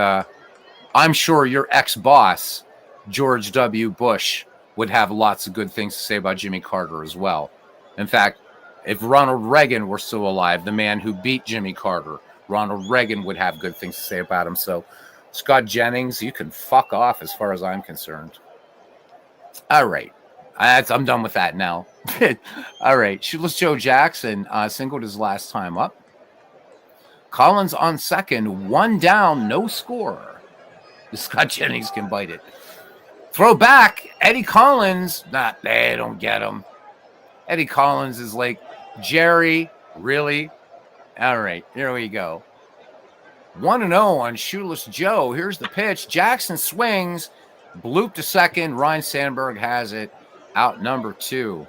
I'm sure your ex-boss, George W. Bush, would have lots of good things to say about Jimmy Carter as well. In fact, if Ronald Reagan were still alive, the man who beat Jimmy Carter, Ronald Reagan would have good things to say about him. So, Scott Jennings, you can fuck off as far as I'm concerned. All right. I'm done with that now. All right. Shoeless Joe Jackson singled his last time up. Collins on second, one down, no score. Scott Jennings can bite it. Throw back. Eddie Collins. They don't get him. Eddie Collins is like, Jerry, really? All right. Here we go. 1-0 on Shoeless Joe. Here's the pitch. Jackson swings. Bloop to second. Ryan Sandberg has it. Out number 2.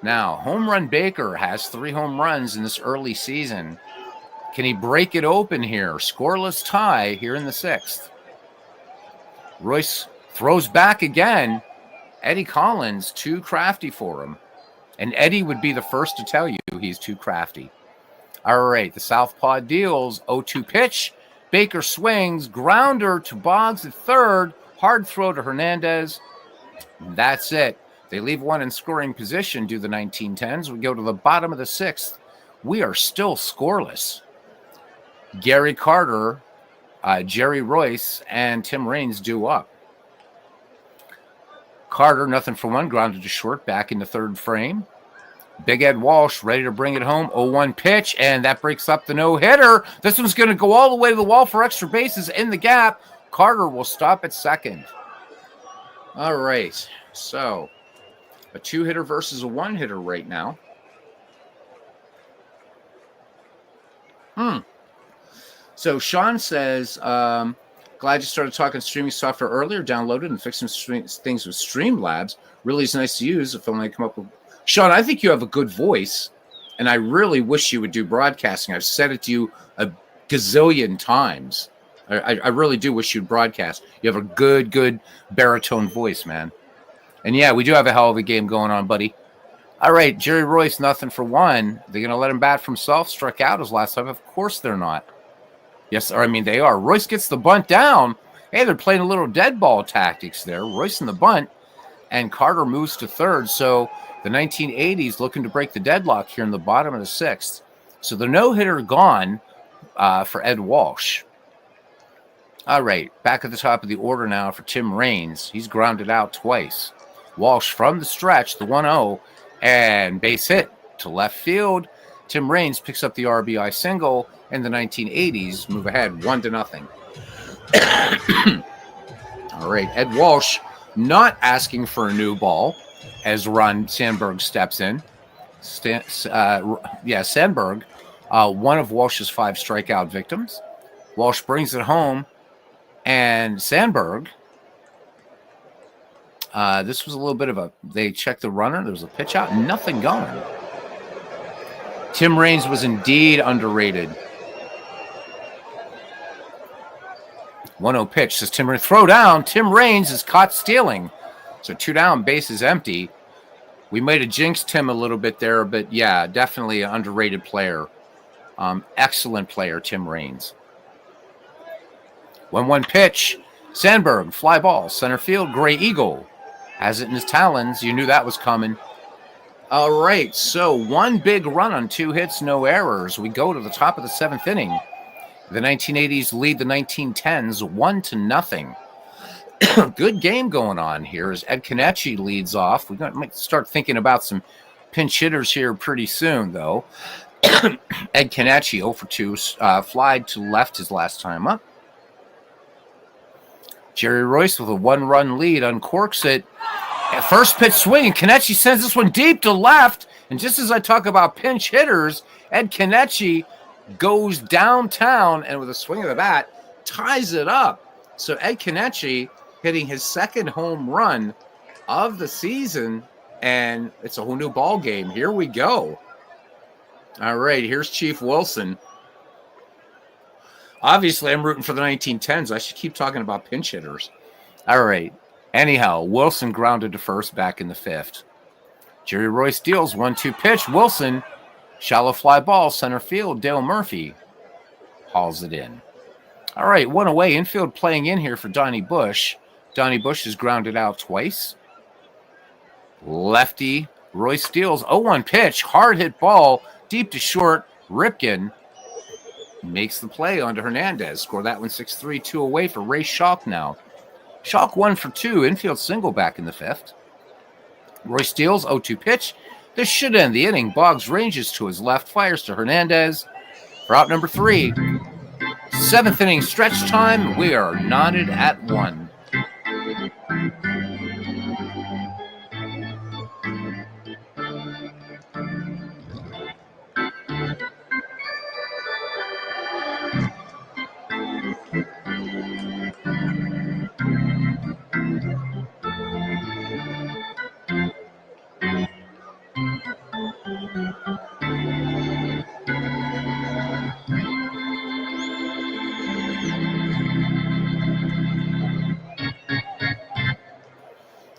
Now, Home Run Baker has 3 home runs in this early season. Can he break it open here? Scoreless tie here in the 6th. Royce throws back again. Eddie Collins, too crafty for him. And Eddie would be the first to tell you he's too crafty. All right, the Southpaw deals. 0-2 pitch. Baker swings. Grounder to Boggs at third. Hard throw to Hernandez. That's it. They leave one in scoring position due to the 1910s. We go to the bottom of the 6th. We are still scoreless. Gary Carter, Jerry Royce, and Tim Raines due up. Carter, nothing for one, grounded to short, back in the third frame. Big Ed Walsh ready to bring it home. 0-1 pitch, and that breaks up the no-hitter. This one's going to go all the way to the wall for extra bases in the gap. Carter will stop at second. All right, so a 2-hitter versus a 1-hitter right now. So Sean says, glad you started talking streaming software earlier, downloaded and fixed some things with Streamlabs. Really is nice to use if only I come up with... Sean, I think you have a good voice, and I really wish you would do broadcasting. I've said it to you a gazillion times. I really do wish you'd broadcast. You have a good baritone voice, man. And yeah, we do have a hell of a game going on, buddy. All right, Jerry Royce, nothing for one. They're going to let him bat for himself. Struck out his last time. Of course they're not. Yes, or I mean, they are. Royce gets the bunt down. Hey, they're playing a little dead ball tactics there. Royce in the bunt, and Carter moves to third. So the 1980s looking to break the deadlock here in the bottom of the 6th. So the no-hitter gone for Ed Walsh. All right, back at the top of the order now for Tim Raines. He's grounded out twice. Walsh from the stretch, the 1-0, and base hit to left field. Tim Raines picks up the RBI single, and the 1980s move ahead 1-0. All right, Ed Walsh not asking for a new ball as Ron Sandberg steps in. Sandberg, one of Walsh's 5 strikeout victims. Walsh brings it home, and Sandberg, this was a little bit of they checked the runner. There was a pitch out, nothing going. Tim Raines was indeed underrated. 1-0 pitch, says Tim Raines. Throw down. Tim Raines is caught stealing. So 2 down, base is empty. We might have jinxed him a little bit there, but yeah, definitely an underrated player. Excellent player, Tim Raines. 1-1 pitch. Sandberg, fly ball, center field. Gray Eagle has it in his talons. You knew that was coming. All right, so 1 big run on 2 hits, no errors. We go to the top of the 7th inning. The 1980s lead the 1910s 1-0. Good game going on here as Ed Kenichi leads off. We might start thinking about some pinch hitters here pretty soon, though. Ed Kenichi 0 for 2, flied to left his last time up. Jerry Royce with a 1-run lead uncorks it. At first pitch swing, and Kenichi sends this one deep to left. And just as I talk about pinch hitters, Ed Kenichi goes downtown and with a swing of the bat ties it up. So Ed Kenichi hitting his 2nd home run of the season, and it's a whole new ball game. Here we go. All right, here's Chief Wilson. Obviously, I'm rooting for the 1910s. I should keep talking about pinch hitters. All right. Anyhow, Wilson grounded to first back in the 5th. Jerry Royce deals 1-2 pitch. Wilson, shallow fly ball, center field. Dale Murphy hauls it in. All right, 1 away. Infield playing in here for Donnie Bush. Donnie Bush is grounded out twice. Lefty, Royce deals 0-1 pitch. Hard hit ball, deep to short. Ripken makes the play onto Hernandez. Score that one 6-3, 2 away for Ray Schalk now. Schalk 1 for 2, infield single back in the 5th. Royce deals 0-2 pitch. This should end the inning. Boggs ranges to his left, fires to Hernandez for out number 3. 7th inning stretch time. We are knotted at 1.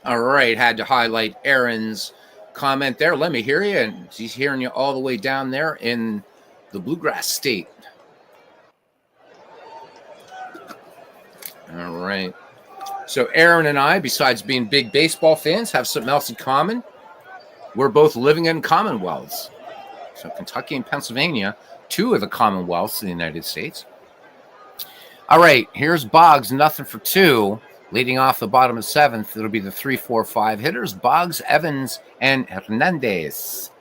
All right, had to highlight Aaron's comment there. Let me hear you, and he's hearing you all the way down there in the Bluegrass State. All right. So Aaron and I, besides being big baseball fans, have something else in common. We're both living in Commonwealths. So Kentucky and Pennsylvania, 2 of the Commonwealths in the United States. All right, here's Boggs, 0 for 2. Leading off the bottom of 7th, it'll be the 3, 4, 5 hitters, Boggs, Evans, and Hernandez.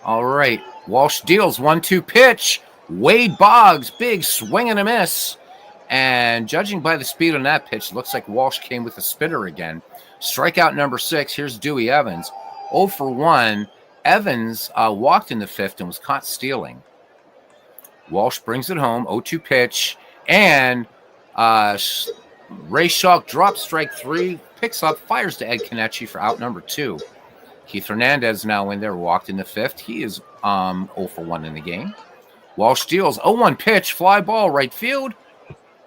All right, Walsh deals 1-2 pitch. Wade Boggs, big swing and a miss. And judging by the speed on that pitch, looks like Walsh came with a spitter again. Strikeout number 6, here's Dewey Evans. 0 for 1. Evans walked in the 5th and was caught stealing. Walsh brings it home, 0-2 pitch. And Ray Schalk drops strike 3, picks up, fires to Ed Kenichi for out number 2. Keith Hernandez now in there, walked in the 5th. He is 0 for 1 in the game. Walsh deals 0-1 pitch, fly ball, right field.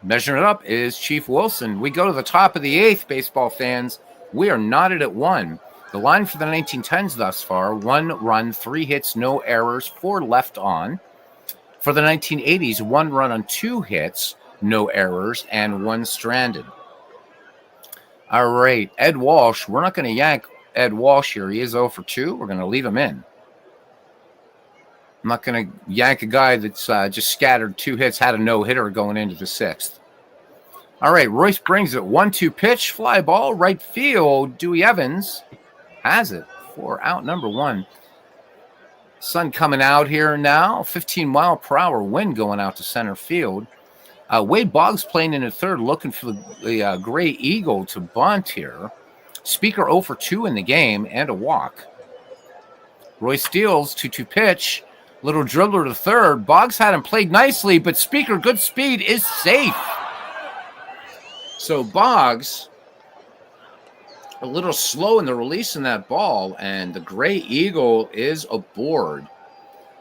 Measuring it up is Chief Wilson. We go to the top of the 8th, baseball fans. We are knotted at 1. The line for the 1910s thus far, 1 run, 3 hits, no errors, 4 left on. For the 1980s, 1 run on 2 hits, no errors, and 1 stranded. All right, Ed Walsh. We're not going to yank Ed Walsh here. He is 0 for 2. We're going to leave him in. I'm not going to yank a guy that's just scattered 2 hits, had a no-hitter going into the 6th. All right, Royce brings it. 1-2 pitch, fly ball, right field. Dewey Evans has it for out number 1. Sun coming out here now. 15-mile-per-hour wind going out to center field. Wade Boggs playing in the 3rd, looking for the Gray Eagle to bunt here. Speaker 0 for 2 in the game and a walk. Royce deals 2-2 pitch. Little dribbler to 3rd. Boggs had him played nicely, but Speaker, good speed, is safe. So Boggs, a little slow in the release in that ball, and the Gray Eagle is aboard.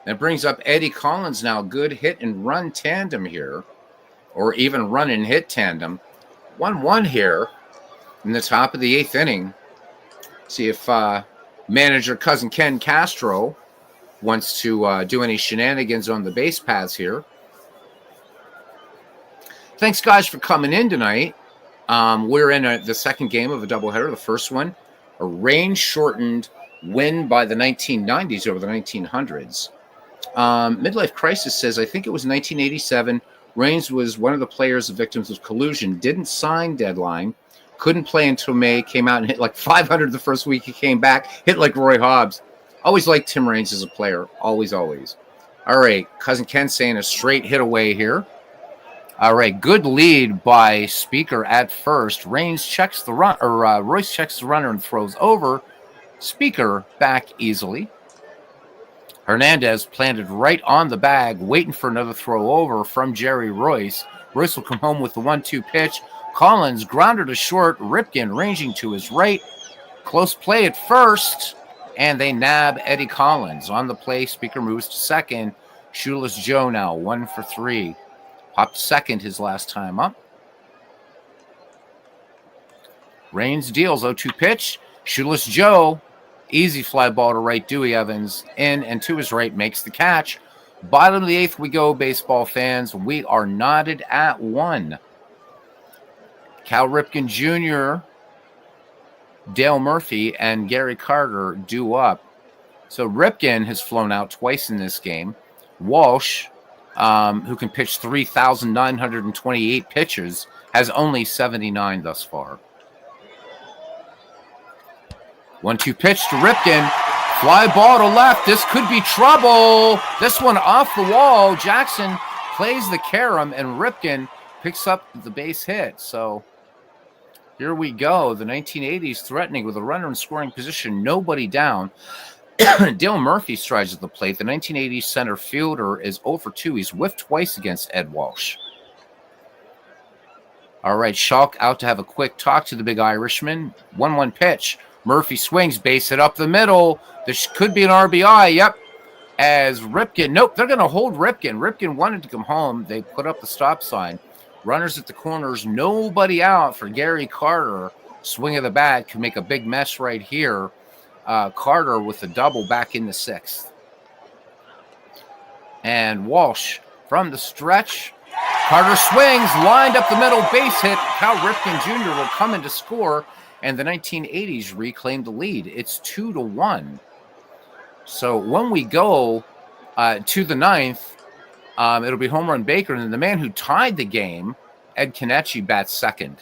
That brings up Eddie Collins now. Good hit and run tandem here, or even run and hit tandem. 1-1 here in the top of the 8th inning. See if manager cousin Ken Castro wants to do any shenanigans on the base paths here. Thanks, guys, for coming in tonight. We're in the second game of a doubleheader. The first one, a rain-shortened win by the 1990s over the 1900s. Midlife Crisis says, I think it was 1987. Raines was one of the players, the victims of collusion, didn't sign deadline, couldn't play until May, came out and hit like 500 the first week he came back, hit like Roy Hobbs. Always liked Tim Raines as a player. Always, always. All right, cousin Ken saying a straight hit away here. All right, good lead by Speaker at first. Raines checks the run, or Royce checks the runner and throws over. Speaker back easily. Hernandez planted right on the bag, waiting for another throw over from Jerry Royce. Royce will come home with the 1-2 pitch. Collins grounded to short. Ripken ranging to his right. Close play at first, and they nab Eddie Collins. On the play, Speaker moves to second. Shoeless Joe now 1 for 3. Popped second his last time up. Raines deals 0-2 pitch. Shoeless Joe, easy fly ball to right. Dewey Evans in and to his right makes the catch. Bottom of the 8th we go, baseball fans. We are knotted at 1. Cal Ripken Jr., Dale Murphy, and Gary Carter due up. So Ripken has flown out twice in this game. Walsh, who can pitch 3,928 pitches, has only 79 thus far. 1-2 pitch to Ripken. Fly ball to left. This could be trouble. This one off the wall. Jackson plays the carom, and Ripken picks up the base hit. So here we go. The 1980s threatening with a runner in scoring position. Nobody down. Dale Murphy strides at the plate. The 1980s center fielder is 0 for 2. He's whiffed twice against Ed Walsh. All right, Schalk out to have a quick talk to the big Irishman. 1-1 pitch. Murphy swings, base it up the middle. This could be an RBI. Yep. As Ripken, nope, they're going to hold Ripken. Ripken wanted to come home. They put up the stop sign. Runners at the corners, nobody out for Gary Carter. Swing of the bat can make a big mess right here. Carter with a double back in the 6th. And Walsh from the stretch. Carter swings, lined up the middle, base hit. Cal Ripken Jr. will come in to score, and the 1980s reclaim the lead. It's 2-1. So when we go to the 9th, it'll be home run Baker, and the man who tied the game, Ed Kenichi, bats second.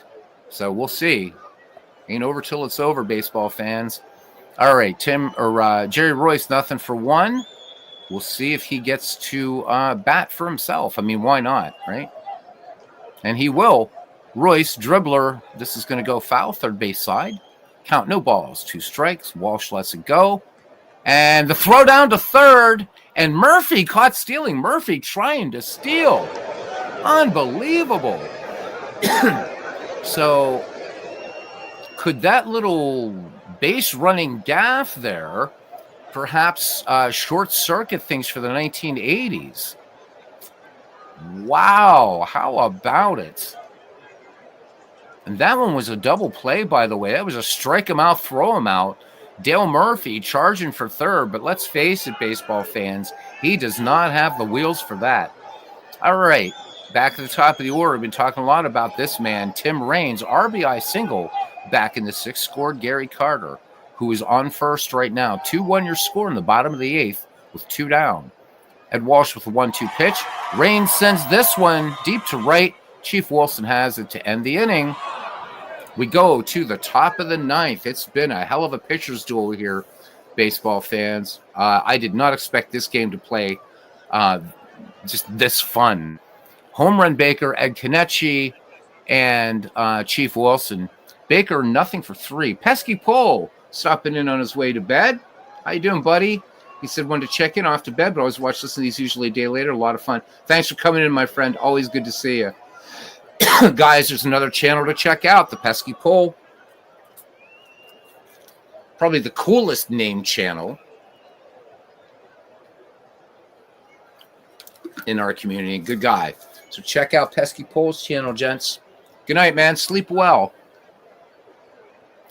So we'll see. Ain't over till it's over, baseball fans. All right, Jerry Royce, nothing for 1. We'll see if he gets to bat for himself. I mean, why not, right? And he will. Royce, dribbler. This is going to go foul, third base side. Count, no balls, 2 strikes. Walsh lets it go. And the throw down to third. And Murphy caught stealing. Murphy trying to steal. Unbelievable. So could that little base running gaff there perhaps short circuit things for the 1980s? Wow, how about it? And that one was a double play, by the way. That was a strike him out, throw him out. Dale Murphy charging for third, but let's face it, baseball fans, he does not have the wheels for that. All right, back at the top of the order, we've been talking a lot about this man, Tim Raines, RBI single back in the 6th, scored Gary Carter, who is on first right now. 2-1 your score in the bottom of the 8th with 2 down. Ed Walsh with a 1-2 pitch. Rain sends this one deep to right. Chief Wilson has it to end the inning. We go to the top of the ninth. It's been a hell of a pitcher's duel here, baseball fans. I did not expect this game to play just this fun. Home run Baker, Ed Kenichi, and Chief Wilson. Baker, nothing for 3. Pesky Pole stopping in on his way to bed. How you doing, buddy? He said wanted to check in off to bed, but I always watch listen to these usually a day later. A lot of fun. Thanks for coming in, my friend. Always good to see you. Guys, there's another channel to check out, the Pesky Pole. Probably the coolest named channel in our community. Good guy. So check out Pesky Pole's channel, gents. Good night, man. Sleep well.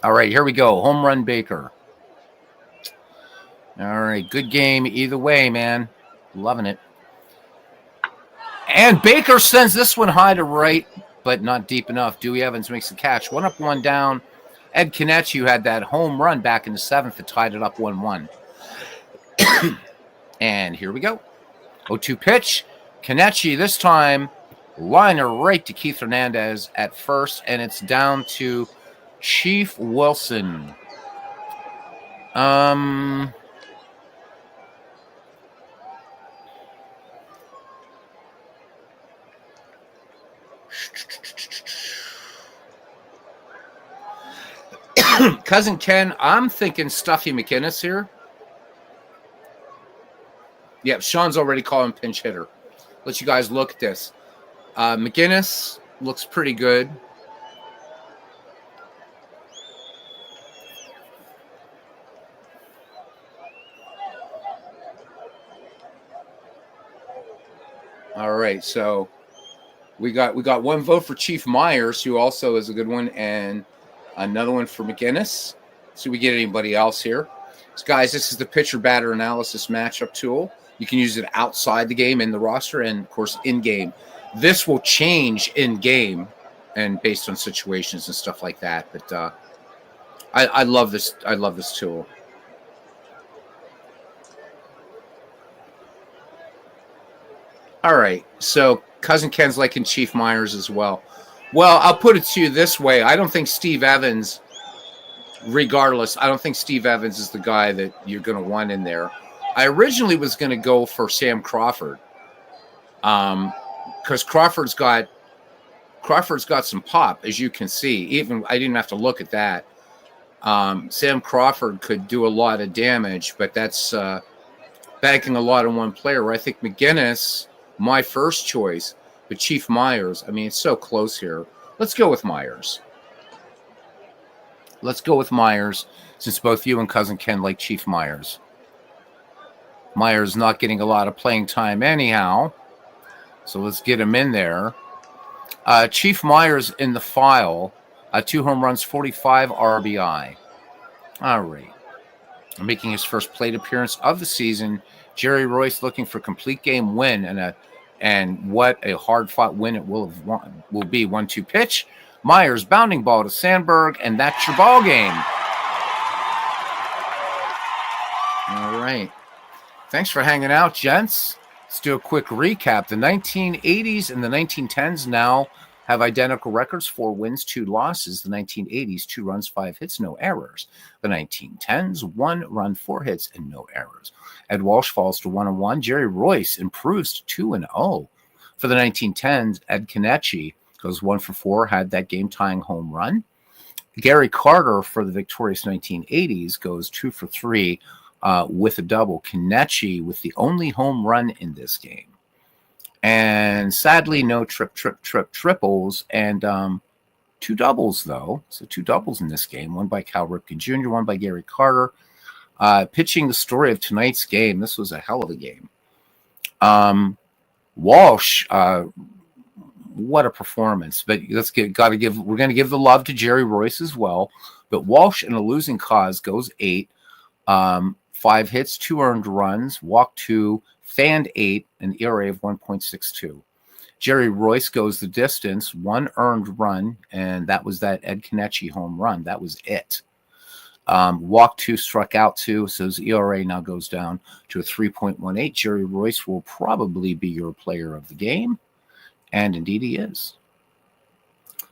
All right, here we go. Home run Baker. All right, good game either way, man. Loving it. And Baker sends this one high to right, but not deep enough. Dewey Evans makes the catch. 1 up, 1 down. Ed Kenichi, who had that home run back in the 7th, that tied it up 1-1. And here we go. 0-2 pitch. Kenichi this time, liner right to Keith Hernandez at first, and it's down to Chief Wilson. Cousin Ken, I'm thinking Stuffy McInnes here. Yep, Sean's already calling pinch hitter. Let you guys look at this. McInnes looks pretty good. All right, so we got 1 vote for Chief Myers, who also is a good one, and another one for McInnes. See if we get anybody else here. So guys, this is the pitcher-batter analysis matchup tool. You can use it outside the game in the roster and, of course, in-game. This will change in-game and based on situations and stuff like that. But I love this. I love this tool. All right, so Cousin Ken's liking Chief Myers as well. Well, I'll put it to you this way. I don't think Steve Evans, regardless, I don't think Steve Evans is the guy that you're going to want in there. I originally was going to go for Sam Crawford because Crawford's got some pop, as you can see. Even I didn't have to look at that. Sam Crawford could do a lot of damage, but that's banking a lot on one player. I think McInnes, my first choice, but Chief Myers, I mean, it's so close here. Let's go with Myers. Let's go with Myers, since both you and Cousin Ken like Chief Myers. Myers not getting a lot of playing time anyhow, so let's get him in there. Chief Myers in the file, 2 home runs, 45 RBI. All right. Making his first plate appearance of the season, Jerry Royce looking for complete game win, and what a hard-fought win it will be. 1-2 pitch. Myers bounding ball to Sandberg, and that's your ball game. All right. Thanks for hanging out, gents. Let's do a quick recap. The 1980s and the 1910s now have identical records: 4 wins, 2 losses. The 1980s, 2 runs, 5 hits, no errors. The 1910s, 1 run, 4 hits, and no errors. Ed Walsh falls to 1-1. Jerry Royce improves to 2-0. For the 1910s, Ed Kenichi goes 1 for 4, had that game-tying home run. Gary Carter for the victorious 1980s goes 2 for 3 with a double. Kenichi with the only home run in this game. And sadly, no triples, and 2 doubles, though. So 2 doubles in this game, one by Cal Ripken Jr., one by Gary Carter. Pitching the story of tonight's game, this was a hell of a game. Walsh, what a performance. But we're going to give the love to Jerry Royce as well. But Walsh in a losing cause goes 8. 5 hits, 2 earned runs, walked 2, fanned 8, an ERA of 1.62. Jerry Royce goes the distance, 1 earned run, and that was that Ed Kenichi home run. That was it. Walked 2, struck out 2. So his ERA now goes down to a 3.18. Jerry Royce will probably be your player of the game. And indeed he is.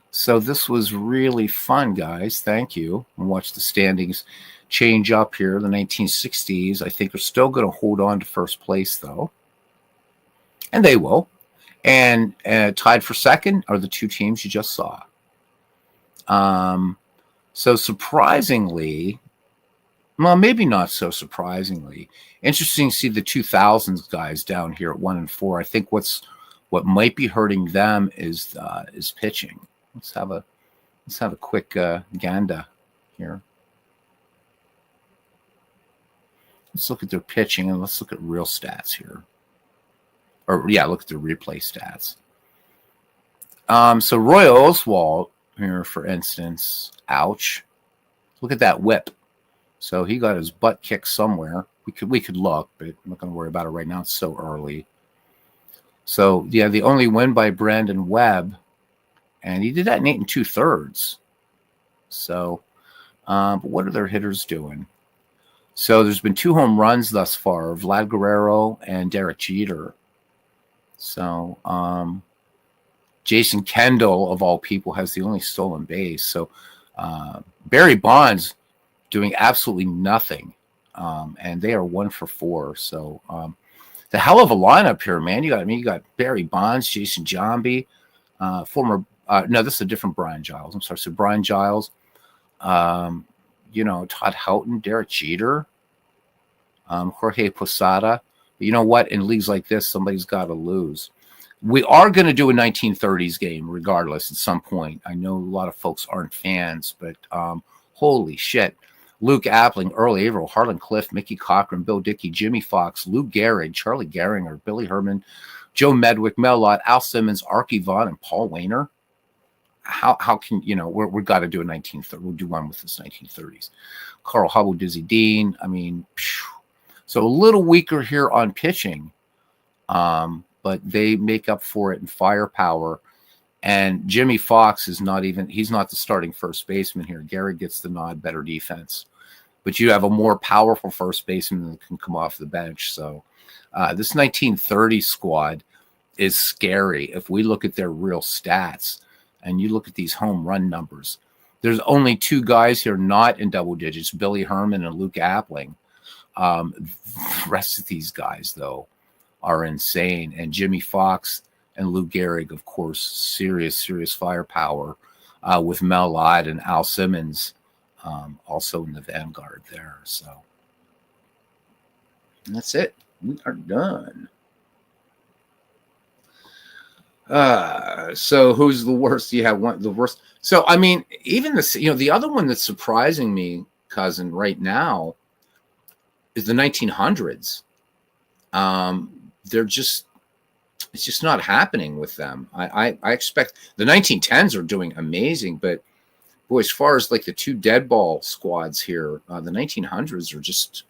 So this was really fun, guys. Thank you. And watch the standings change up here. The 1960s, I think, are still going to hold on to first place, though. And they will. And tied for second are the two teams you just saw. So surprisingly, well, maybe not so surprisingly, interesting to see the 2000s guys down here at 1 and 4. I think what might be hurting them is pitching. Let's have a quick ganda here. Let's look at their pitching and let's look at real stats here. Or yeah, look at the replay stats. So Roy Oswalt here, for instance, ouch. Look at that whip. So he got his butt kicked somewhere. We could look, but I'm not going to worry about it right now. It's so early. So yeah, the only win by Brandon Webb, and he did that in 8 2/3. So, but what are their hitters doing? So there's been 2 home runs thus far, Vlad Guerrero and Derek Jeter. So Jason Kendall, of all people, has the only stolen base. So Barry Bonds doing absolutely nothing, and they are 1 for 4. So the hell of a lineup here, man. You got Barry Bonds, Jason Giambi, former. No, this is a different Brian Giles. I'm sorry. So Brian Giles, Todd Houghton, Derek Jeter, Jorge Posada. But you know what? In leagues like this, somebody's got to lose. We are going to do a 1930s game regardless at some point. I know a lot of folks aren't fans, but holy shit. Luke Appling, Earl Averill, Harlan Cliff, Mickey Cochran, Bill Dickey, Jimmy Fox, Lou Gehrig, Charlie Gehringer, Billy Herman, Joe Medwick, Mel Lott, Al Simmons, Archie Vaughn, and Paul Wainer. How can, we've got to do a 1930s. We'll do one with this 1930s. Carl Hubble, Dizzy Dean. I mean, so a little weaker here on pitching, but they make up for it in firepower. And Jimmy Fox he's not the starting first baseman here. Gehrig gets the nod, better defense. But you have a more powerful first baseman that can come off the bench. So this 1930 squad is scary. If we look at their real stats and you look at these home run numbers, there's only 2 guys here not in double digits, Billy Herman and Luke Appling. The rest of these guys, though, are insane. And Jimmy Fox and Lou Gehrig, of course, serious firepower with Mel Lott and Al Simmons also in the vanguard there. So and that's it. We are done. So who's the worst? You have the worst. So, I mean, even the other one that's surprising me, cousin, right now is the 1900s. It's just not happening with them. I expect the 1910s are doing amazing, but boy, as far as like the 2 dead ball squads here, the 1900s are just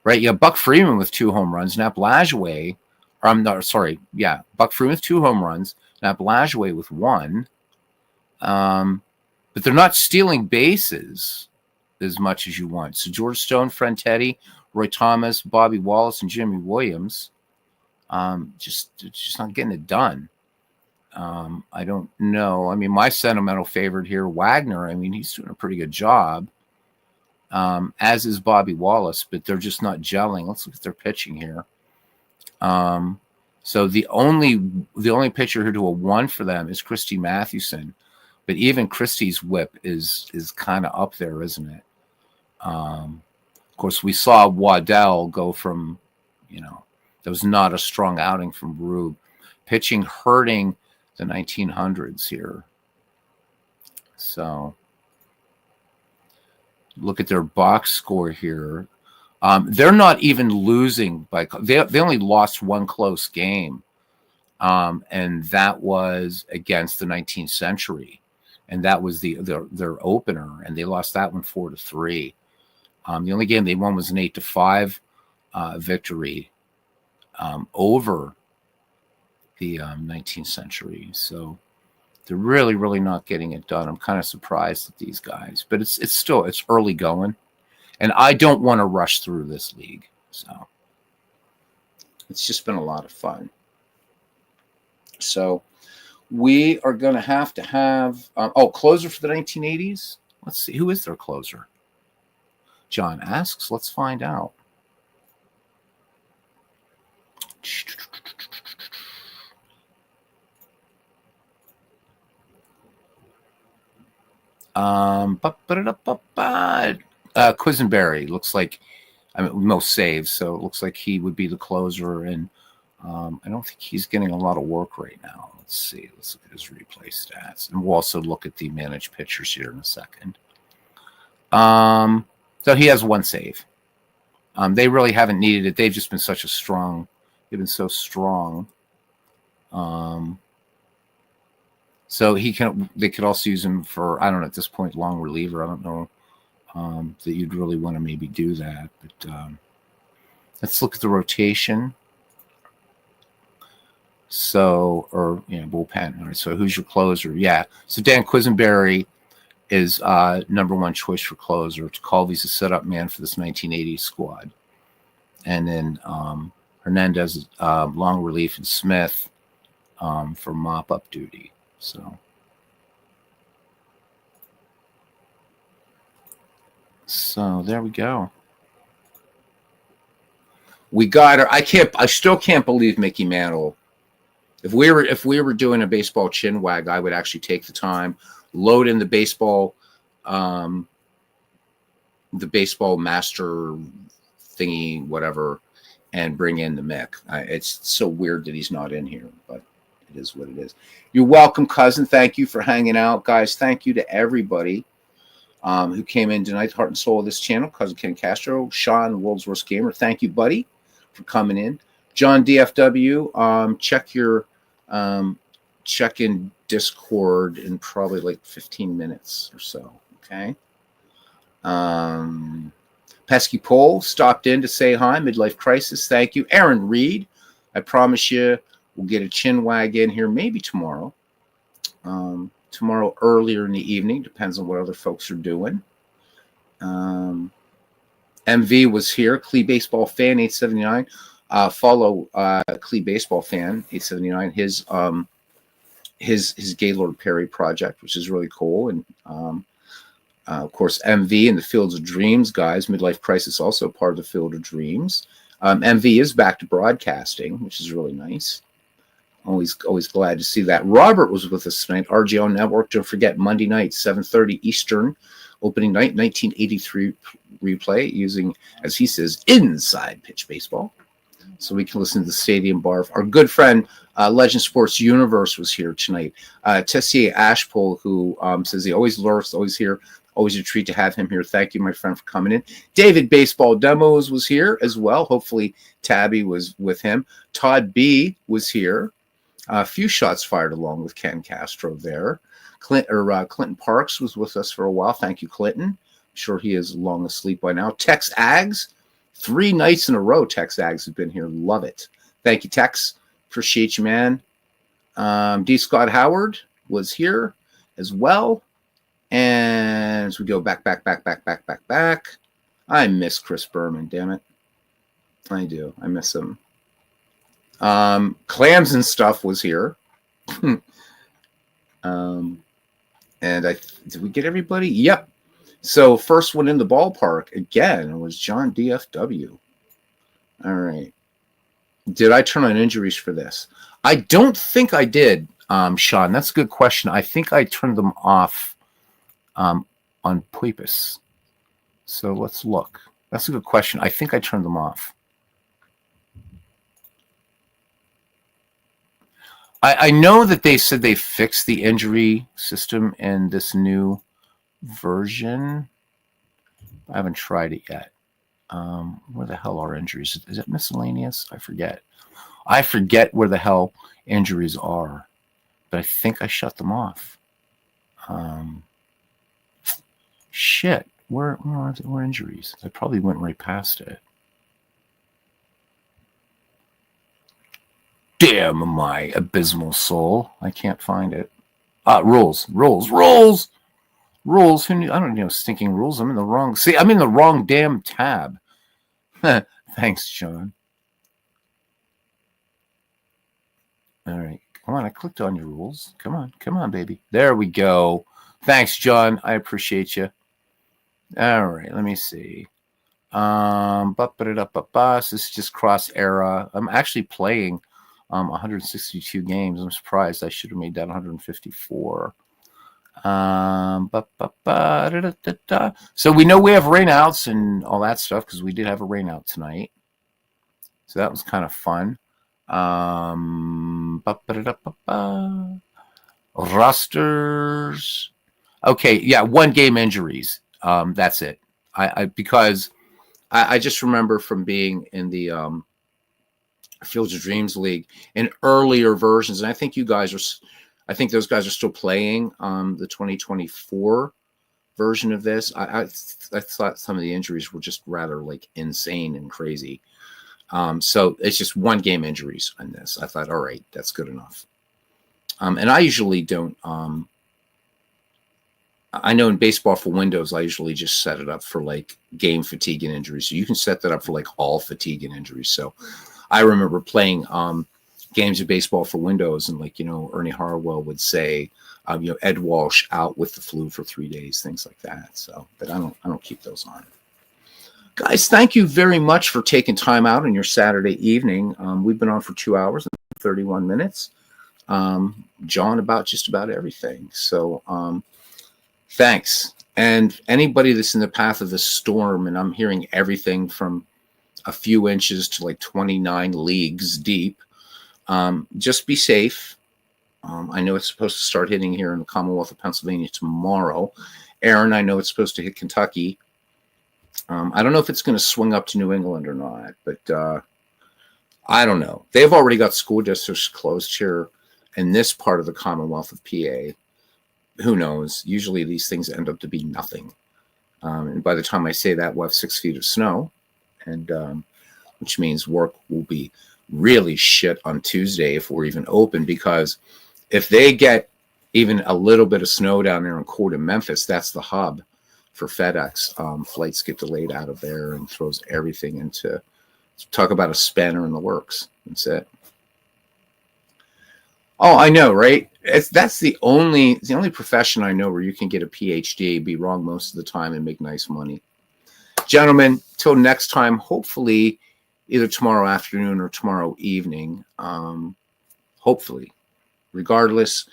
right. Yeah, Buck Freeman with 2 home runs, Nap Lajoie. Buck Freeman with 2 home runs, Nap Lajoie with 1. But they're not stealing bases as much as you want. So George Stone, Fred Teddy, Roy Thomas, Bobby Wallace, and Jimmy Williams. Just not getting it done. I don't know. I mean, my sentimental favorite here, Wagner. I mean, he's doing a pretty good job, as is Bobby Wallace, but they're just not gelling. Let's look at their pitching here. So the only pitcher who do a 1 for them is Christy Mathewson, but even Christy's whip is kind of up there, isn't it? Of course, we saw Waddell go from, that was not a strong outing from Rube. Pitching hurting the 1900s here. So look at their box score here. They're not even losing they only lost 1 close game, and that was against the 19th Century, and that was their opener, and they lost that one 4-3. The only game they won was an 8-5 victory over the 19th Century. So they're really not getting it done. I'm kind of surprised at these guys, but it's early going. And I don't want to rush through this league. So it's just been a lot of fun. So we are going to have closer for the 1980s. Let's see. Who is their closer? John asks. Let's find out. Quisenberry looks like, most saves, so it looks like he would be the closer, and I don't think he's getting a lot of work right now. Let's see. Let's look at his replay stats, and we'll also look at the managed pitchers here in a second. So he has one save. They really haven't needed it. They've just been so strong. So they could also use him for, I don't know, at this point, long reliever. I don't know that you'd really want to maybe do that. But let's look at the rotation. So, bullpen. All right, so who's your closer? Yeah. So Dan Quisenberry is number one choice for closer. Calvy's a setup man for this 1980 squad. And then Hernandez, long relief, and Smith for mop-up duty. So there we go. We got her. I still can't believe Mickey Mantle. If we were doing a baseball chin wag, I would actually take the time, load in the baseball master thingy, whatever, and bring in the Mick. It's so weird that he's not in here, but it is what it is. You're welcome, cousin. Thank you for hanging out, guys. Thank you to everybody who came in tonight, heart and soul of this channel. Cousin Ken Castro, Sean, World's Worst Gamer. Thank you, buddy, for coming in. John DFW, check in Discord in probably like 15 minutes or so. Okay. Pesky Pole stopped in to say hi. Midlife Crisis. Thank you. Aaron Reed. I promise you we'll get a chin wag in here maybe tomorrow. Tomorrow earlier in the evening. Depends on what other folks are doing. MV was here. Clee Baseball Fan 879. Follow Clee Baseball Fan 879. His Gaylord Perry project, which is really cool. And of course, MV and the Fields of Dreams guys. Midlife Crisis also part of the Field of Dreams. MV is back to broadcasting, which is really nice. Always glad to see that. Robert was with us tonight. RGO Network. Don't forget, Monday night, 7:30 Eastern, opening night, 1983 replay, using, as he says, inside pitch baseball. So we can listen to the Stadium Bar. Our good friend, Legend Sports Universe, was here tonight. Tessier Ashpole, who says he always lurks, always here. Always a treat to have him here. Thank you, my friend, for coming in. David Baseball Demos was here as well. Hopefully, Tabby was with him. Todd B was here. A few shots fired along with Ken Castro there. Clinton Parks was with us for a while. Thank you, Clinton. I'm sure he is long asleep by now. Tex Aggs, 3 nights in a row. Tex Aggs has been here. Love it. Thank you, Tex. Appreciate you, man. D. Scott Howard was here as well. And as we go back. I miss Chris Berman, damn it. I do. I miss him. Clams and Stuff was here. And did we get everybody? Yep. So first one in the ballpark again was John DFW. All right. Did I turn on injuries for this? I don't think I did, Sean. That's a good question. I think I turned them off on Puipus. So let's look. That's a good question. I think I turned them off. I know that they said they fixed the injury system in this new version. I haven't tried it yet. Where the hell are injuries? Is it miscellaneous? I forget. I forget where the hell injuries are. But I think I shut them off. Shit. Where are injuries? I probably went right past it. Damn my abysmal soul. I can't find it. Rules. Rules? Who knew? I don't know stinking rules. I'm in the wrong. See, I'm in the wrong damn tab. Thanks, John. All right. Come on. I clicked on your rules. Come on. Come on, baby. There we go. Thanks, John. I appreciate you. All right. Let me see. This is just cross era. I'm actually playing 162 games. I'm surprised. I should have made that 154. So we know we have rainouts and all that stuff because we did have a rainout tonight. So that was kind of fun. Rosters. Okay, yeah, 1 game injuries. That's it. Because I just remember from being in the Fields of Dreams League in earlier versions, and I think those guys are still playing the 2024 version of this. I thought some of the injuries were just rather like insane and crazy. So it's just 1 game injuries on this. I thought, all right, that's good enough. And I usually don't. I know in Baseball for Windows, I usually just set it up for like game fatigue and injuries. So you can set that up for like all fatigue and injuries. So I remember playing games of Baseball for Windows, and like, Ernie Harwell would say, Ed Walsh out with the flu for 3 days, things like that. So, but I don't keep those on. Guys, thank you very much for taking time out on your Saturday evening. We've been on for 2 hours and 31 minutes. John, about just about everything. So, thanks. And anybody that's in the path of the storm, and I'm hearing everything from a few inches to like 29 leagues deep, just be safe. I know it's supposed to start hitting here in the Commonwealth of Pennsylvania tomorrow. Aaron, I know it's supposed to hit Kentucky. I don't know if it's going to swing up to New England or not, but I don't know. They've already got school districts closed here in this part of the Commonwealth of PA. Who knows? Usually these things end up to be nothing. And by the time I say that, we'll have 6 feet of snow, and which means work will be really shit on Tuesday if we're even open, because if they get even a little bit of snow down there in Court and Memphis, that's the hub for FedEx. Flights get delayed out of there and throws everything into, talk about a spanner in the works. That's it. Oh, I know, right? That's the only profession I know where you can get a PhD, be wrong most of the time, and make nice money. Gentlemen, till next time, hopefully either tomorrow afternoon or tomorrow evening. Hopefully. Regardless,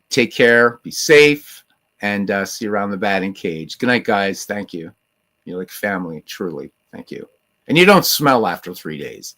take care, be safe, and see you around the batting cage. Good night, guys. Thank you. You're like family, truly. Thank you. And you don't smell after 3 days.